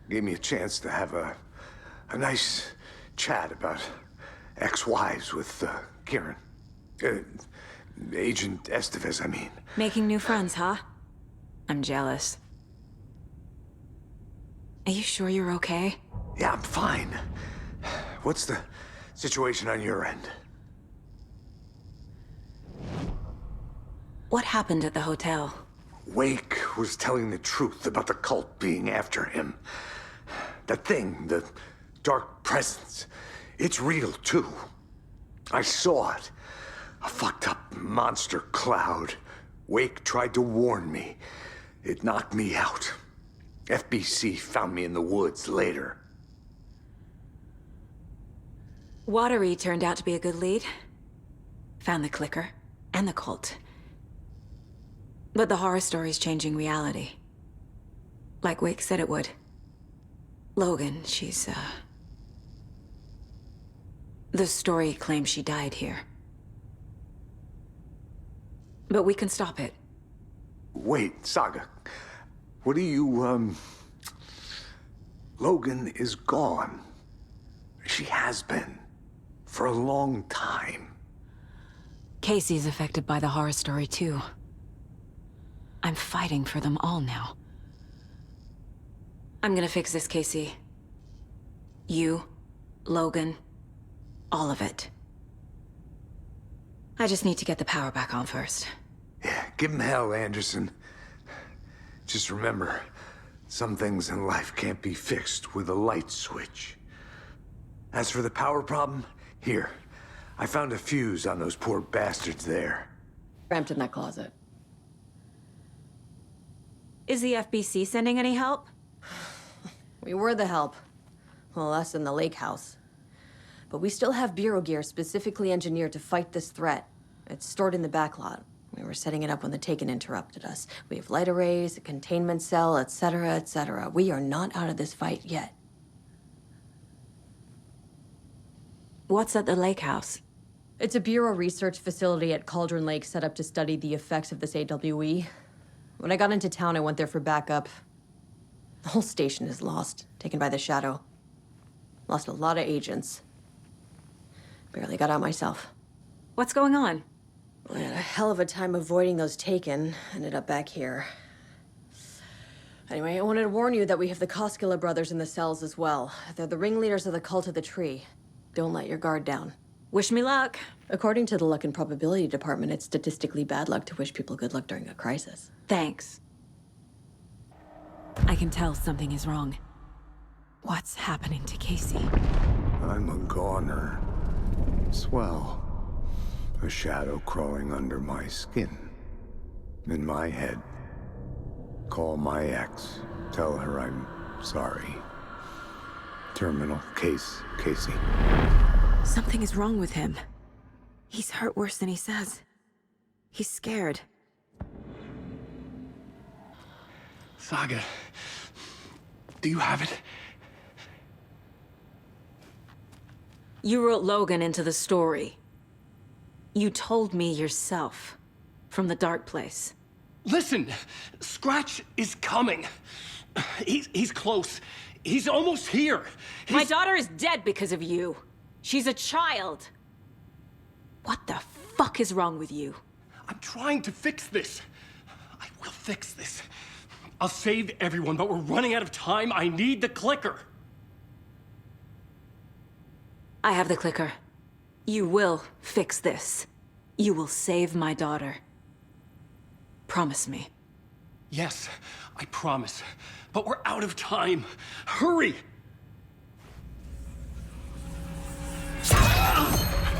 Gave me a chance to have a nice chat about ex-wives with Kieran. Agent Estevez, I mean. Making new friends, huh? I'm jealous. Are you sure you're okay? Yeah, I'm fine. What's the situation on your end? What happened at the hotel? Wake was telling the truth about the cult being after him. That thing, the dark presence, it's real too. I saw it. A fucked up monster cloud. Wake tried to warn me. It knocked me out. FBC found me in the woods later. Watery turned out to be a good lead. Found the clicker and the cult. But the horror story's changing reality. Like Wake said it would. Logan, she's, the story claims she died here. But we can stop it. Wait, Saga. What do you, Logan is gone. She has been. For a long time. Casey's affected by the horror story, too. I'm fighting for them all now. I'm gonna fix this, Casey. You, Logan, all of it. I just need to get the power back on first. Yeah, give him hell, Anderson. Just remember, some things in life can't be fixed with a light switch. As for the power problem, here. I found a fuse on those poor bastards there. Cramped in that closet. Is the FBC sending any help? We were the help. Well, us in the lake house. But we still have Bureau gear specifically engineered to fight this threat. It's stored in the backlot. We were setting it up when the Taken interrupted us. We have light arrays, a containment cell, etc., etc. We are not out of this fight yet. What's at the lake house? It's a Bureau research facility at Cauldron Lake set up to study the effects of this AWE. When I got into town, I went there for backup. The whole station is lost, taken by the Shadow. Lost a lot of agents. Barely got out myself. What's going on? I had a hell of a time avoiding those Taken. Ended up back here. Anyway, I wanted to warn you that we have the Koskela brothers in the cells as well. They're the ringleaders of the Cult of the Tree. Don't let your guard down. Wish me luck. According to the Luck and Probability Department, it's statistically bad luck to wish people good luck during a crisis. Thanks. I can tell something is wrong. What's happening to Casey? I'm a goner. Swell. A shadow crawling under my skin. In my head. Call my ex. Tell her I'm sorry. Terminal case, Casey. Something is wrong with him. He's hurt worse than he says. He's scared. Saga, do you have it? You wrote Logan into the story. You told me yourself. From the dark place. Listen, Scratch is coming. He's close. He's almost here. My daughter is dead because of you. She's a child. What the fuck is wrong with you? I'm trying to fix this. I will fix this. I'll save everyone, but we're running out of time. I need the clicker. I have the clicker. You will fix this. You will save my daughter. Promise me. Yes, I promise. But we're out of time. Hurry!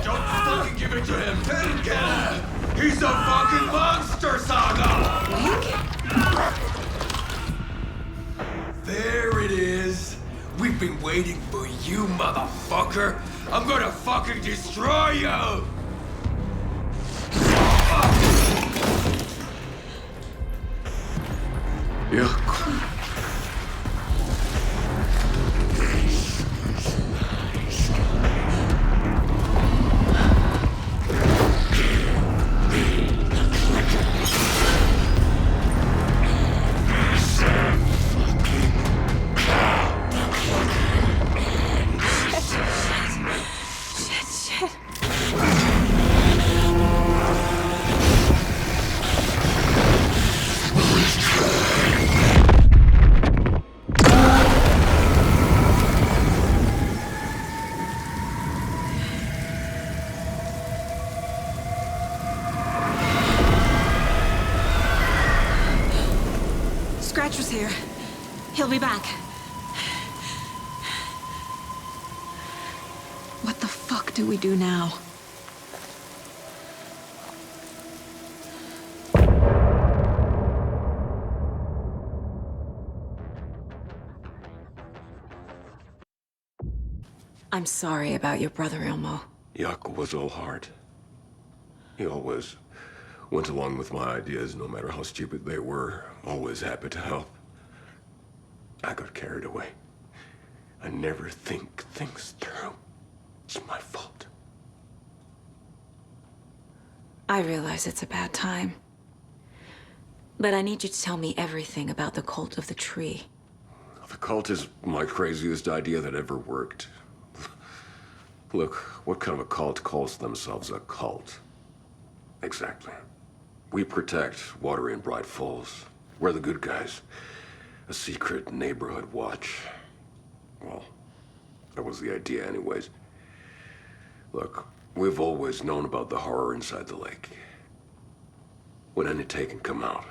Don't fucking give it to him! Get him! He's a fucking monster, Saga! There it is! We've been waiting for you, motherfucker! I'm gonna fucking destroy you! Yeah. Scratch was here. He'll be back. What the fuck do we do now? I'm sorry about your brother, Ilmo. Jaakko was all heart. He always went along with my ideas, no matter how stupid they were. Always happy to help. I got carried away. I never think things through. It's my fault. I realize it's a bad time. But I need you to tell me everything about the Cult of the Tree. The cult is my craziest idea that ever worked. Look, what kind of a cult calls themselves a cult? Exactly. We protect Watery and Bright Falls. We're the good guys. A secret neighborhood watch. Well, that was the idea anyways. Look, we've always known about the horror inside the lake. When any Taken come out,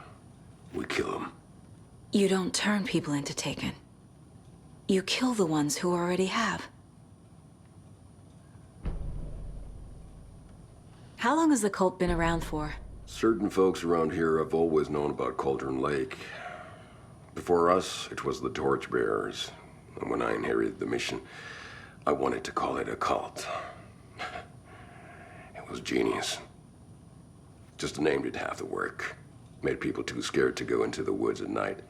we kill them. You don't turn people into Taken. You kill the ones who already have. How long has the cult been around for? Certain folks around here have always known about Cauldron Lake. Before us, it was the Torchbearers. And when I inherited the mission, I wanted to call it a cult. It was genius. Just a name did half the work. Made people too scared to go into the woods at night.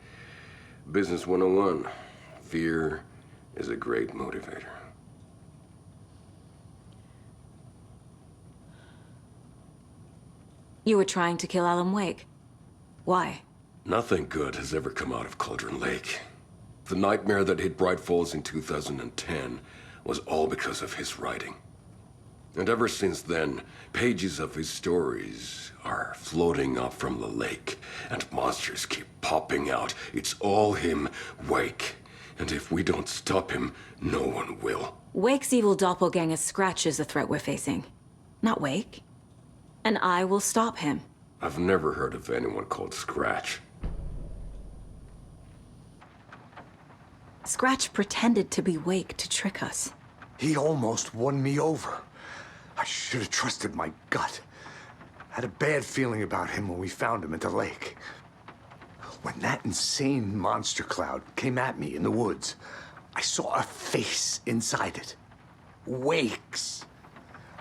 Business 101. Fear is a great motivator. You were trying to kill Alan Wake. Why? Nothing good has ever come out of Cauldron Lake. The nightmare that hit Bright Falls in 2010 was all because of his writing. And ever since then, pages of his stories are floating up from the lake, and monsters keep popping out. It's all him, Wake. And if we don't stop him, no one will. Wake's evil doppelganger Scratch is the threat we're facing. Not Wake. And I will stop him. I've never heard of anyone called Scratch. Scratch pretended to be Wake to trick us. He almost won me over. I should have trusted my gut. Had a bad feeling about him when we found him at the lake. When that insane monster cloud came at me in the woods, I saw a face inside it. Wake's.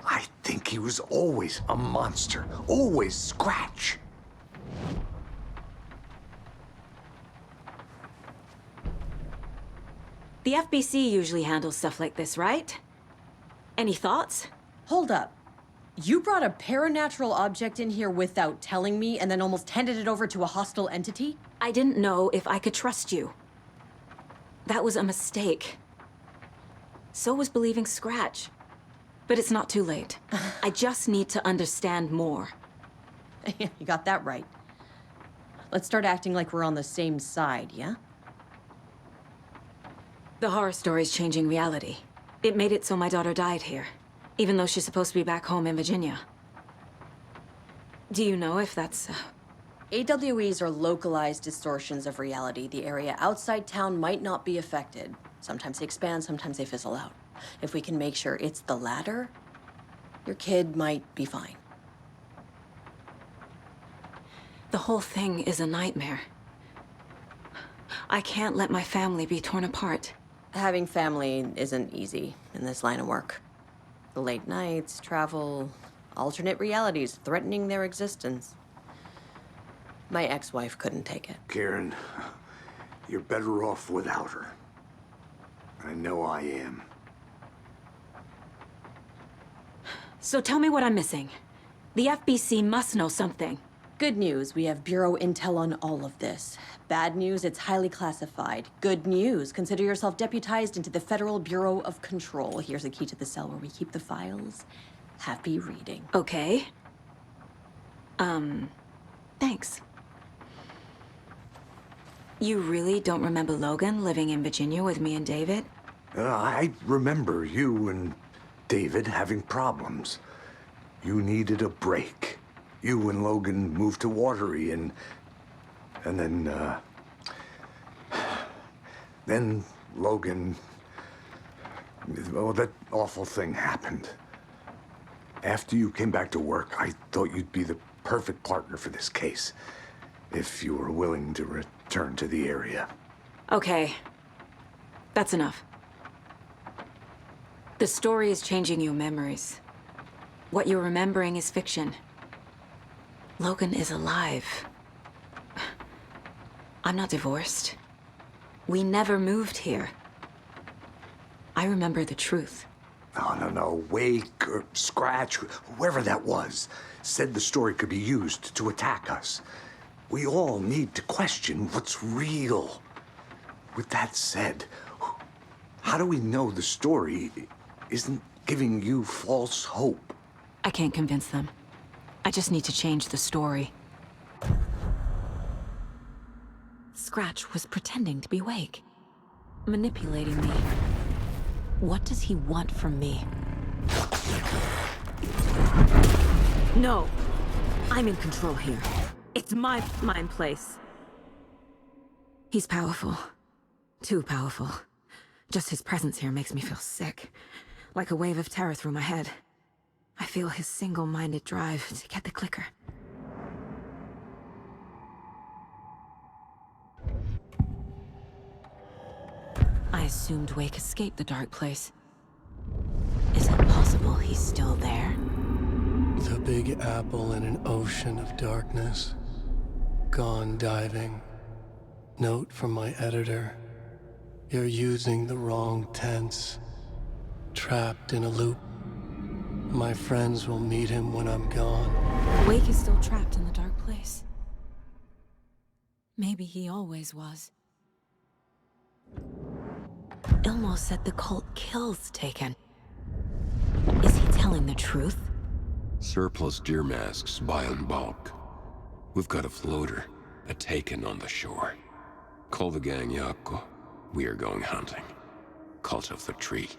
I think he was always a monster, always Scratch. The FBC usually handles stuff like this, right? Any thoughts? Hold up. You brought a paranatural object in here without telling me and then almost handed it over to a hostile entity? I didn't know if I could trust you. That was a mistake. So was believing Scratch. But it's not too late. I just need to understand more. You got that right. Let's start acting like we're on the same side, yeah? The horror story's changing reality. It made it so my daughter died here, even though she's supposed to be back home in Virginia. Do you know if that's... AWEs are localized distortions of reality. The area outside town might not be affected. Sometimes they expand, sometimes they fizzle out. If we can make sure it's the latter, your kid might be fine. The whole thing is a nightmare. I can't let my family be torn apart. Having family isn't easy in this line of work. The late nights, travel, alternate realities threatening their existence. My ex-wife couldn't take it. Karen, you're better off without her. I know I am. So tell me what I'm missing. The FBC must know something. Good news, we have Bureau intel on all of this. Bad news, it's highly classified. Good news, consider yourself deputized into the Federal Bureau of Control. Here's a key to the cell where we keep the files. Happy reading. Okay. Thanks. You really don't remember Logan living in Virginia with me and David? I remember you and David having problems. You needed a break. You and Logan moved to Watery and then Logan, well, that awful thing happened. After you came back to work, I thought you'd be the perfect partner for this case, if you were willing to return to the area. Okay. That's enough. The story is changing your memories. What you're remembering is fiction. Logan is alive. I'm not divorced. We never moved here. I remember the truth. No. Wake or Scratch, whoever that was, said the story could be used to attack us. We all need to question what's real. With that said, how do we know the story isn't giving you false hope? I can't convince them. I just need to change the story. Scratch was pretending to be Wake, manipulating me. What does he want from me? No! I'm in control here. It's my mind place. He's powerful. Too powerful. Just his presence here makes me feel sick. Like a wave of terror through my head. I feel his single-minded drive to get the clicker. I assumed Wake escaped the dark place. Is it possible he's still there? The Big Apple in an ocean of darkness. Gone diving. Note from my editor. You're using the wrong tense. Trapped in a loop. My friends will meet him when I'm gone. Wake is still trapped in the dark place. Maybe he always was. Ilmo said the cult kills Taken. Is he telling the truth? Surplus deer masks buy in bulk. We've got a floater, a Taken on the shore. Call the gang Yako. We are going hunting. Cult of the Tree.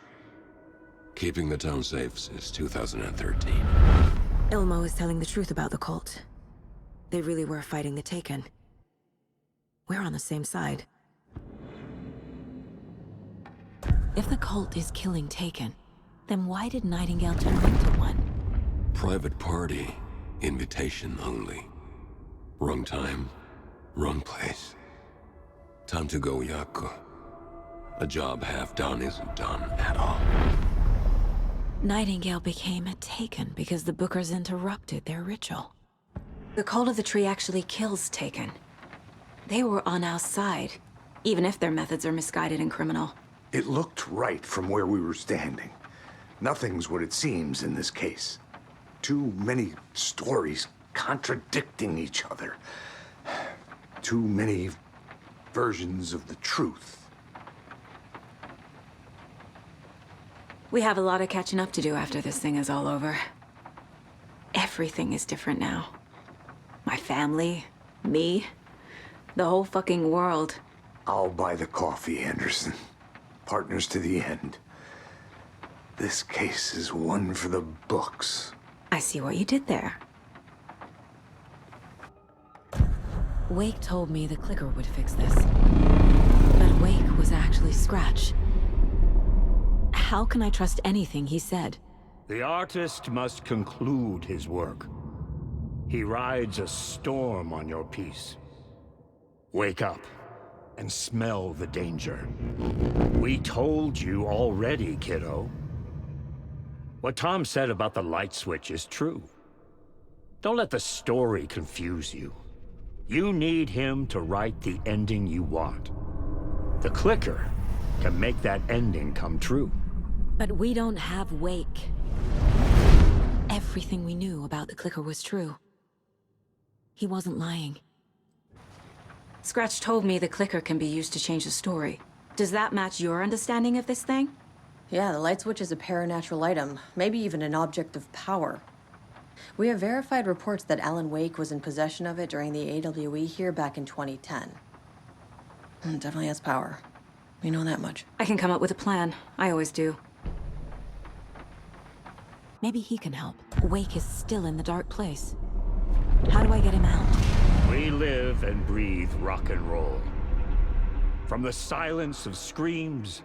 Keeping the town safe since 2013. Ilmo is telling the truth about the cult. They really were fighting the Taken. We're on the same side. If the cult is killing Taken, then why did Nightingale turn into one? Private party. Invitation only. Wrong time, Wrong place. Time to go, Yaku. A job half done isn't done at all. Nightingale became a Taken because the Bookers interrupted their ritual. The Cult of the Tree actually kills Taken. They were on our side, even if their methods are misguided and criminal. It looked right from where we were standing. Nothing's what it seems in this case. Too many stories contradicting each other. Too many versions of the truth. We have a lot of catching up to do after this thing is all over. Everything is different now. My family, me, the whole fucking world. I'll buy the coffee, Anderson. Partners to the end. This case is one for the books. I see what you did there. Wake told me the clicker would fix this. But Wake was actually Scratch. How can I trust anything he said? The artist must conclude his work. He rides a storm on your piece. Wake up and smell the danger. We told you already, kiddo. What Tom said about the light switch is true. Don't let the story confuse you. You need him to write the ending you want. The clicker can make that ending come true. But we don't have Wake. Everything we knew about the clicker was true. He wasn't lying. Scratch told me the clicker can be used to change the story. Does that match your understanding of this thing? Yeah, the light switch is a paranatural item, maybe even an object of power. We have verified reports that Alan Wake was in possession of it during the AWE here back in 2010. It definitely has power. We know that much. I can come up with a plan. I always do. Maybe he can help. Wake is still in the dark place. How do I get him out? We live and breathe rock and roll. From the silence of screams,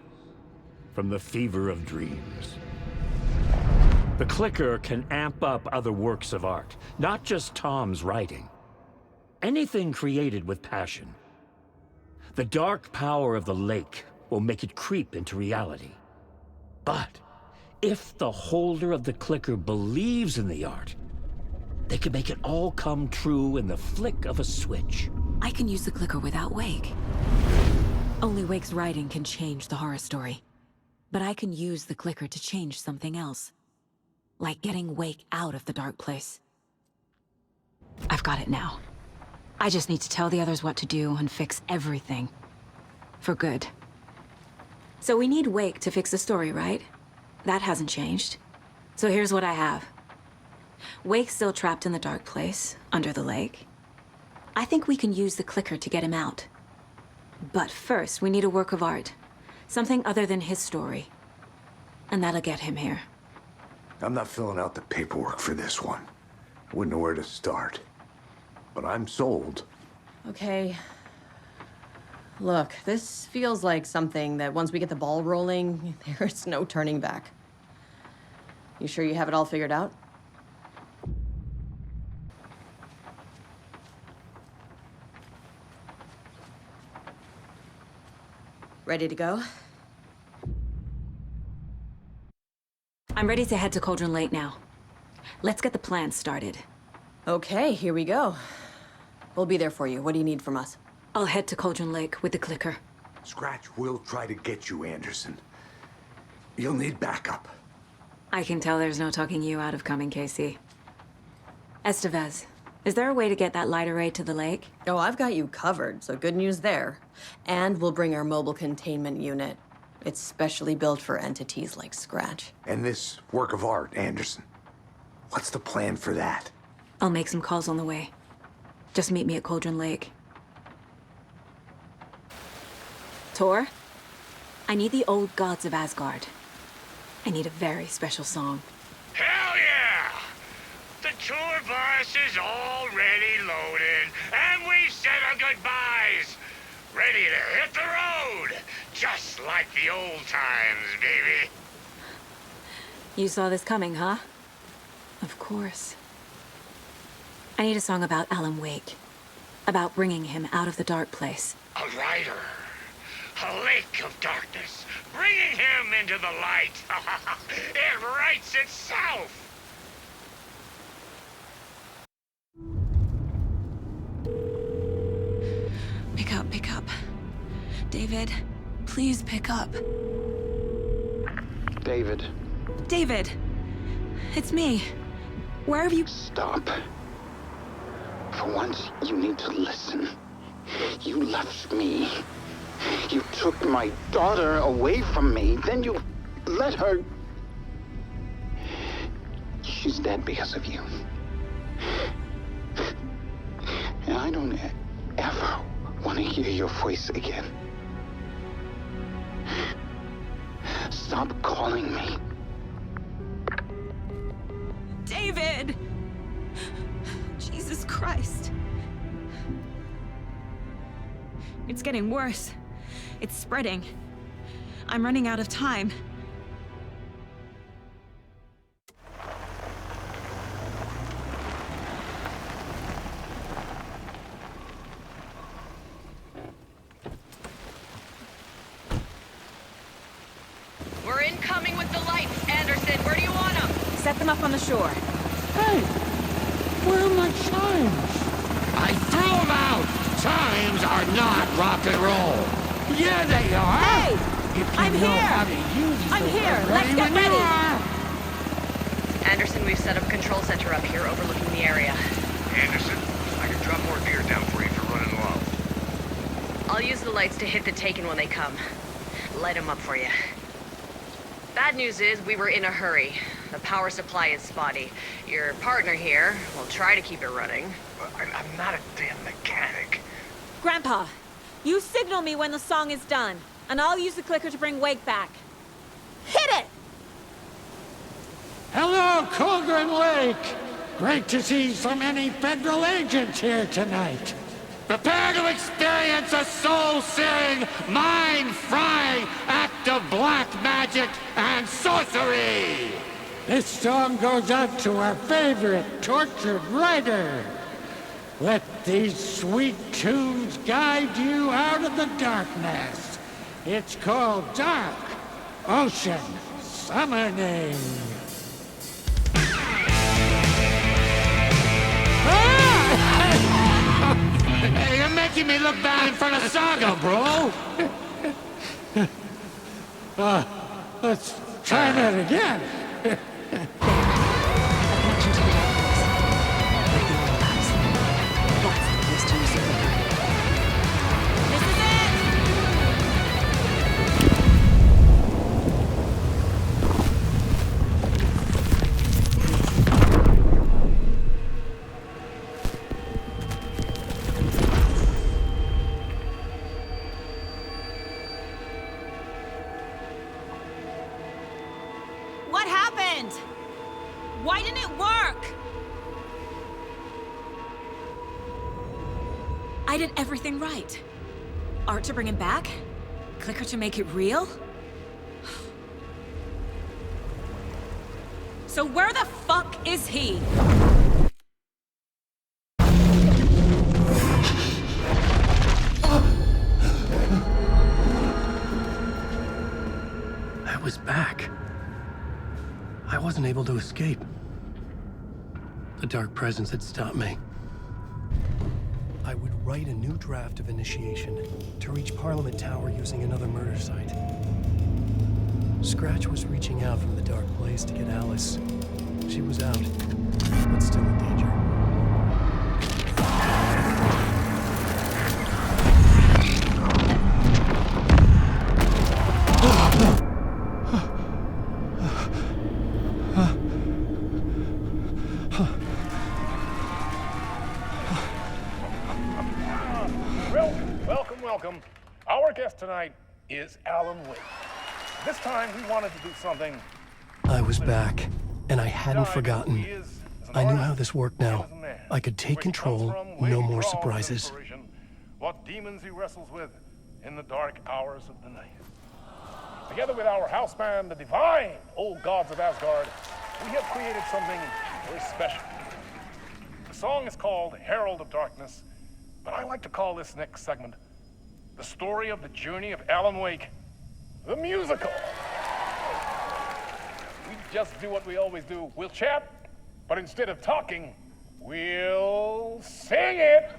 from the fever of dreams. The clicker can amp up other works of art, not just Tom's writing. Anything created with passion. The dark power of the lake will make it creep into reality. But if the holder of the clicker believes in the art, they can make it all come true in the flick of a switch. I can use the clicker without Wake. Only Wake's writing can change the horror story. But I can use the clicker to change something else. Like getting Wake out of the dark place. I've got it now. I just need to tell the others what to do and fix everything. For good. So we need Wake to fix the story, right? That hasn't changed. So here's what I have. Wake's still trapped in the dark place, under the lake. I think we can use the clicker to get him out. But first, we need a work of art. Something other than his story. And that'll get him here. I'm not filling out the paperwork for this one. Wouldn't know where to start. But I'm sold. Okay. Look, this feels like something that once we get the ball rolling, there's no turning back. You sure you have it all figured out? Ready to go? I'm ready to head to Cauldron Lake now. Let's get the plan started. Okay, here we go. We'll be there for you. What do you need from us? I'll head to Cauldron Lake with the clicker. Scratch will try to get you, Anderson. You'll need backup. I can tell there's no talking you out of coming, Casey. Estevez, is there a way to get that light array to the lake? Oh, I've got you covered, so good news there. And we'll bring our mobile containment unit. It's specially built for entities like Scratch. And this work of art, Anderson. What's the plan for that? I'll make some calls on the way. Just meet me at Cauldron Lake. Tor, I need the old gods of Asgard. I need a very special song. Hell yeah! The tour bus is already loaded, and we said our goodbyes. Ready to hit the road, just like the old times, baby. You saw this coming, huh? Of course. I need a song about Alan Wake. about bringing him out of the dark place. A rider. A lake of darkness. Bringing him into the light. It writes itself. Pick up. David, please pick up. David. David! It's me. Where have you... Stop. For once, you need to listen. You left me. You took my daughter away from me. Then you let her... She's dead because of you. And I don't ever want to hear your voice again. Stop calling me. David! Jesus Christ. It's getting worse. It's spreading. I'm running out of time. We're incoming with the lights. Anderson, where do you want them? Set them up on the shore. Hey! Where are my chimes? I threw them out. Chimes are not rock and roll. Yeah, they are! Hey! If you I'm know here! how to use I'm them, here! I'm Let's get when you ready! are. Anderson, we've set up a control center up here overlooking the area. Anderson, I can drop more gear down for you if you're running low. I'll use the lights to hit the Taken when they come. Light them up for you. Bad news is we were in a hurry. The power supply is spotty. Your partner here will try to keep it running. I'm not a damn mechanic. Grandpa, you signal me when the song is done, and I'll use the clicker to bring Wake back. Hit it! Hello, Cauldron Lake! Great to see so many federal agents here tonight. Prepare to experience a soul-searing, mind-frying act of black magic and sorcery! This song goes out to our favorite tortured writer. Let these sweet tunes guide you out of the darkness. It's called Dark Ocean Summoning. Hey, you're making me look bad in front of Saga, bro! Let's try that again. What happened? Why didn't it work? I did everything right. Art to bring him back? Clicker to make it real? So where the fuck is he? I was back. I wasn't able to escape. The Dark Presence had stopped me. I would write a new draft of initiation to reach Parliament Tower using another murder site. Scratch was reaching out from the Dark Place to get Alice. She was out, but still in danger. Welcome. Our guest tonight is Alan Wake. This time we wanted to do something. I was back, and I hadn't forgotten. I knew how this worked now. I could take control, no more surprises. What demons he wrestles with in the dark hours of the night. Together with our house band, the divine old gods of Asgard, we have created something very special. The song is called Herald of Darkness, But I like to call this next segment the story of the journey of Alan Wake, the musical. We just do what we always do. We'll chat, but instead of talking, we'll sing it.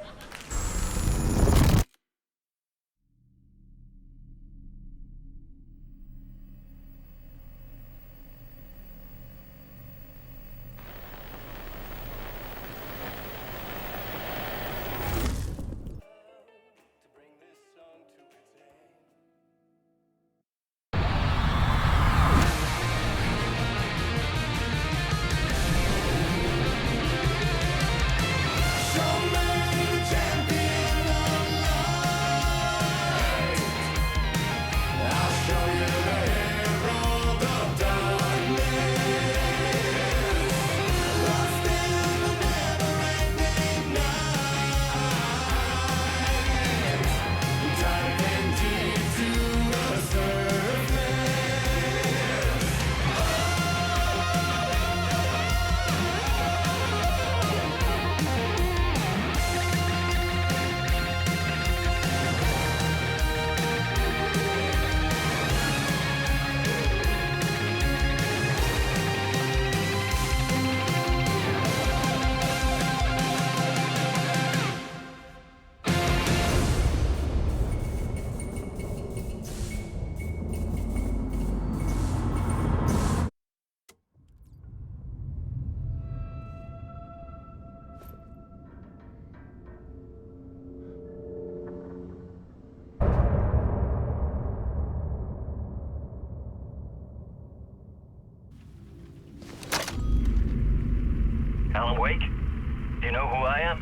Alan Wake? Do you know who I am?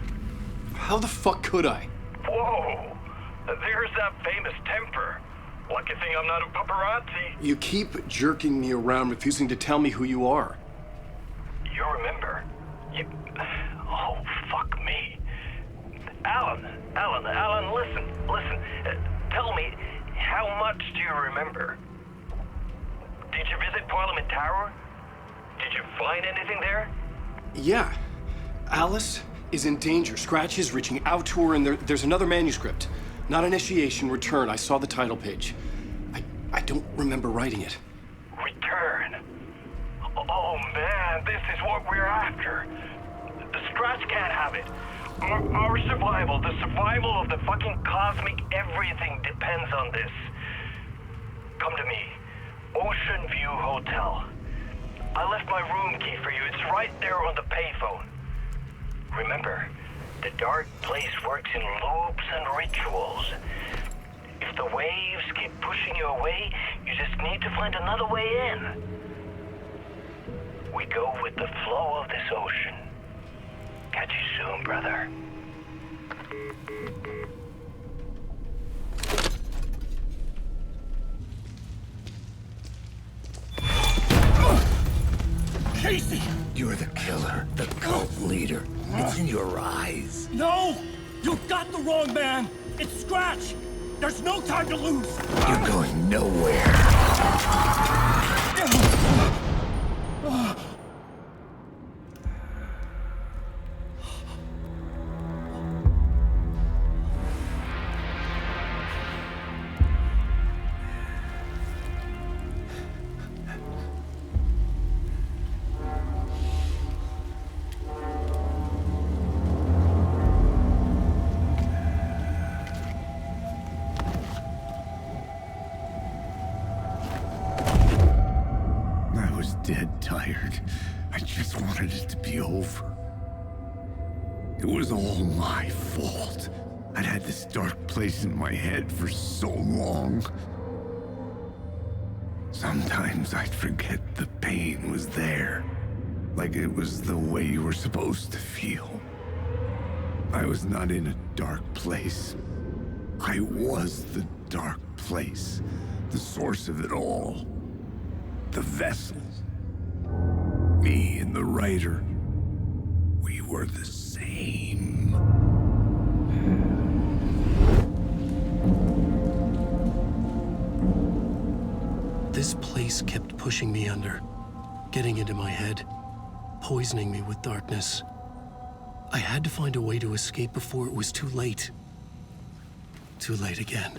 How the fuck could I? Whoa! There's that famous temper. Lucky thing I'm not a paparazzi. You keep jerking me around, refusing to tell me who you are. You remember? Oh, fuck me. Alan, listen. Tell me, how much do you remember? Did you visit Parliament Tower? Did you find anything there? Yeah. Alice is in danger. Scratch is reaching out to her, and there's another manuscript. Not initiation, return. I saw the title page. I don't remember writing it. Return? Oh man, this is what we're after. The Scratch can't have it. Our survival, the survival of the fucking cosmic everything depends on this. Come to me. Ocean View Hotel. I left my room key for you. It's right there on the payphone. Remember, the dark place works in loops and rituals. If the waves keep pushing you away, you just need to find another way in. We go with the flow of this ocean. Catch you soon, brother. Casey! You're the killer, the cult leader. It's in your eyes. No! You got the wrong man! It's Scratch! There's no time to lose! You're going nowhere. Dead tired. I just wanted it to be over. It was all my fault. I'd had this dark place in my head for so long. Sometimes I'd forget the pain was there. Like it was the way you were supposed to feel. I was not in a dark place. I was the dark place. The source of it all. The vessel. Me and the writer, we were the same. This place kept pushing me under, getting into my head, poisoning me with darkness. I had to find a way to escape before it was too late. Too late again.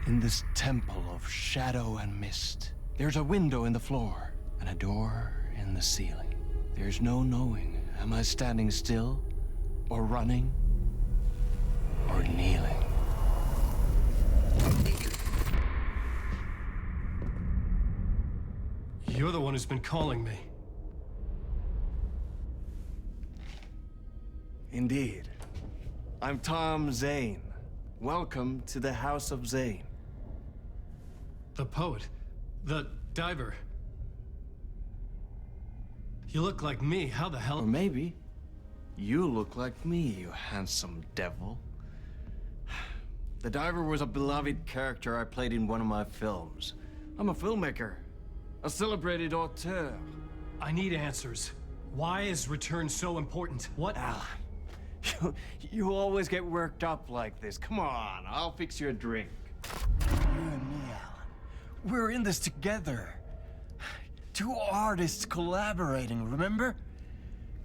In this temple of shadow and mist, there's a window in the floor and a door in the ceiling. There's no knowing, am I standing still, or running, or kneeling? You're the one who's been calling me. Indeed. I'm Tom Zane. Welcome to the House of Zane. The poet. The diver. You look like me. How the hell? Or maybe you look like me, you handsome devil. The diver was a beloved character I played in one of my films. I'm a filmmaker, a celebrated auteur. I need answers. Why is Return so important? What? Alan, you always get worked up like this. Come on, I'll fix you a drink. You and me, Alan. We're in this together. Two artists collaborating, remember?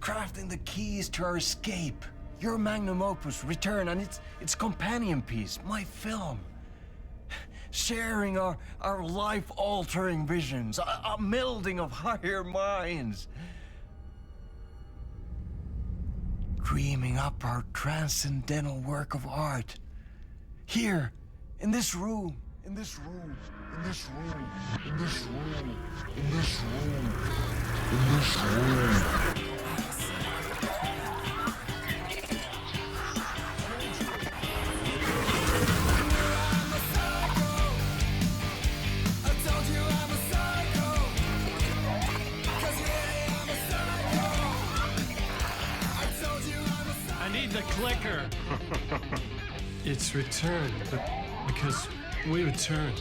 Crafting the keys to our escape. Your magnum opus, Return, and its companion piece, my film. Sharing our life-altering visions, a melding of higher minds. Dreaming up our transcendental work of art. Here, in this room, in this room, in this room, in this room, in this room, in this room. I need the clicker. It's Return, but because we return.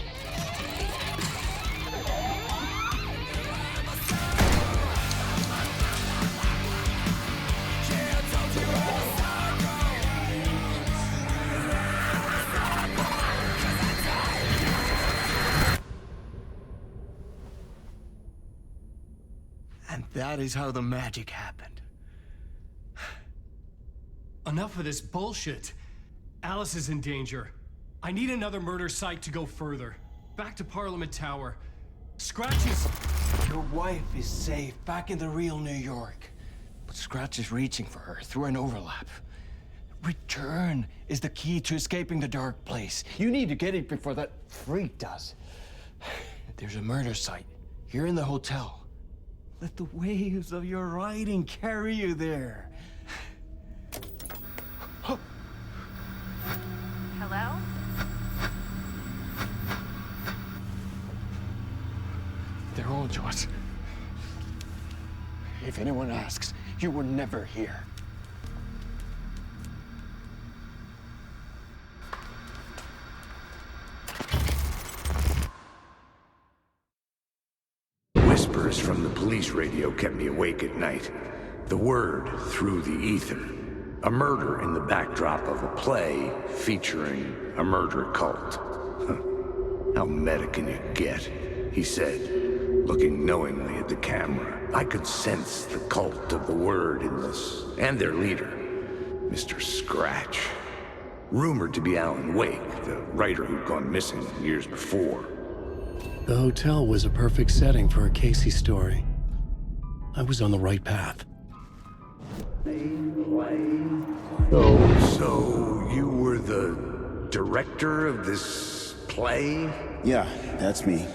And that is how the magic happened. Enough of this bullshit. Alice is in danger. I need another murder site to go further. Back to Parliament Tower. Scratch is... Your wife is safe, back in the real New York. But Scratch is reaching for her through an overlap. Return is the key to escaping the dark place. You need to get it before that freak does. There's a murder site here in the hotel. Let the waves of your writing carry you there. Hello? They're all yours. If anyone asks, you were never here. Whispers from the police radio kept me awake at night. The word through the ether. A murder in the backdrop of a play featuring a murder cult. How meta can you get? He said, looking knowingly at the camera. I could sense the cult of the word in this, and their leader, Mr. Scratch. Rumored to be Alan Wake, the writer who'd gone missing years before. The hotel was a perfect setting for a Casey story. I was on the right path. So you were the director of this play? Yeah, that's me.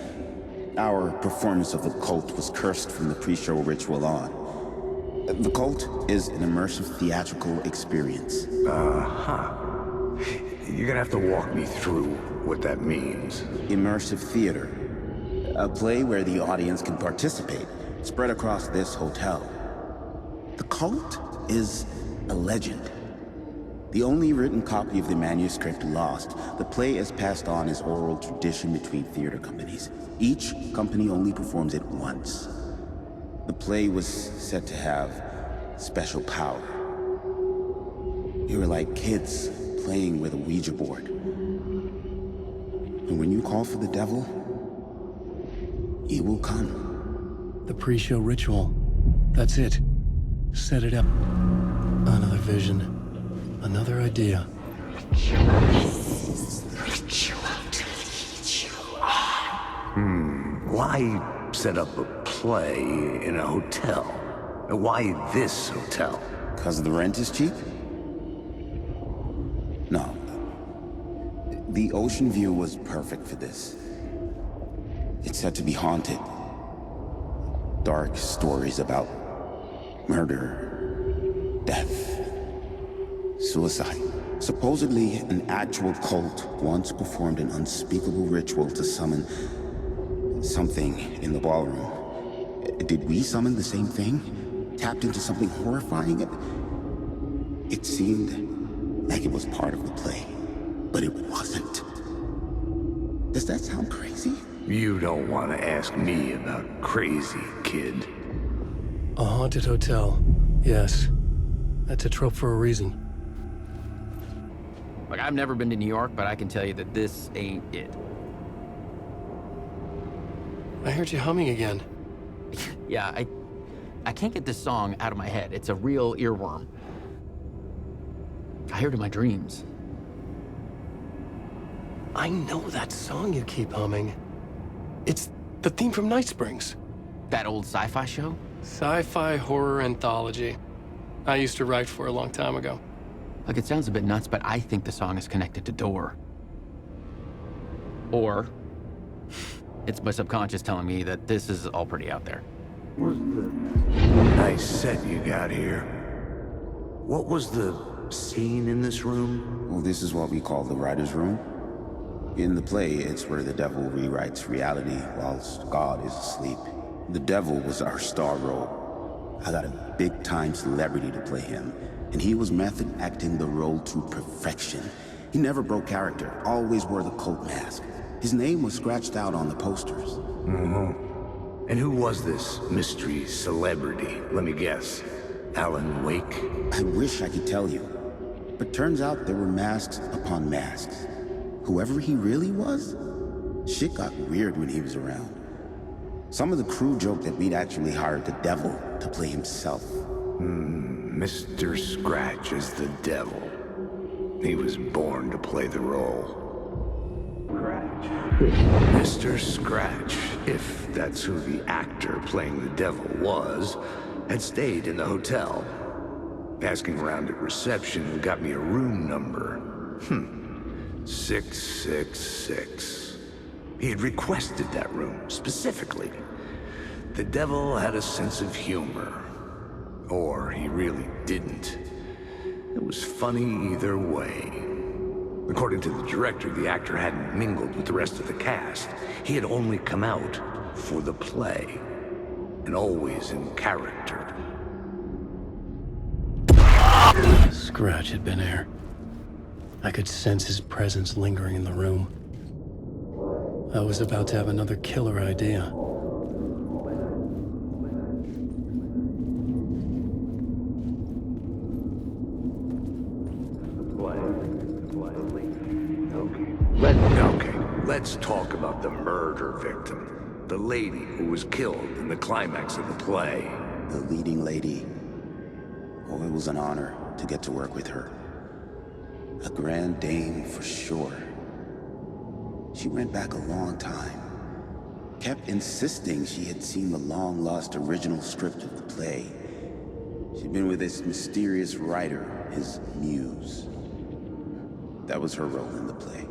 Our performance of The Cult was cursed from the pre-show ritual on. The Cult is an immersive theatrical experience. Uh-huh. You're gonna have to walk me through what that means. Immersive theater. A play where the audience can participate, spread across this hotel. The Cult is a legend. The only written copy of the manuscript lost, the play is passed on as oral tradition between theater companies. Each company only performs it once. The play was said to have special power. You were like kids playing with a Ouija board. And when you call for the devil, he will come. The pre-show ritual. That's it. Set it up. Another vision. Another idea. Why set up a play in a hotel? Why this hotel? Because the rent is cheap? No. The ocean view was perfect for this. It's said to be haunted. Dark stories about murder, death, suicide. Supposedly, an actual cult once performed an unspeakable ritual to summon something in the ballroom. Did we summon the same thing? Tapped into something horrifying? It seemed like it was part of the play, but it wasn't. Does that sound crazy? You don't want to ask me about crazy, kid. A haunted hotel. Yes. That's a trope for a reason. Like, I've never been to New York, but I can tell you that this ain't it. I heard you humming again. Yeah, I can't get this song out of my head. It's a real earworm. I hear it in my dreams. I know that song you keep humming. It's the theme from Night Springs. That old sci-fi show? Sci-fi horror anthology. I used to write for a long time ago. Like, it sounds a bit nuts, but I think the song is connected to Door. Or it's my subconscious telling me that this is all pretty out there. Nice set you got here. What was the scene in this room? Well, this is what we call the writer's room. In the play, it's where the devil rewrites reality whilst God is asleep. The devil was our star role. I got a big-time celebrity to play him, and he was method acting the role to perfection. He never broke character, always wore the cult mask. His name was scratched out on the posters. Mm-hmm. And who was this mystery celebrity? Let me guess. Alan Wake? I wish I could tell you. But turns out there were masks upon masks. Whoever he really was, shit got weird when he was around. Some of the crew joked that we'd actually hired the devil to play himself. Mr. Scratch is the devil. He was born to play the role. Mr. Scratch, if that's who the actor playing the devil was, had stayed in the hotel. Asking around at reception got me a room number. 666. He had requested that room, specifically. The devil had a sense of humor. Or he really didn't. It was funny either way. According to the director, the actor hadn't mingled with the rest of the cast. He had only come out for the play. And always in character. Scratch had been here. I could sense his presence lingering in the room. I was about to have another killer idea. Let's talk about the murder victim. The lady who was killed in the climax of the play. The leading lady. Oh, it was an honor to get to work with her. A grand dame for sure. She went back a long time. kept insisting she had seen the long-lost original script of the play. She'd been with this mysterious writer, his muse. That was her role in the play.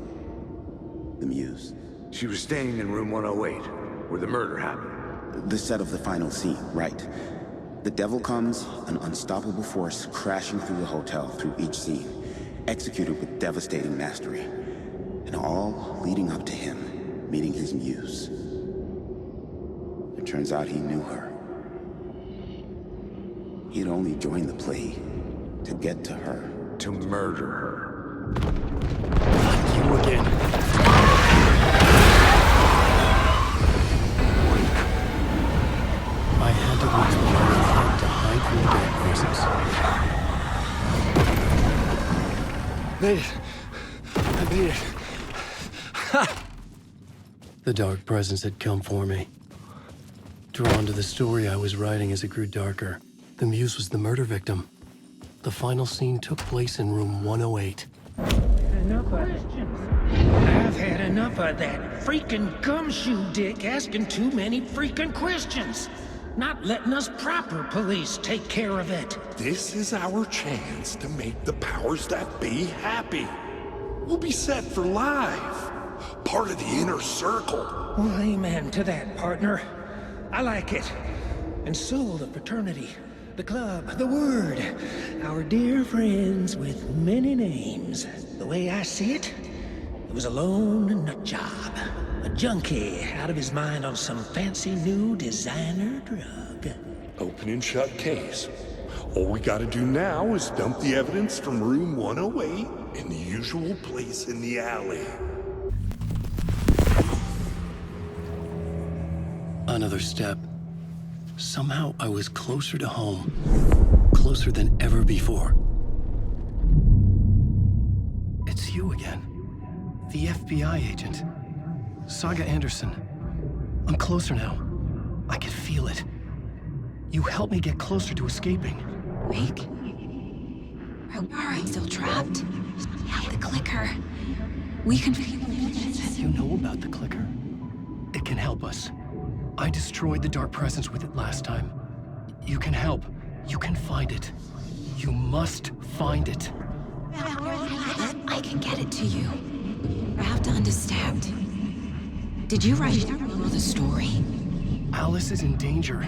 The muse. She was staying in room 108, where the murder happened. The set of the final scene, right. The devil comes, an unstoppable force crashing through the hotel through each scene, executed with devastating mastery. And all leading up to him meeting his muse. It turns out he knew her. He had only joined the play to get to her. To murder her. You again. I had to use my head to hide from the dark presence. Made it. I made it. Ha! The dark presence had come for me. Drawn to the story I was writing as it grew darker, the muse was the murder victim. The final scene took place in room 108. Enough of questions. I've had enough of that freaking gumshoe dick asking too many freaking questions. Not letting us proper police take care of it. This is our chance to make the powers that be happy. We'll be set for life. Part of the inner circle. Well, amen to that, partner. I like it. And so the fraternity, the club, the word. Our dear friends with many names. The way I see it, it was a lone nut job. A junkie out of his mind on some fancy new designer drug. Open and shut case. All we gotta do now is dump the evidence from room 108 in the usual place in the alley. Another step. Somehow I was closer to home. Closer than ever before. It's you again. The FBI agent. Saga Anderson. I'm closer now. I can feel it. You helped me get closer to escaping. Wake? Are I still trapped? The clicker. We can... You know about the clicker? It can help us. I destroyed the dark presence with it last time. You can help. You can find it. You must find it. I can get it to you. I have to understand. Did you write the story? Alice is in danger.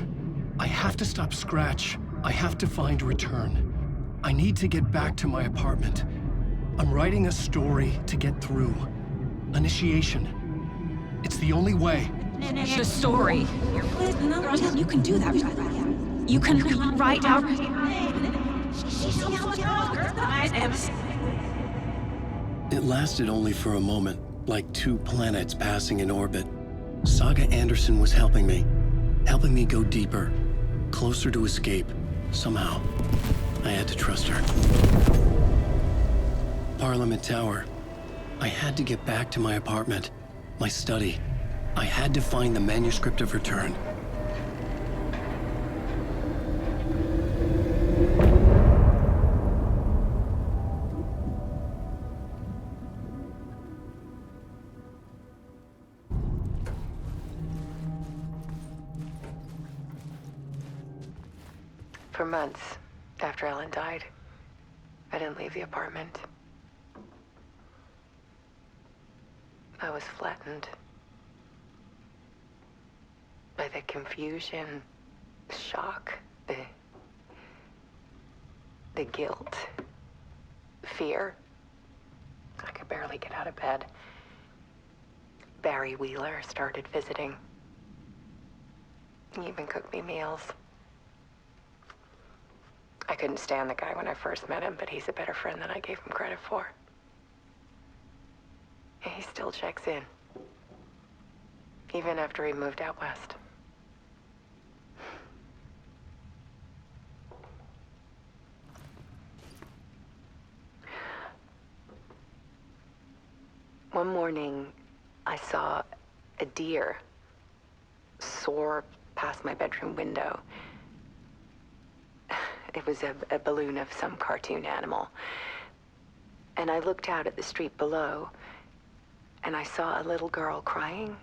I have to stop Scratch. I have to find Return. I need to get back to my apartment. I'm writing a story to get through. Initiation. It's the only way. The story. You can do that. You can write out... It lasted only for a moment, like two planets passing in orbit. Saga Anderson was helping me go deeper, closer to escape, somehow. I had to trust her. Parliament Tower. I had to get back to my apartment, my study. I had to find the manuscript of Return. For months after Ellen died, I didn't leave the apartment. I was flattened by the confusion, shock, the guilt, fear. I could barely get out of bed. Barry Wheeler started visiting. He even cooked me meals. I couldn't stand the guy when I first met him, but he's a better friend than I gave him credit for. And he still checks in, even after he moved out west. One morning, I saw a deer soar past my bedroom window. It was a balloon of some cartoon animal. And I looked out at the street below, and I saw a little girl crying.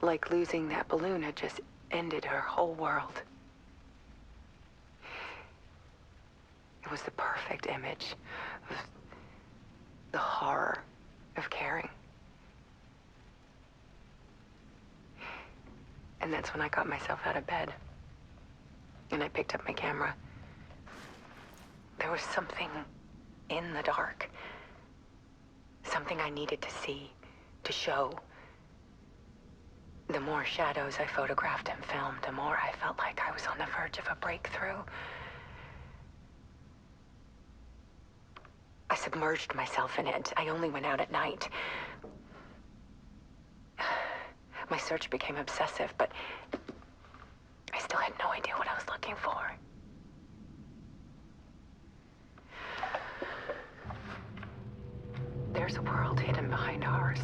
Like losing that balloon had just ended her whole world. It was the perfect image of the horror of caring. And that's when I got myself out of bed. And I picked up my camera. There was something in the dark. Something I needed to see, to show. The more shadows I photographed and filmed, the more I felt like I was on the verge of a breakthrough. I submerged myself in it. I only went out at night. My search became obsessive, but I still had no idea what I was looking for. There's a world hidden behind ours.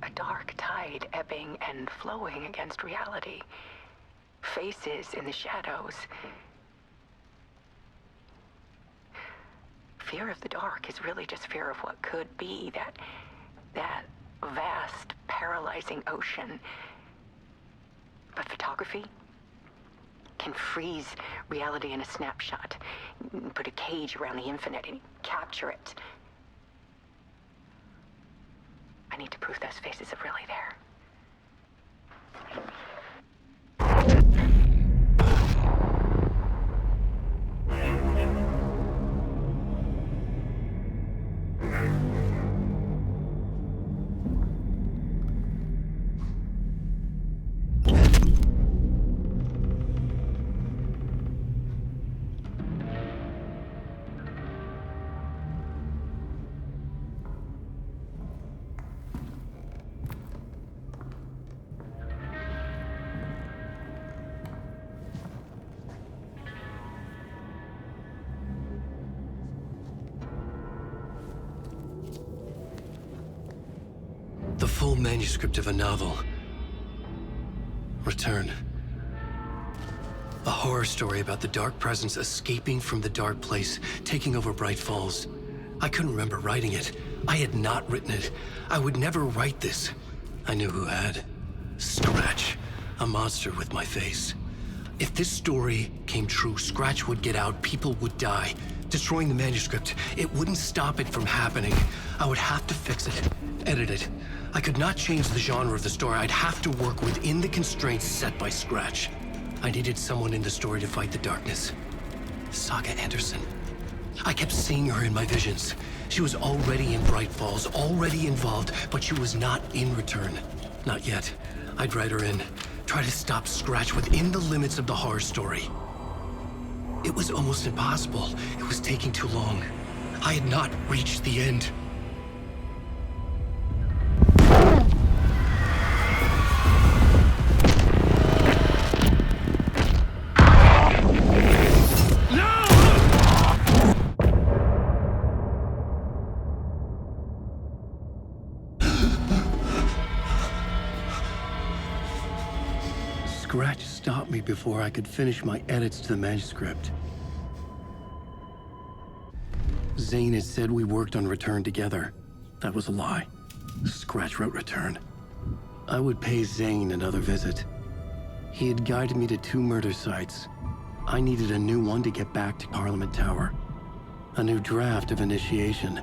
A dark tide ebbing and flowing against reality. Faces in the shadows. Fear of the dark is really just fear of what could be, that vast, paralyzing ocean. But photography can freeze reality in a snapshot, put a cage around the infinite and capture it. I need to prove those faces are really there. The full manuscript of a novel. Return. A horror story about the dark presence escaping from the dark place, taking over Bright Falls. I couldn't remember writing it. I had not written it. I would never write this. I knew who had. Scratch. A monster with my face. If this story came true, Scratch would get out, people would die. Destroying the manuscript, it wouldn't stop it from happening. I would have to fix it, edit it. I could not change the genre of the story. I'd have to work within the constraints set by Scratch. I needed someone in the story to fight the darkness. Saga Anderson. I kept seeing her in my visions. She was already in Bright Falls, already involved, but she was not in Return. Not yet. I'd write her in. Try to stop Scratch within the limits of the horror story. It was almost impossible. It was taking too long. I had not reached the end. Scratch stopped me before I could finish my edits to the manuscript. Zane had said we worked on Return together. That was a lie. Scratch wrote Return. I would pay Zane another visit. He had guided me to 2 murder sites. I needed a new one to get back to Parliament Tower. A new draft of Initiation.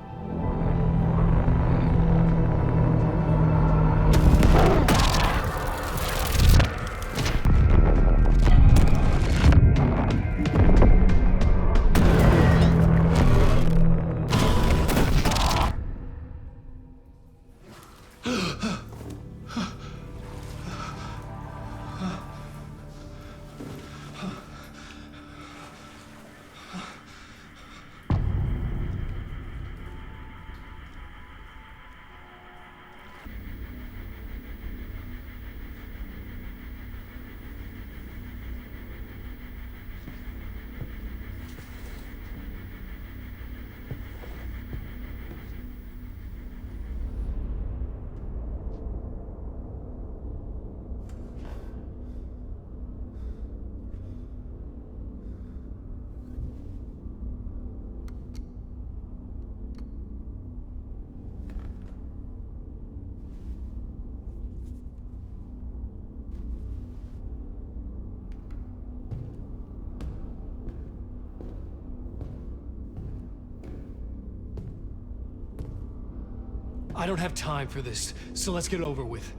I don't have time for this, so let's get over with.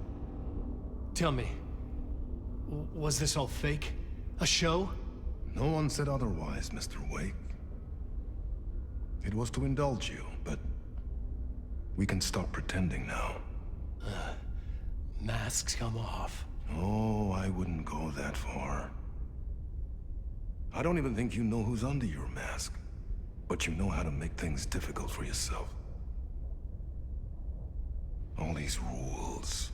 Tell me, was this all fake? A show? No one said otherwise, Mr. Wake. It was to indulge you, but we can stop pretending now. Masks come off. Oh, I wouldn't go that far. I don't even think you know who's under your mask, but you know how to make things difficult for yourself. All these rules,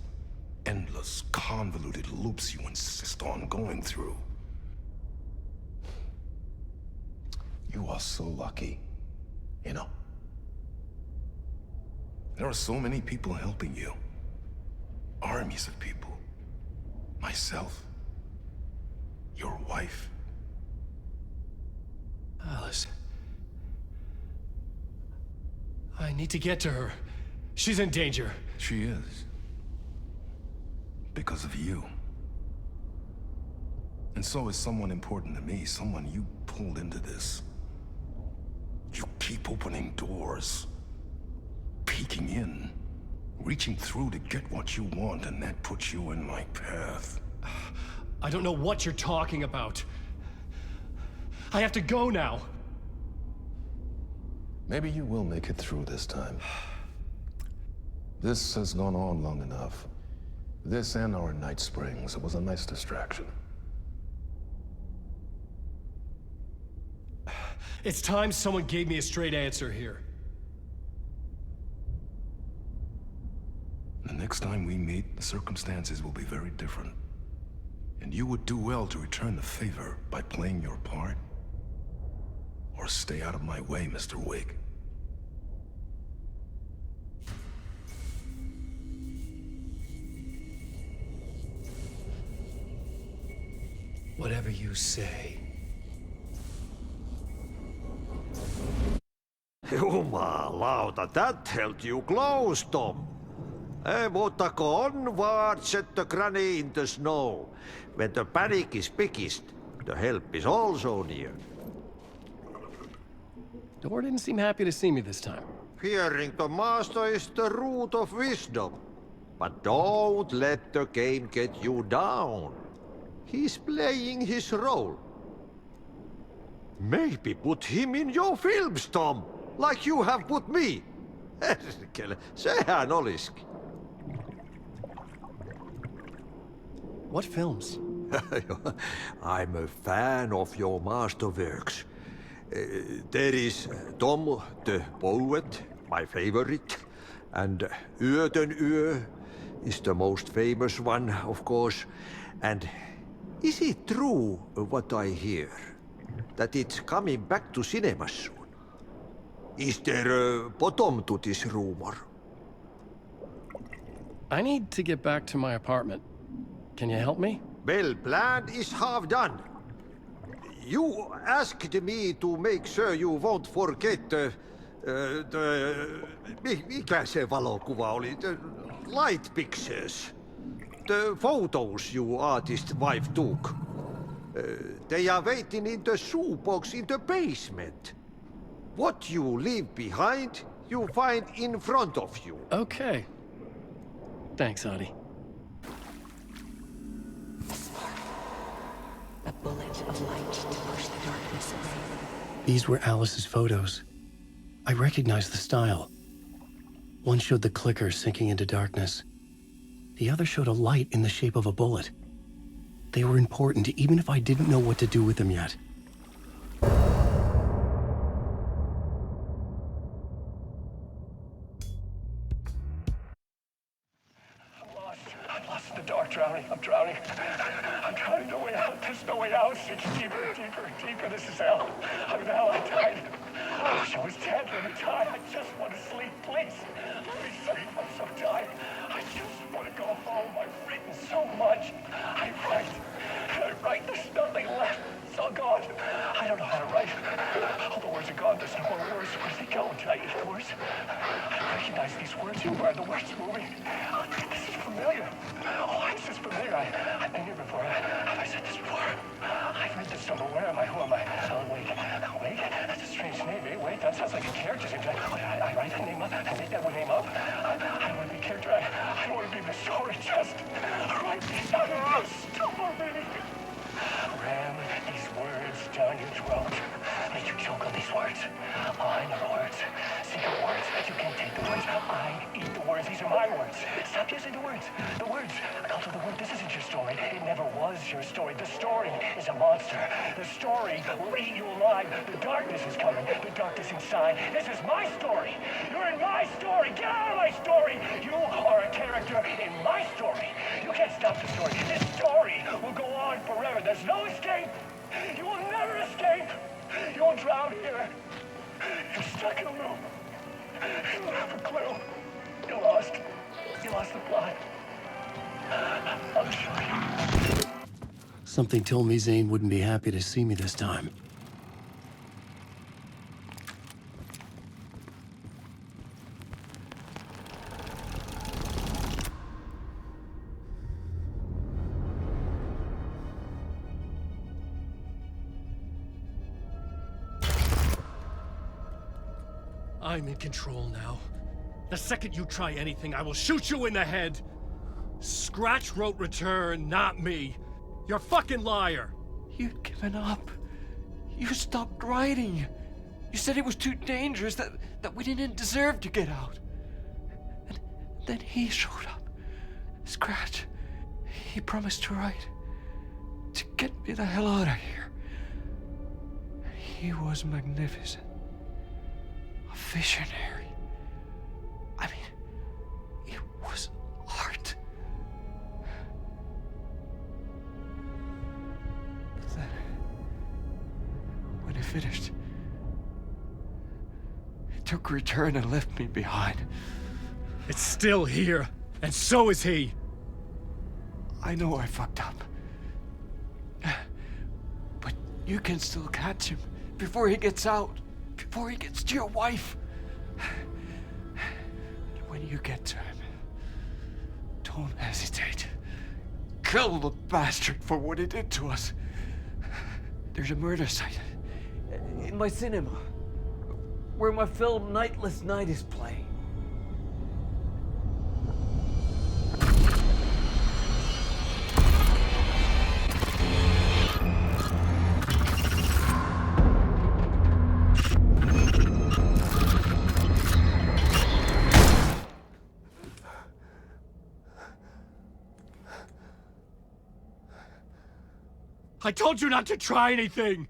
endless, convoluted loops you insist on going through. You are so lucky, you know. There are so many people helping you. Armies of people. Myself. Your wife. Alice. I need to get to her. She's in danger. She is. Because of you. And so is someone important to me, someone you pulled into this. You keep opening doors. Peeking in. Reaching through to get what you want, and that puts you in my path. I don't know what you're talking about. I have to go now. Maybe you will make it through this time. This has gone on long enough. This and our Night Springs. It was a nice distraction. It's time someone gave me a straight answer here. The next time we meet, the circumstances will be very different. And you would do well to return the favor by playing your part. Or stay out of my way, Mr. Wake. Whatever you say. Jumalauta, that held you close, Tom. Mutta onward, said the granny in the snow. When the panic is biggest, the help is also near. Door didn't seem happy to see me this time. Fearing the master is the root of wisdom. But don't let the game get you down. He's playing his role. Maybe put him in your films, Tom, like you have put me. Sehän olisikin. What films? I'm a fan of your masterworks. There is Tom the Poet, my favorite, and Yöten Yö is the most famous one, of course. And is it true what I hear, that it's coming back to cinemas soon? Is there a bottom to this rumor? I need to get back to my apartment. Can you help me? Well, plan is half done. You asked me to make sure you won't forget mikä se valokuva oli? The light pictures. The photos you artist wife took. They are waiting in the shoebox in the basement. What you leave behind, you find in front of you. Okay. Thanks, Adi. A bullet of light to push the darkness away. These were Alice's photos. I recognized the style. One showed the clicker sinking into darkness. The other showed a light in the shape of a bullet. They were important even if I didn't know what to do with them yet. I'm lost in the dark, drowning. I'm drowning. I'm drowning. No way out. There's no way out. It's deeper, deeper, deeper. This is hell. I'm in hell. I died. I wish I was dead. Let me die. I just want to sleep, please. Let me sleep. I'm so tired. I just want to go home. I've written so much. I write. There's nothing left. It's all gone. I don't know how to write. All the words are gone. There's no more words. Where do they go? Did I eat the words? I recognize these words. Who are the words moving? Oh, this is familiar. Oh, this is familiar. I've been here before. Have I said this before? I've read this somewhere. Where am I? Who am I? Alan Wake. Wake? That's a strange name, eh? Wake? That sounds like a character's name. I write the name up. I make that name up. These are my words. Stop using the words. The words. Alto, the word. This isn't your story. It never was your story. The story is a monster. The story will eat you alive. The darkness is coming. The darkness inside. This is my story. You're in my story. Get out of my story. You are a character in my story. You can't stop the story. This story will go on forever. There's no escape. You will never escape. You will drown here. You're stuck in a loop. You don't have a clue. You lost. You lost the plot. I'll show you. Something told me Zane wouldn't be happy to see me this time. I'm in control now. The second you try anything, I will shoot you in the head. Scratch wrote Return, not me. You're a fucking liar. You'd given up. You stopped writing. You said it was too dangerous, that we didn't deserve to get out. And then he showed up. Scratch. He promised to write. To get me the hell out of here. He was magnificent. A visionary. I mean, it was art. But then, when it finished, it took Return and left me behind. It's still here, and so is he. I know I fucked up. But you can still catch him before he gets out, before he gets to your wife. When you get to him, don't hesitate. Kill the bastard for what he did to us. There's a murder site in my cinema where my film Nightless Night is playing. I told you not to try anything!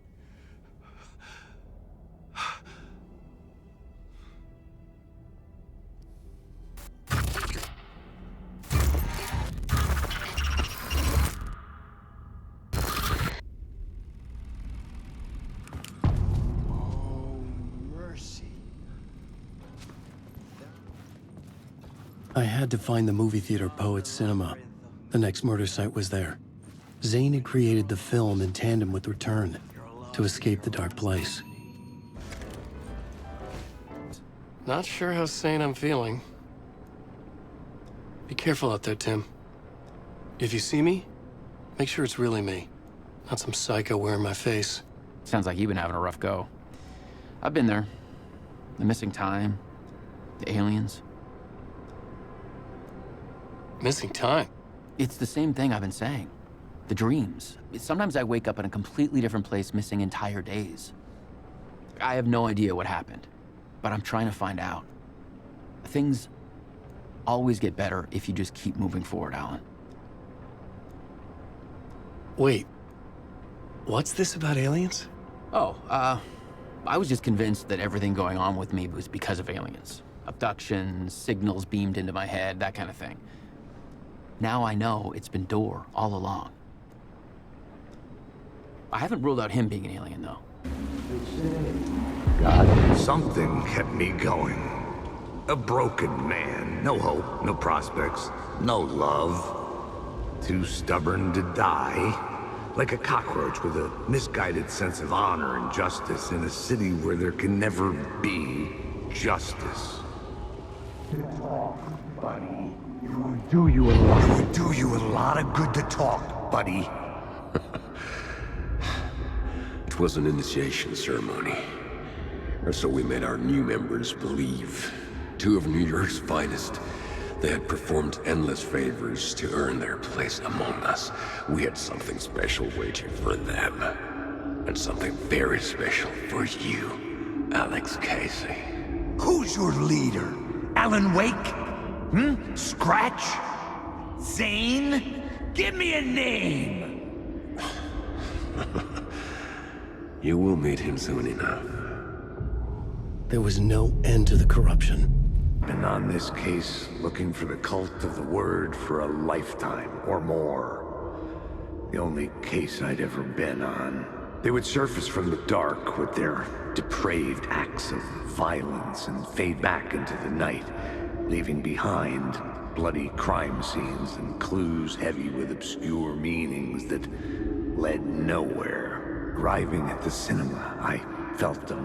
I had to find the movie theater Poets Cinema. The next murder site was there. Zane had created the film in tandem with Return to escape the dark place. Not sure how sane I'm feeling. Be careful out there, Tim. If you see me, make sure it's really me, not some psycho wearing my face. Sounds like you've been having a rough go. I've been there. The missing time, the aliens. Missing time? It's the same thing I've been saying. The dreams. Sometimes I wake up in a completely different place, missing entire days. I have no idea what happened, but I'm trying to find out. Things always get better if you just keep moving forward, Alan. Wait. What's this about aliens? Oh, I was just convinced that everything going on with me was because of aliens. Abductions, signals beamed into my head, that kind of thing. Now I know it's been Door all along. I haven't ruled out him being an alien, though. God, something kept me going. A broken man. No hope, no prospects, no love. Too stubborn to die. Like a cockroach with a misguided sense of honor and justice in a city where there can never be justice. Buddy, it would do you a lot of good to talk, buddy. It was an initiation ceremony. Or so we made our new members believe. Two of New York's finest. They had performed endless favors to earn their place among us. We had something special waiting for them. And something very special for you, Alex Casey. Who's your leader? Alan Wake? Scratch? Zane? Give me a name! You will meet him soon enough. There was no end to the corruption. Been on this case looking for the cult of the word for a lifetime or more. The only case I'd ever been on. They would surface from the dark with their depraved acts of violence and fade back into the night, leaving behind bloody crime scenes and clues heavy with obscure meanings that led nowhere. Arriving at the cinema, I felt a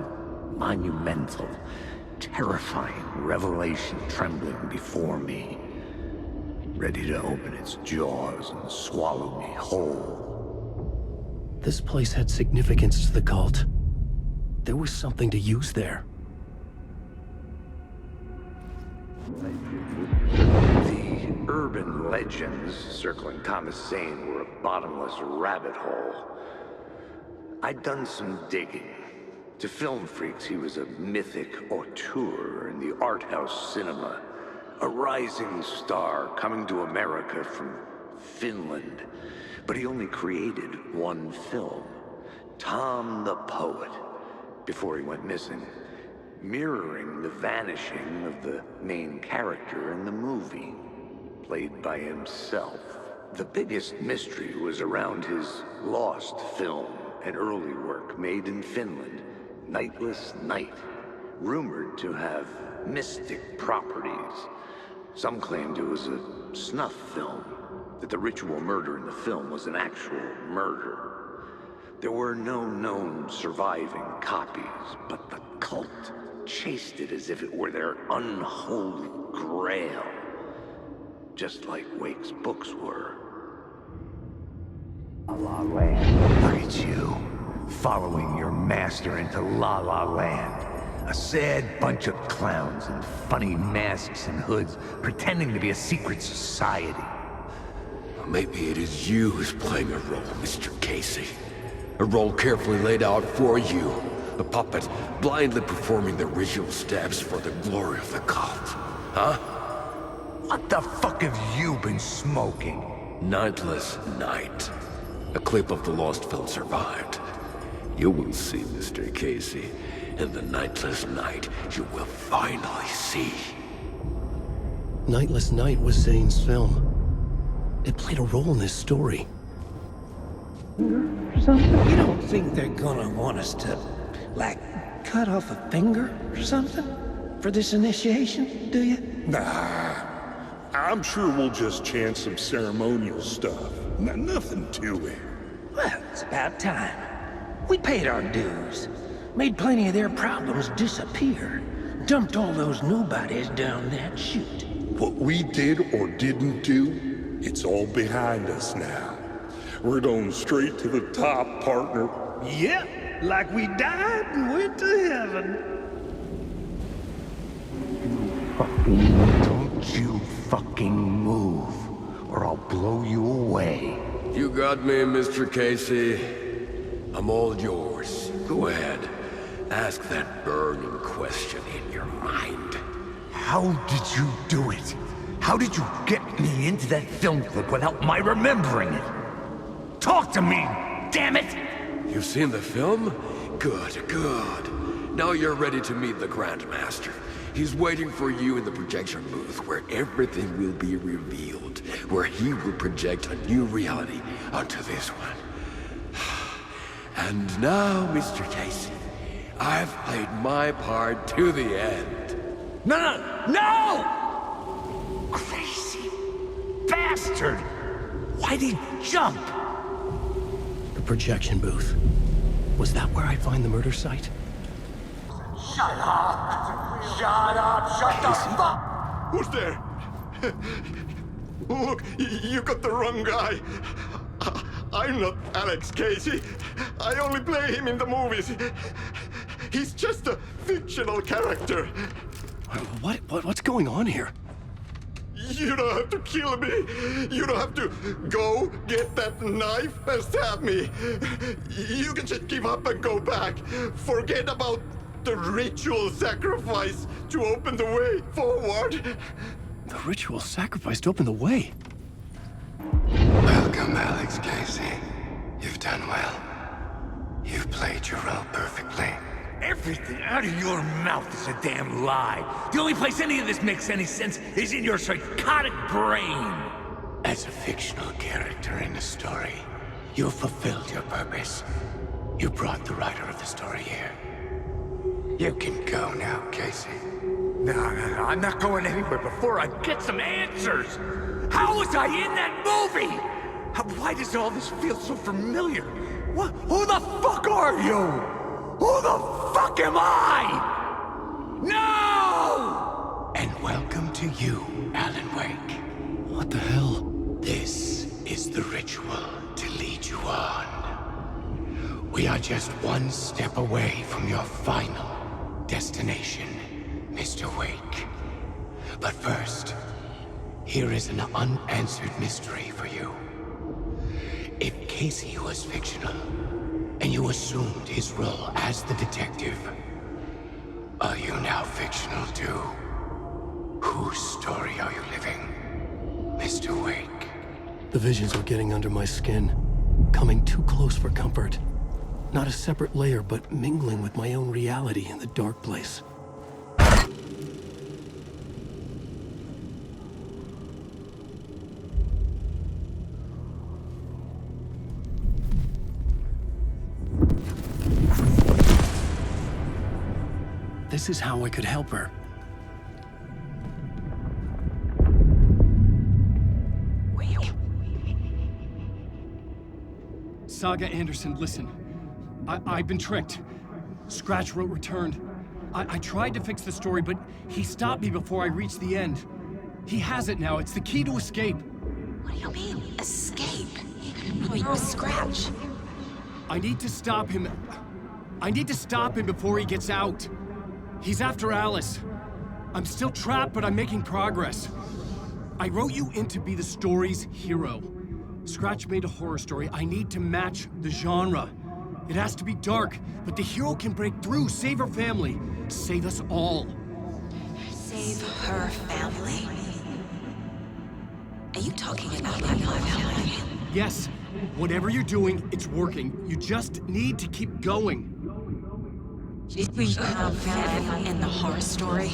monumental, terrifying revelation trembling before me, ready to open its jaws and swallow me whole. This place had significance to the cult. There was something to use there. The urban legends circling Thomas Zane were a bottomless rabbit hole. I'd done some digging. To film freaks, he was a mythic auteur in the art house cinema. A rising star coming to America from Finland. But he only created one film, Tom the Poet, before he went missing, mirroring the vanishing of the main character in the movie, played by himself. The biggest mystery was around his lost film, an early work made in Finland, Nightless Night, rumored to have mystic properties. Some claimed it was a snuff film, that the ritual murder in the film was an actual murder. There were no known surviving copies, but the cult chased it as if it were their unholy grail, just like Wake's books were. La La Land. Look at you, following your master into La La Land. A sad bunch of clowns in funny masks and hoods, pretending to be a secret society. Maybe it is you who's playing a role, Mr. Casey. A role carefully laid out for you. A puppet blindly performing the ritual steps for the glory of the cult. Huh? What the fuck have you been smoking? Nightless Night. A clip of the lost film survived. You will see, Mr. Casey. In the Nightless Night, you will finally see. Nightless Night was Zane's film. It played a role in this story. Or something? You don't think they're gonna want us to, like, cut off a finger or something? For this initiation, do you? Nah. I'm sure we'll just chant some ceremonial stuff. Nothing to it. Well, it's about time. We paid our dues. Made plenty of their problems disappear. Dumped all those nobodies down that chute. What we did or didn't do, it's all behind us now. We're going straight to the top, partner. Yep, like we died and went to heaven. Don't you fucking move, or I'll blow you away. You got me, Mr. Casey. I'm all yours. Go ahead. Ask that burning question in your mind. How did you do it? How did you get me into that film clip without my remembering it? Talk to me, damn it! You've seen the film? Good, good. Now you're ready to meet the Grandmaster. He's waiting for you in the projection booth where everything will be revealed, where he will project a new reality onto this one. And now, Mr. Casey, I've played my part to the end. No! Crazy bastard! Why'd he jump? The projection booth. Was that where I find the murder site? Shut up! Shut up! Shut the fuck! Who's there? Look, you got the wrong guy. I'm not Alex Casey. I only play him in the movies. He's just a fictional character. What's going on here? You don't have to kill me. You don't have to go get that knife and stab me. You can just give up and go back. Forget about the ritual sacrifice to open the way forward. The ritual sacrifice to open the way. Welcome, Alex Casey. You've done well. You've played your role perfectly. Everything out of your mouth is a damn lie. The only place any of this makes any sense is in your psychotic brain. As a fictional character in a story, you fulfilled your purpose. You brought the writer of the story here. You can go now, Casey. No, I'm not going anywhere before I get some answers. How was I in that movie? Why does all this feel so familiar? What? Who the fuck are you? Who the fuck am I? No! And welcome to you, Alan Wake. What the hell? This is the ritual to lead you on. We are just one step away from your final destination, Mr. Wake. But first, here is an unanswered mystery for you. If Casey was fictional, and you assumed his role as the detective, are you now fictional too? Whose story are you living, Mr. Wake? The visions were getting under my skin, coming too close for comfort. Not a separate layer, but mingling with my own reality in the dark place. This is how I could help her. Saga Anderson, listen. I've been tricked. Scratch wrote returned. I tried to fix the story, but he stopped me before I reached the end. He has it now. It's the key to escape. What do you mean, escape? You're Scratch. I need to stop him. I need to stop him before he gets out. He's after Alice. I'm still trapped, but I'm making progress. I wrote you in to be the story's hero. Scratch made a horror story. I need to match the genre. It has to be dark, but the hero can break through, save her family, save us all. Save her family? Are you talking about my family? Yes, whatever you're doing, it's working. You just need to keep going. We have family in the horror story.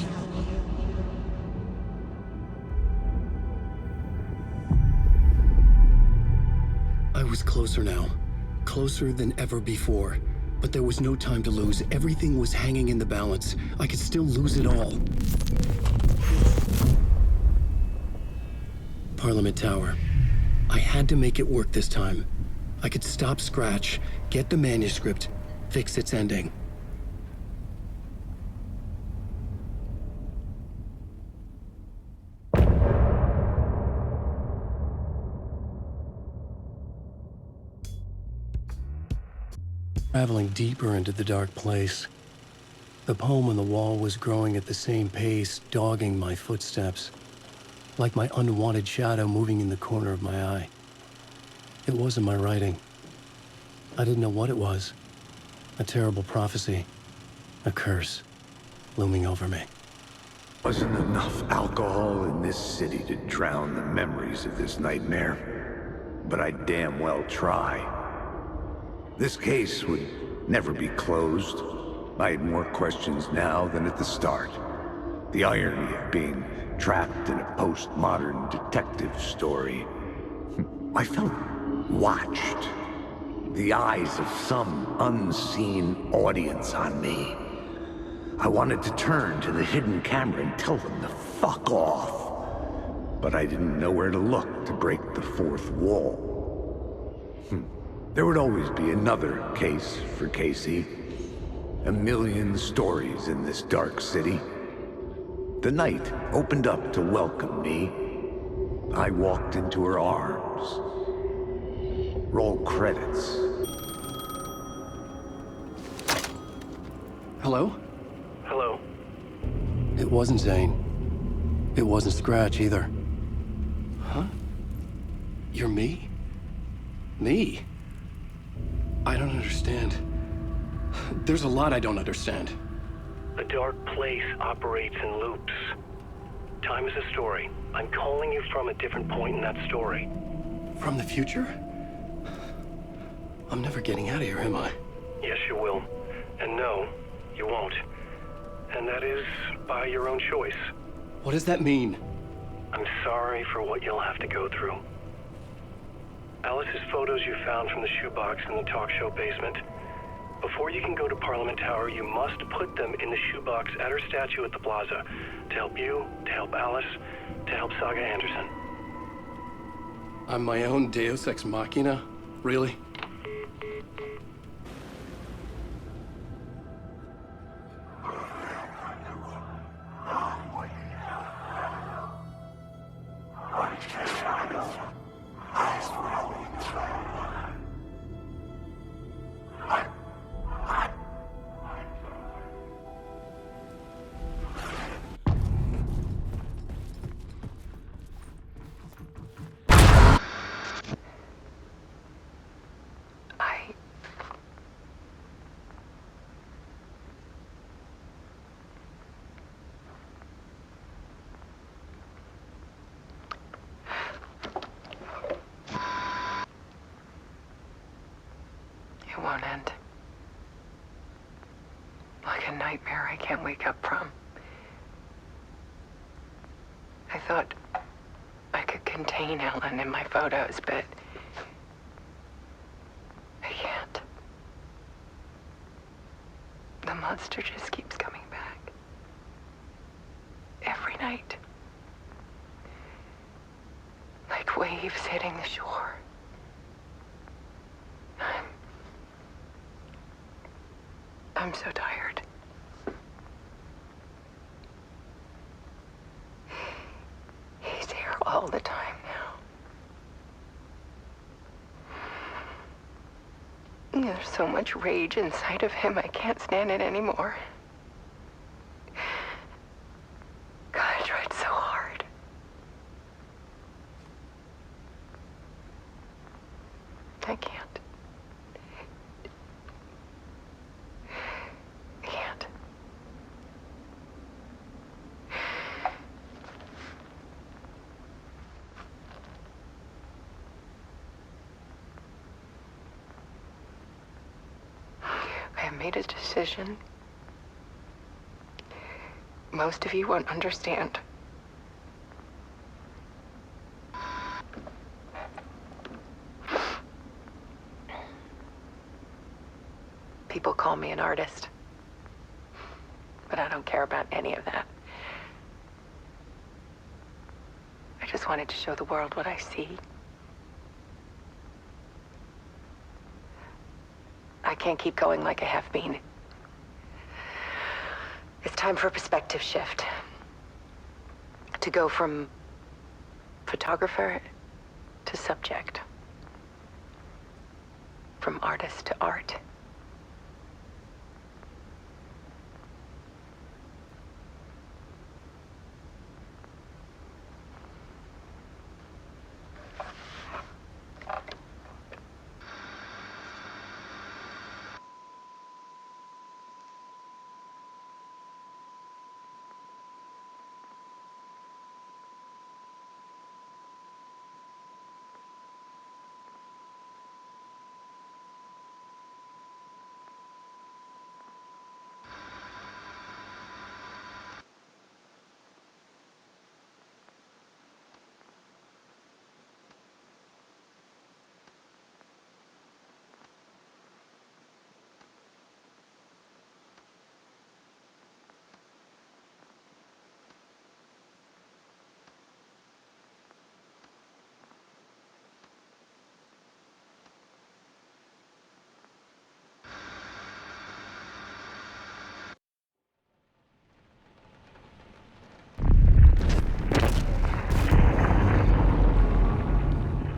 I was closer now. Closer than ever before. But there was no time to lose. Everything was hanging in the balance. I could still lose it all. Parliament Tower. I had to make it work this time. I could stop Scratch, get the manuscript, fix its ending. Traveling deeper into the dark place. The poem on the wall was growing at the same pace, dogging my footsteps, like my unwanted shadow moving in the corner of my eye. It wasn't my writing. I didn't know what it was. A terrible prophecy, a curse, looming over me. Wasn't enough alcohol in this city to drown the memories of this nightmare, but I'd damn well try. This case would never be closed. I had more questions now than at the start. The irony of being trapped in a postmodern detective story. I felt watched. The eyes of some unseen audience on me. I wanted to turn to the hidden camera and tell them to fuck off. But I didn't know where to look to break the fourth wall. There would always be another case for Casey. A million stories in this dark city. The night opened up to welcome me. I walked into her arms. Roll credits. Hello? Hello. It wasn't Zane. It wasn't Scratch either. Huh? You're me? Me? I don't understand. There's a lot I don't understand. The dark place operates in loops. Time is a story. I'm calling you from a different point in that story. From the future? I'm never getting out of here, am I? Yes, you will. And no, you won't. And that is by your own choice. What does that mean? I'm sorry for what you'll have to go through. Alice's photos you found from the shoebox in the talk show basement. Before you can go to Parliament Tower, you must put them in the shoebox at her statue at the plaza. To help you, to help Alice, to help Saga Anderson. I'm my own Deus Ex Machina? Really? It won't end. Like a nightmare I can't wake up from. I thought I could contain Ellen in my photos, but I can't. The monster just keeps coming back. Every night. Like waves hitting the shore. I'm so tired. He's here all the time now. There's so much rage inside of him, I can't stand it anymore. God, I tried so hard. I can't. I made a decision. Most of you won't understand. People call me an artist, but I don't care about any of that. I just wanted to show the world what I see. I can't keep going like I have been. It's time for a perspective shift. To go from photographer to subject. From artist to art.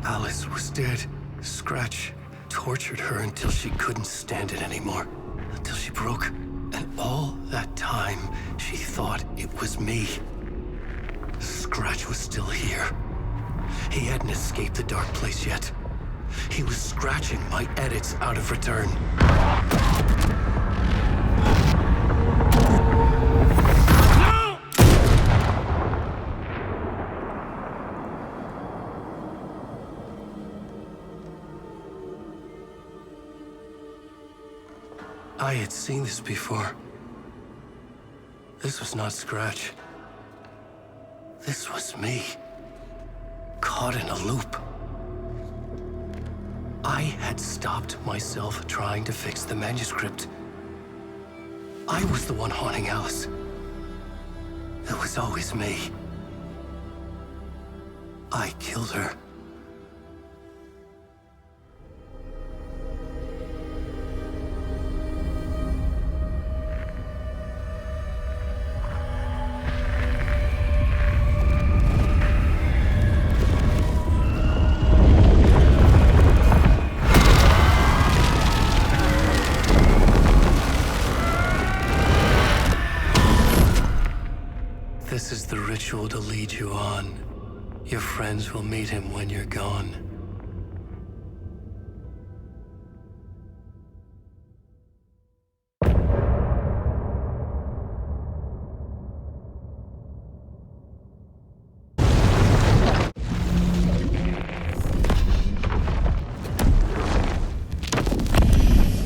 Alice was dead. Scratch tortured her until she couldn't stand it anymore. Until she broke. And all that time, she thought it was me. Scratch was still here. He hadn't escaped the dark place yet. He was scratching my edits out of return. I had seen this before. This was not Scratch. This was me. Caught in a loop. I had stopped myself trying to fix the manuscript. I was the one haunting Alice. It was always me. I killed her. This is the ritual to lead you on. Your friends will meet him when you're gone.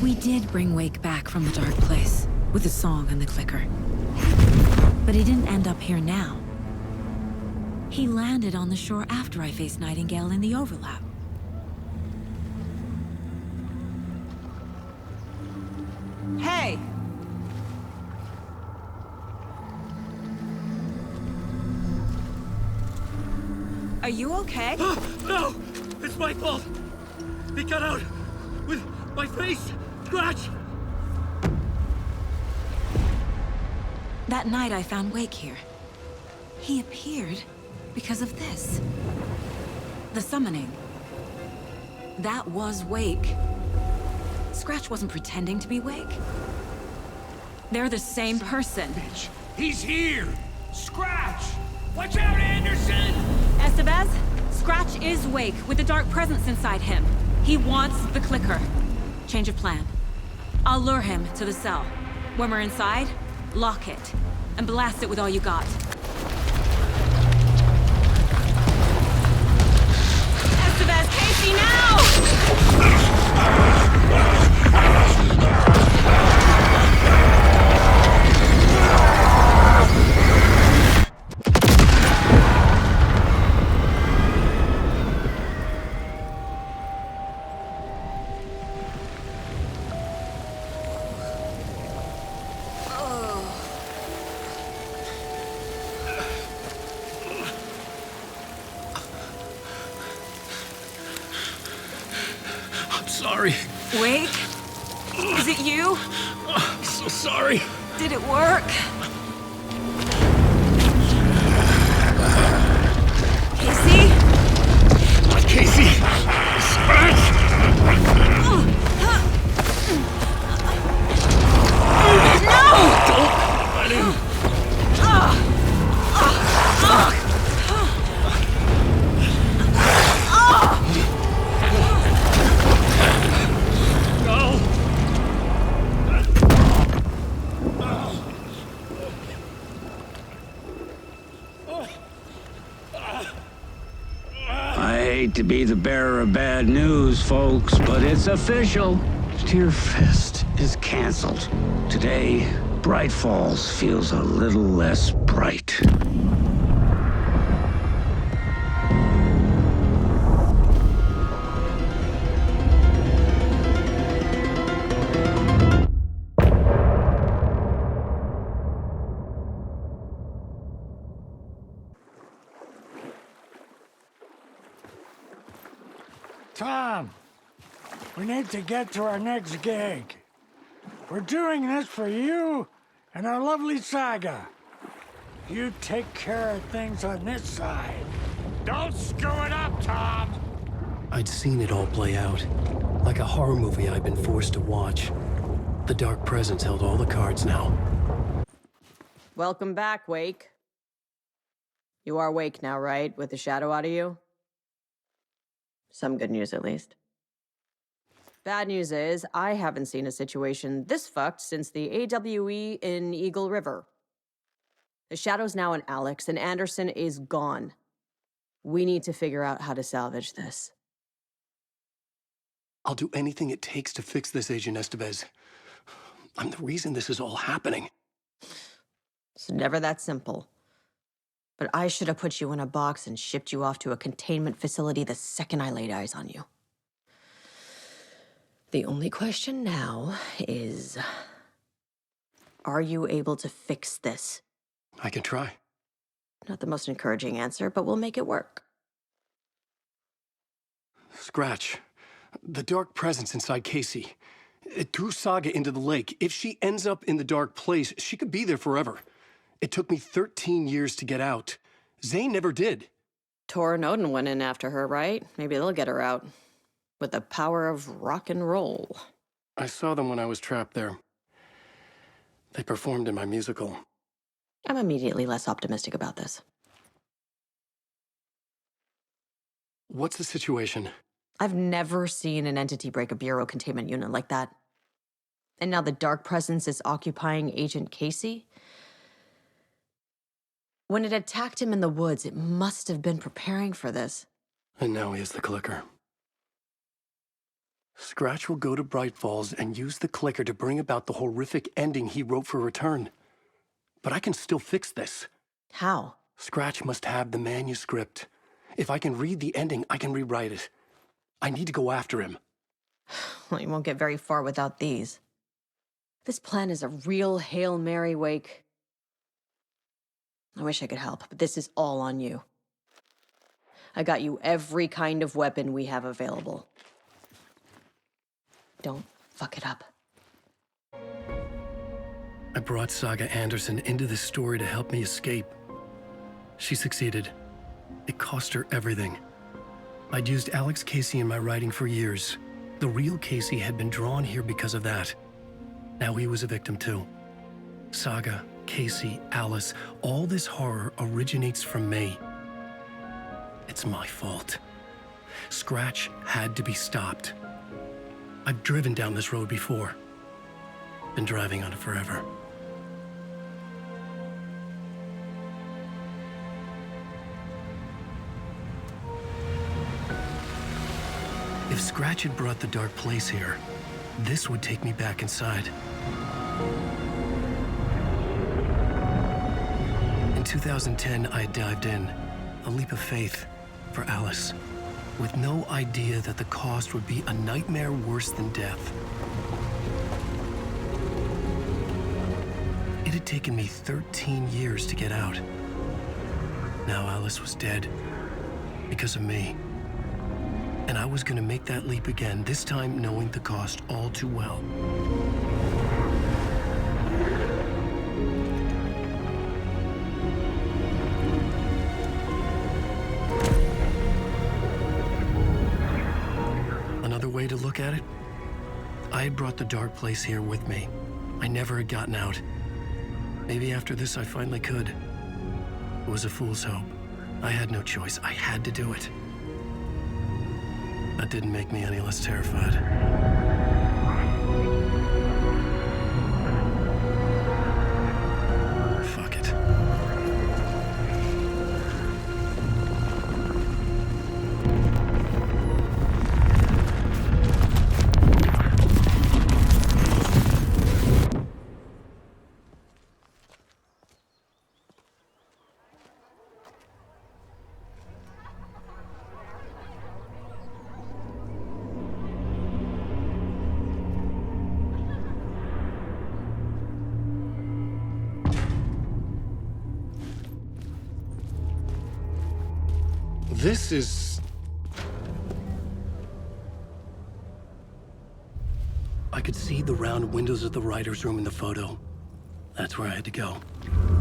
We did bring Wake back from the dark place, with the song and the clicker. But he didn't end up here now. He landed on the shore after I faced Nightingale in the overlap. Hey! Are you okay? No! It's my fault! He got out with my face! Scratch! That night I found Wake here. He appeared because of this. The summoning. That was Wake. Scratch wasn't pretending to be Wake. They're the same person. Bitch! He's here! Scratch! Watch out, Anderson! Estevez, Scratch is Wake with the dark presence inside him. He wants the clicker. Change of plan. I'll lure him to the cell. When we're inside, lock it, and blast it with all you got. Estevez, Casey, now! Sorry. Wake? Is it you? I'm so sorry. Did it work? Casey? Not Casey. Scratch! No! Don't let him. I hate to be the bearer of bad news, folks, but it's official. Tearfest is canceled. Today, Bright Falls feels a little less bright. Tom, we need to get to our next gig. We're doing this for you and our lovely saga. You take care of things on this side. Don't screw it up, Tom! I'd seen it all play out. Like a horror movie I'd been forced to watch. The Dark Presence held all the cards now. Welcome back, Wake. You are Wake now, right? With the shadow out of you? Some good news, at least. Bad news is, I haven't seen a situation this fucked since the AWE in Eagle River. The shadow's now in Alex, and Anderson is gone. We need to figure out how to salvage this. I'll do anything it takes to fix this, Agent Estevez. I'm the reason this is all happening. It's never that simple. But I should have put you in a box and shipped you off to a containment facility the second I laid eyes on you. The only question now is, are you able to fix this? I can try. Not the most encouraging answer, but we'll make it work. Scratch. The dark presence inside Casey. It threw Saga into the lake. If she ends up in the dark place, she could be there forever. It took me 13 years to get out. Zane never did. Tor and Odin went in after her, right? Maybe they'll get her out. With the power of rock and roll. I saw them when I was trapped there. They performed in my musical. I'm immediately less optimistic about this. What's the situation? I've never seen an entity break a bureau containment unit like that. And now the dark presence is occupying Agent Casey? When it attacked him in the woods, it must have been preparing for this. And now he has the clicker. Scratch will go to Bright Falls and use the clicker to bring about the horrific ending he wrote for Return. But I can still fix this. How? Scratch must have the manuscript. If I can read the ending, I can rewrite it. I need to go after him. Well, you won't get very far without these. This plan is a real Hail Mary, Wake. I wish I could help, but this is all on you. I got you every kind of weapon we have available. Don't fuck it up. I brought Saga Anderson into this story to help me escape. She succeeded. It cost her everything. I'd used Alex Casey in my writing for years. The real Casey had been drawn here because of that. Now he was a victim too. Saga, Casey, Alice, all this horror originates from me. It's my fault. Scratch had to be stopped. I've driven down this road before. Been driving on it forever. If Scratch had brought the dark place here, this would take me back inside. In 2010, I dived in, a leap of faith for Alice, with no idea that the cost would be a nightmare worse than death. It had taken me 13 years to get out. Now Alice was dead, because of me. And I was gonna make that leap again, this time knowing the cost all too well. Another way to look at it, I had brought the dark place here with me. I never had gotten out. Maybe after this I finally could. It was a fool's hope. I had no choice. I had to do it. That didn't make me any less terrified. Fuck it. This is... I could see the round windows of the writer's room in the photo. That's where I had to go,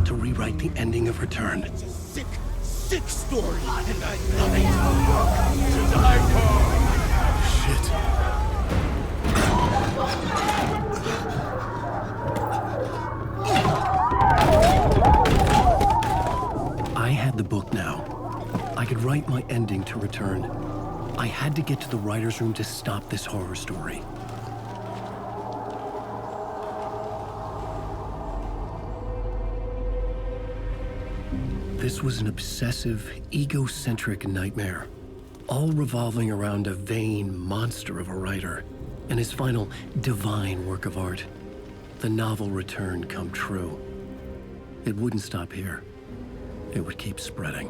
to rewrite the ending of Return. It's a sick, sick story, and I love it. To die for. Shit. I had the book now. I could write my ending to Return. I had to get to the writer's room to stop this horror story. This was an obsessive, egocentric nightmare, all revolving around a vain monster of a writer and his final divine work of art. the novel return come true, it wouldn't stop here. It would keep spreading.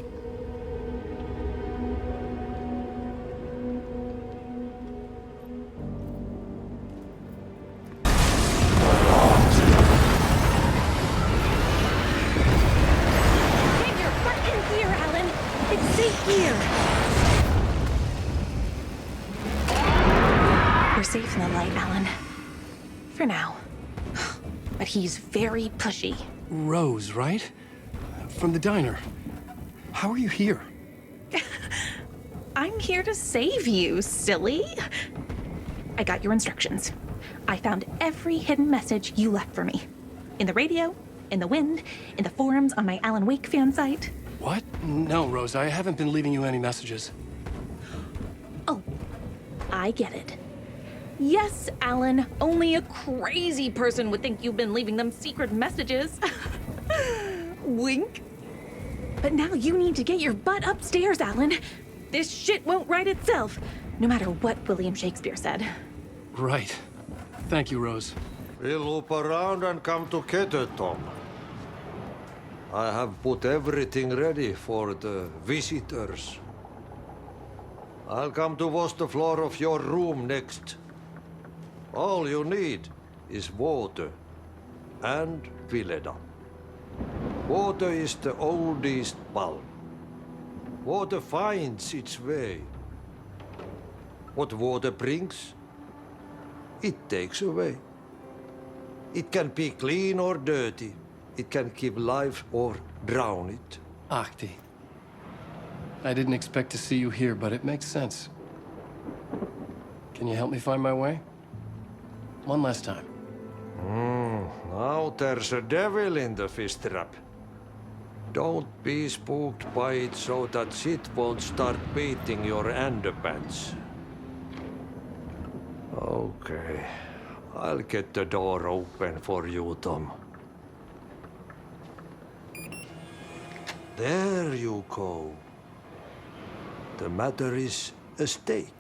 Get your butt in here, Alan! It's safe here! We're safe in the light, Alan. For now. But he's very pushy. Rose, right? From the diner. How are you here? I'm here to save you, silly. I got your instructions. I found every hidden message you left for me. In the radio, in the wind, in the forums on my Alan Wake fan site. What? No, Rose, I haven't been leaving you any messages. Oh, I get it. Yes, Alan, only a crazy person would think you've been leaving them secret messages. Wink. But now you need to get your butt upstairs, Alan. This shit won't right itself, no matter what William Shakespeare said. Right. Thank you, Rose. We'll loop around and come together, Tom. I have put everything ready for the visitors. I'll come to wash the floor of your room next. All you need is water and Vileda. Water is the oldest bulb. Water finds its way. What water brings, it takes away. It can be clean or dirty. It can give life or drown it. Ahti. I didn't expect to see you here, but it makes sense. Can you help me find my way? One last time. Now there's a devil in the fish trap. Don't be spooked by it so that shit won't start beating your underpants. Okay, I'll get the door open for you, Tom. There you go. The matter is a stake.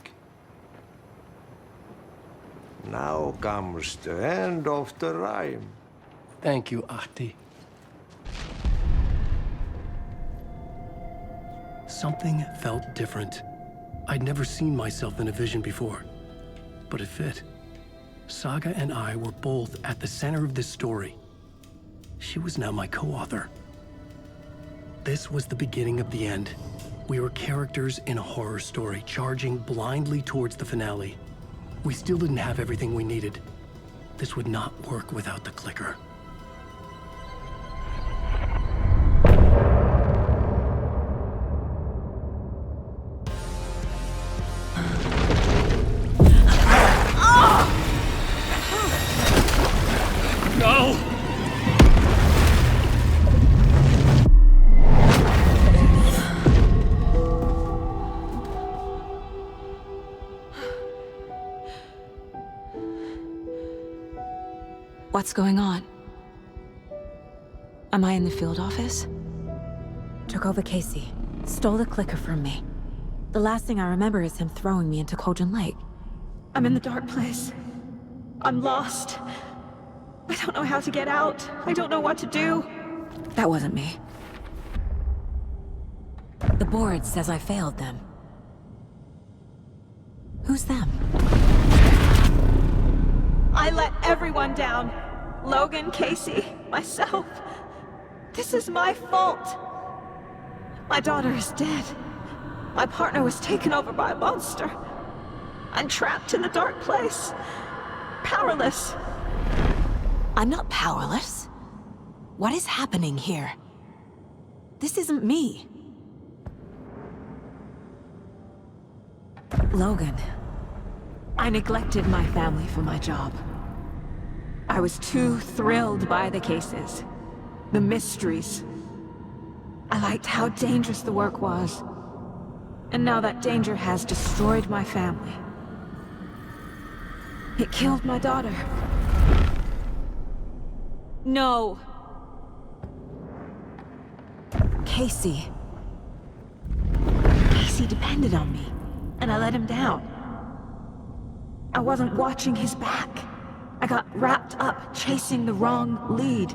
Now comes the end of the rhyme. Thank you, Ahti. Something felt different. I'd never seen myself in a vision before, but it fit. Saga and I were both at the center of this story. She was now my co-author. This was the beginning of the end. We were characters in a horror story, charging blindly towards the finale. We still didn't have everything we needed. This would not work without the clicker. No! What's going on? Am I in the field office? Took over Casey. Stole the clicker from me. The last thing I remember is him throwing me into Cauldron Lake. I'm in the dark place. I'm lost. I don't know how to get out. I don't know what to do. That wasn't me. The board says I failed them. Who's them? I let everyone down. Logan, Casey, myself. This is my fault. My daughter is dead. My partner was taken over by a monster. I'm trapped in the dark place. Powerless. I'm not powerless. What is happening here? This isn't me. Logan, I neglected my family for my job. I was too thrilled by the cases, the mysteries. I liked how dangerous the work was. And now that danger has destroyed my family. It killed my daughter. No. Casey. Casey depended on me, and I let him down. I wasn't watching his back. I got wrapped up chasing the wrong lead.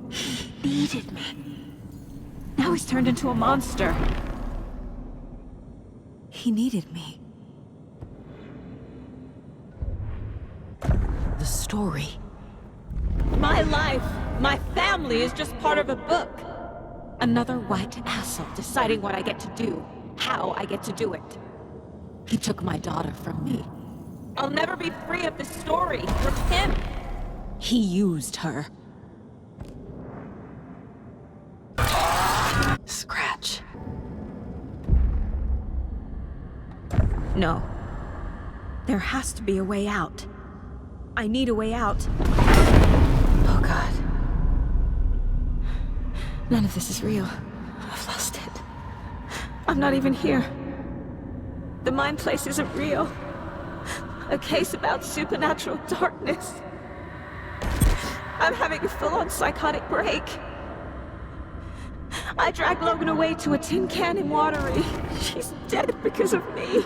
He needed me. Now he's turned into a monster. He needed me. The story. My life, my family is just part of a book. Another white asshole deciding what I get to do, how I get to do it. He took my daughter from me. I'll never be free of this story from him. He used her. Scratch. No. There has to be a way out. I need a way out. Oh God. None of this is real. I've lost it. I'm not even here. The mind place isn't real. A case about supernatural darkness. I'm having a full-on psychotic break. I dragged Logan away to a tin can in Watery. She's dead because of me.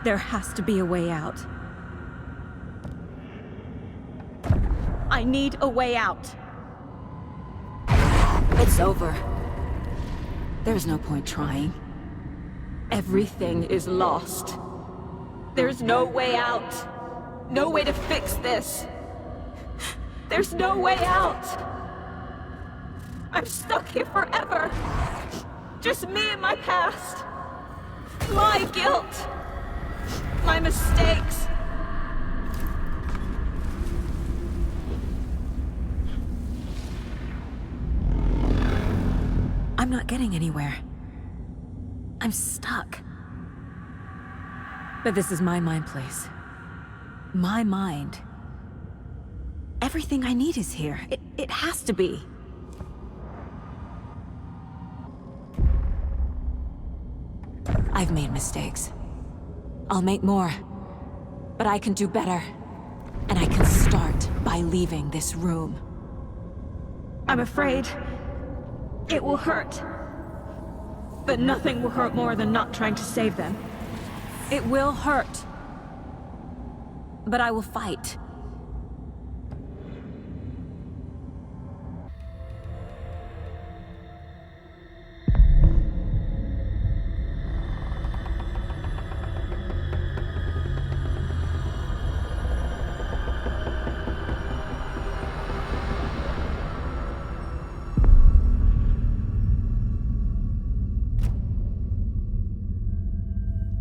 There has to be a way out. I need a way out. It's over. There's no point trying. Everything is lost. There's no way out. No way to fix this. There's no way out. I'm stuck here forever. Just me and my past. My guilt. My mistakes. I'm not getting anywhere. I'm stuck. But this is my mind place. My mind. Everything I need is here. It has to be. I've made mistakes. I'll make more. But I can do better. And I can start by leaving this room. I'm afraid it will hurt. But nothing will hurt more than not trying to save them. It will hurt. But I will fight.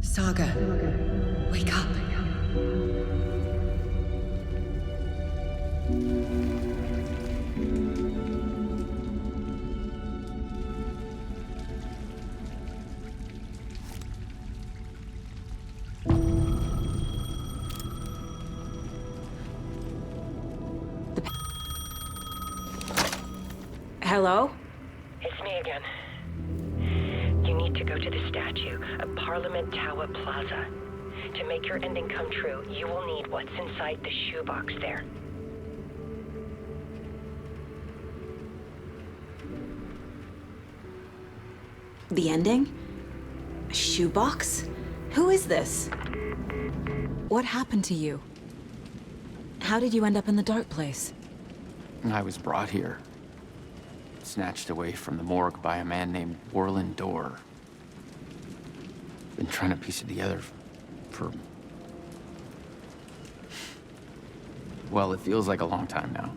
Saga, wake up. Hello? It's me again. You need to go to the statue of Parliament Tower Plaza. To make your ending come true, you will need what's inside the shoebox there. The ending? A shoebox? Who is this? What happened to you? How did you end up in the dark place? I was brought here. Snatched away from the morgue by a man named Warlin Dorr. Been trying to piece it together for... well, it feels like a long time now.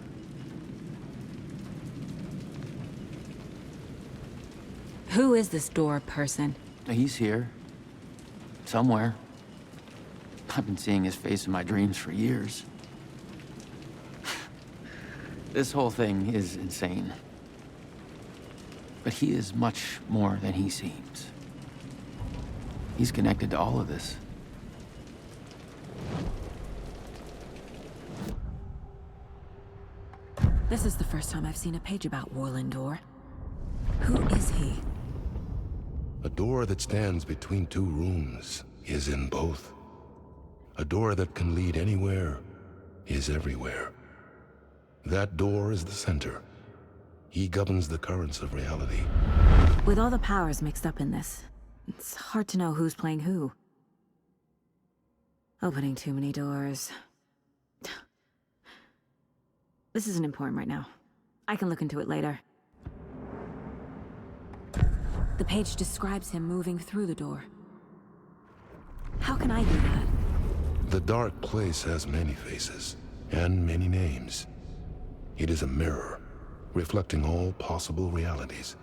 Who is this Dorr person? He's here. Somewhere. I've been seeing his face in my dreams for years. This whole thing is insane. But he is much more than he seems. He's connected to all of this. This is the first time I've seen a page about Warlin Dorr. Who is he? A door that stands between two rooms is in both. A door that can lead anywhere is everywhere. That door is the center. He governs the currents of reality. With all the powers mixed up in this, it's hard to know who's playing who. Opening too many doors. This isn't important right now. I can look into it later. The page describes him moving through the door. How can I do that? The dark place has many faces, and many names. It is a mirror, reflecting all possible realities.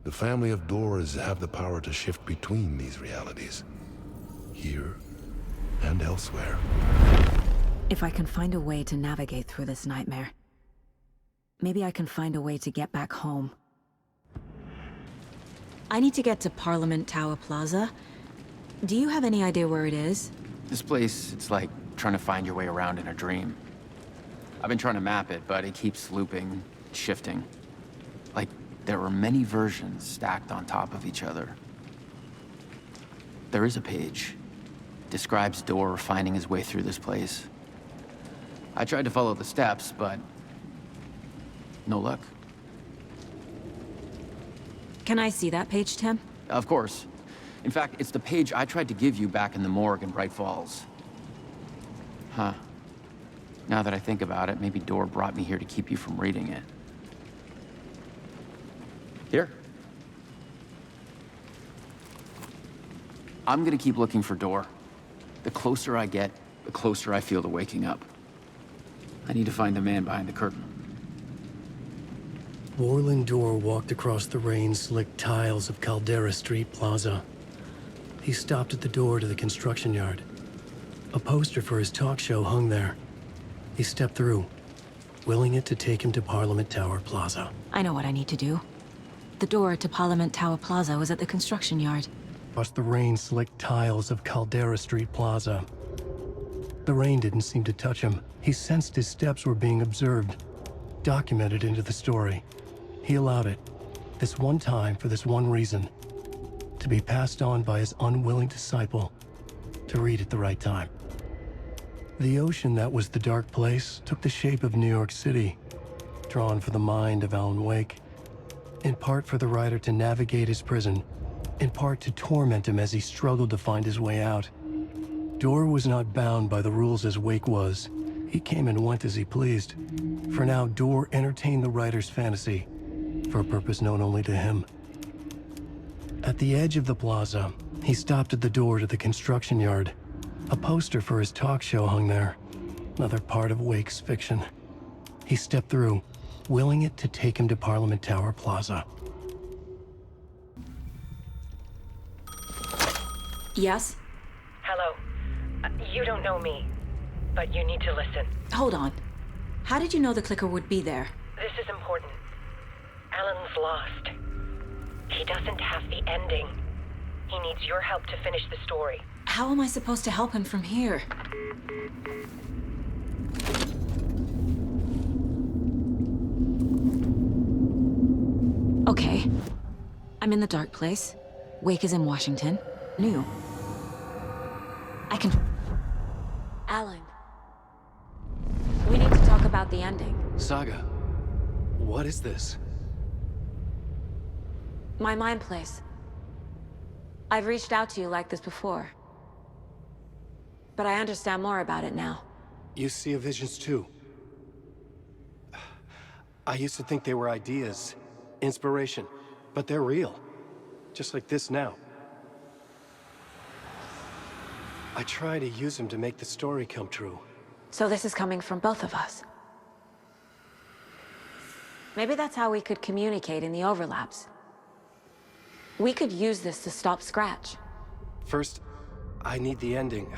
The family of Doors have the power to shift between these realities, here and elsewhere. If I can find a way to navigate through this nightmare, maybe I can find a way to get back home. I need to get to Parliament Tower Plaza. Do you have any idea where it is? This place, it's like trying to find your way around in a dream. I've been trying to map it, but it keeps looping, shifting. Like there are many versions stacked on top of each other. There is a page. Describes Door finding his way through this place. I tried to follow the steps, but no luck. Can I see that page, Tim? Of course. In fact, it's the page I tried to give you back in the morgue in Bright Falls. Huh. Now that I think about it, maybe Door brought me here to keep you from reading it. Here. I'm gonna keep looking for Door. The closer I get, the closer I feel to waking up. I need to find the man behind the curtain. Warland Door walked across the rain-slicked tiles of Caldera Street Plaza. He stopped at the door to the construction yard. A poster for his talk show hung there. He stepped through, willing it to take him to Parliament Tower Plaza. I know what I need to do. The door to Parliament Tower Plaza was at the construction yard. Across the rain-slicked tiles of Caldera Street Plaza. The rain didn't seem to touch him. He sensed his steps were being observed, documented into the story. He allowed it, this one time for this one reason, to be passed on by his unwilling disciple, to read at the right time. The ocean that was the dark place took the shape of New York City, drawn for the mind of Alan Wake, in part for the writer to navigate his prison, in part to torment him as he struggled to find his way out. Door was not bound by the rules as Wake was. He came and went as he pleased. For now, Door entertained the writer's fantasy, for a purpose known only to him. At the edge of the plaza, he stopped at the door to the construction yard. A poster for his talk show hung there, another part of Wake's fiction. He stepped through, willing it to take him to Parliament Tower Plaza. Yes? Hello. You don't know me, but you need to listen. Hold on. How did you know the clicker would be there? This is important. Alan's lost. He doesn't have the ending. He needs your help to finish the story. How am I supposed to help him from here? Okay. I'm in the dark place. Wake is in Washington. New. I can... Alan. We need to talk about the ending. Saga, what is this? My mind place. I've reached out to you like this before. But I understand more about it now. You see visions too. I used to think they were ideas, inspiration, but they're real. Just like this now. I try to use them to make the story come true. So this is coming from both of us. Maybe that's how we could communicate in the overlaps. We could use this to stop Scratch. First, I need the ending.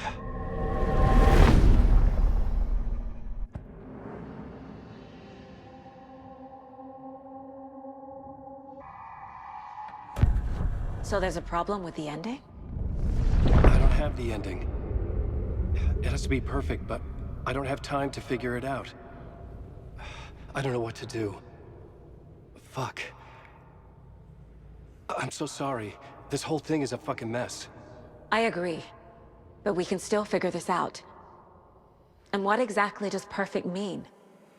So there's a problem with the ending? I don't have the ending. It has to be perfect, but I don't have time to figure it out. I don't know what to do. Fuck. I'm so sorry. This whole thing is a fucking mess. I agree. But we can still figure this out. And what exactly does perfect mean?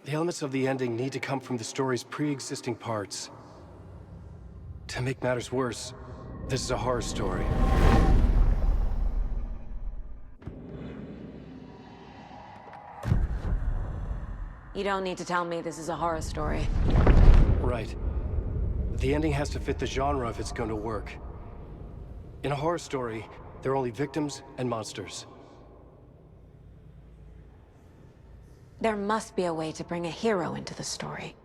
The elements of the ending need to come from the story's pre-existing parts. To make matters worse, this is a horror story. You don't need to tell me this is a horror story. Right. The ending has to fit the genre if it's going to work. In a horror story, there are only victims and monsters. There must be a way to bring a hero into the story.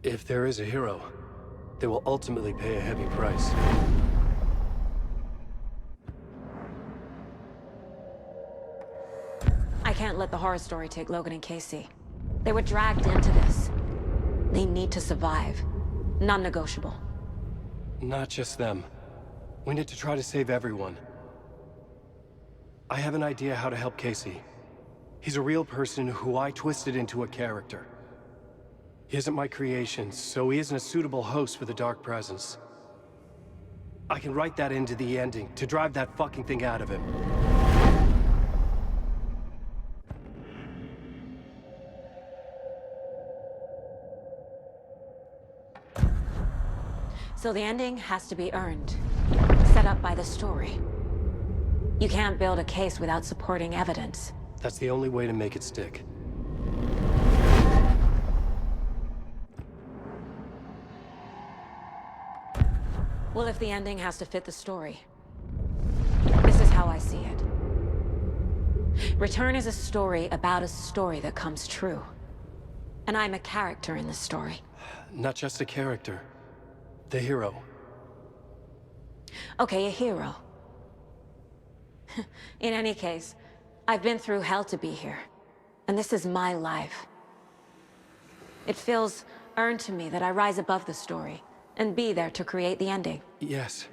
If there is a hero, they will ultimately pay a heavy price. I can't let the horror story take Logan and Casey. They were dragged into this. They need to survive. Non-negotiable. Not just them. We need to try to save everyone. I have an idea how to help Casey. He's a real person who I twisted into a character. He isn't my creation, so he isn't a suitable host for the Dark Presence. I can write that into the ending to drive that fucking thing out of him. So the ending has to be earned, set up by the story. You can't build a case without supporting evidence. That's the only way to make it stick. Well, if the ending has to fit the story, this is how I see it. Return is a story about a story that comes true. And I'm a character in the story. Not just a character. The hero. Okay, a hero. In any case, I've been through hell to be here. And this is my life. It feels earned to me that I rise above the story and be there to create the ending. Yes.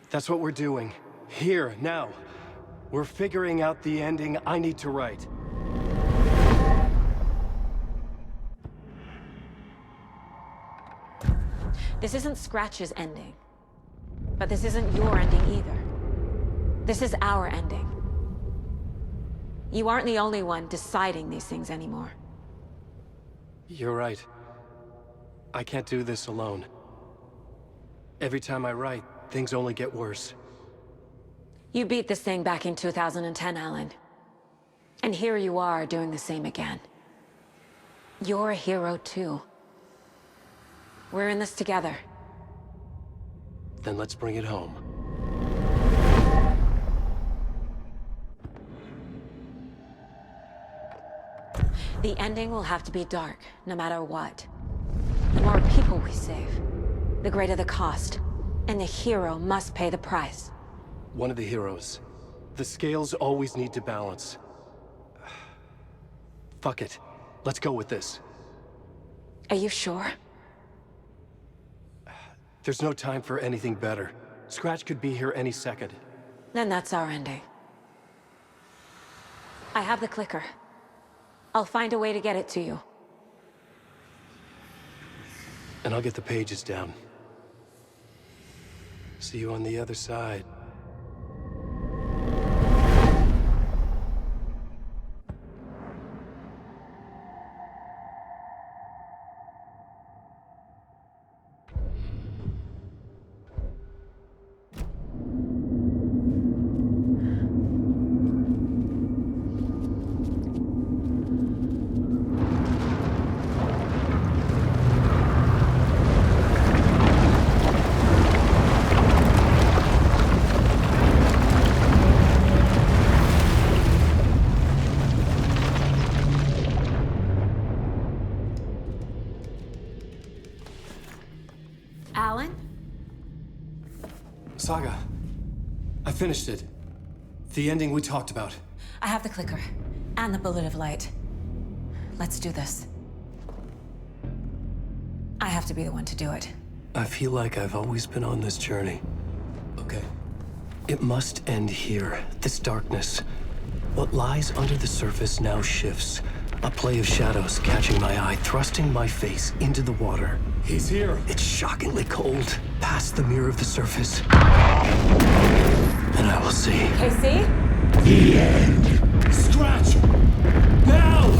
That's what we're doing. Here, now. We're figuring out the ending I need to write. This isn't Scratch's ending. But this isn't your ending either. This is our ending. You aren't the only one deciding these things anymore. You're right. I can't do this alone. Every time I write, things only get worse. You beat this thing back in 2010, Alan. And here you are doing the same again. You're a hero too. We're in this together. Then let's bring it home. The ending will have to be dark, no matter what. The more people we save, the greater the cost. And the hero must pay the price. One of the heroes. The scales always need to balance. Fuck it. Let's go with this. Are you sure? There's no time for anything better. Scratch could be here any second. Then that's our ending. I have the clicker. I'll find a way to get it to you. And I'll get the pages down. See you on the other side. Alan? Saga, I finished it. The ending we talked about. I have the clicker. And the bullet of light. Let's do this. I have to be the one to do it. I feel like I've always been on this journey. Okay. It must end here. This darkness. What lies under the surface now shifts. A play of shadows catching my eye, thrusting my face into the water. He's here. It's shockingly cold, past the mirror of the surface. And I will see. Casey? The end. Scratch! Now!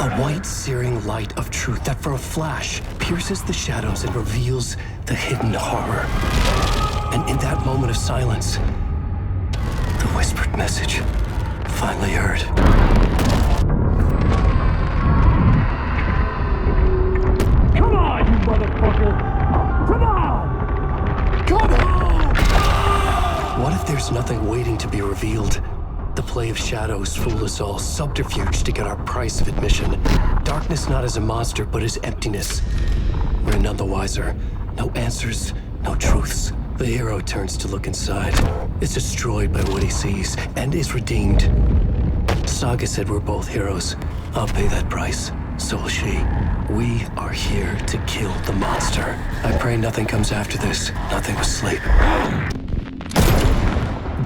A white, searing light of truth that for a flash pierces the shadows and reveals the hidden horror. And in that moment of silence, the whispered message finally heard. Come on, you motherfucker! Come on! Come on! What if there's nothing waiting to be revealed? The play of shadows fool us all, subterfuge to get our price of admission. Darkness not as a monster, but as emptiness. We're none the wiser. No answers, no truths. The hero turns to look inside. Is destroyed by what he sees, and is redeemed. Saga said we're both heroes. I'll pay that price. So will she. We are here to kill the monster. I pray nothing comes after this. Nothing but sleep.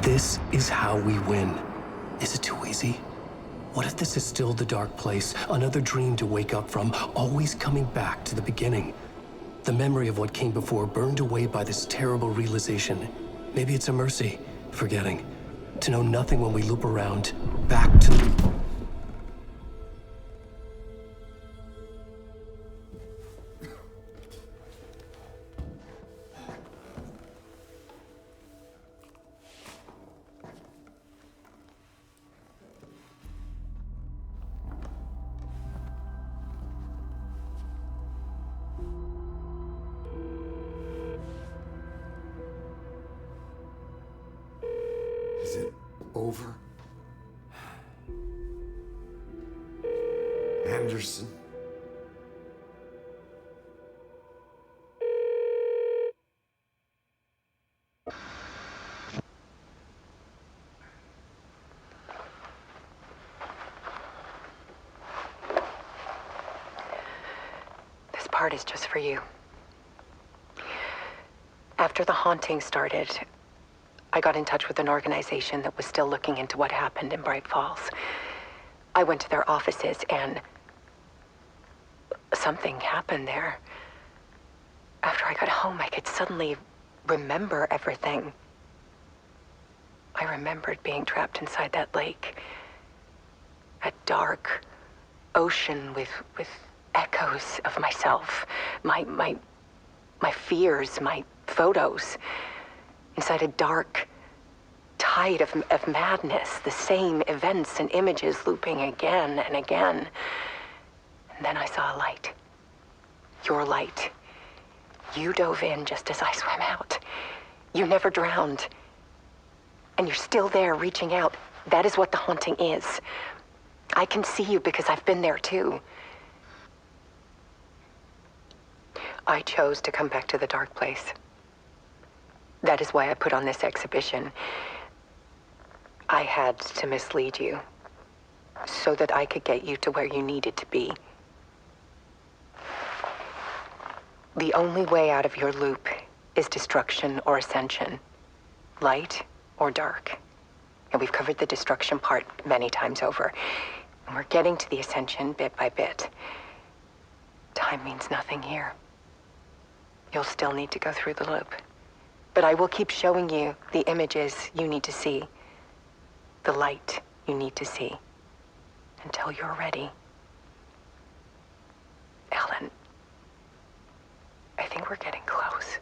This is how we win. Is it too easy? What if this is still the dark place, another dream to wake up from, always coming back to the beginning? The memory of what came before burned away by this terrible realization. Maybe it's a mercy, forgetting. To know nothing when we loop around, back to... Is it over? Anderson? This part is just for you. After the haunting started, I got in touch with an organization that was still looking into what happened in Bright Falls. I went to their offices and something happened there. After I got home, I could suddenly remember everything. I remembered being trapped inside that lake. A dark ocean with echoes of myself, my fears, my photos. Inside a dark tide of madness, the same events and images looping again and again. And then I saw a light. Your light. You dove in just as I swam out. You never drowned. And you're still there reaching out. That is what the haunting is. I can see you because I've been there too. I chose to come back to the dark place. That is why I put on this exhibition. I had to mislead you, so that I could get you to where you needed to be. The only way out of your loop is destruction or ascension, light or dark. And we've covered the destruction part many times over. And we're getting to the ascension bit by bit. Time means nothing here. You'll still need to go through the loop. But I will keep showing you the images you need to see, the light you need to see, until you're ready. Alan, I think we're getting close.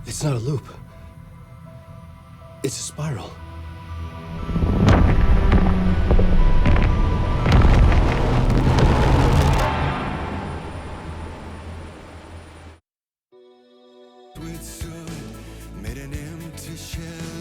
It's not a loop. It's a spiral. Made an empty shell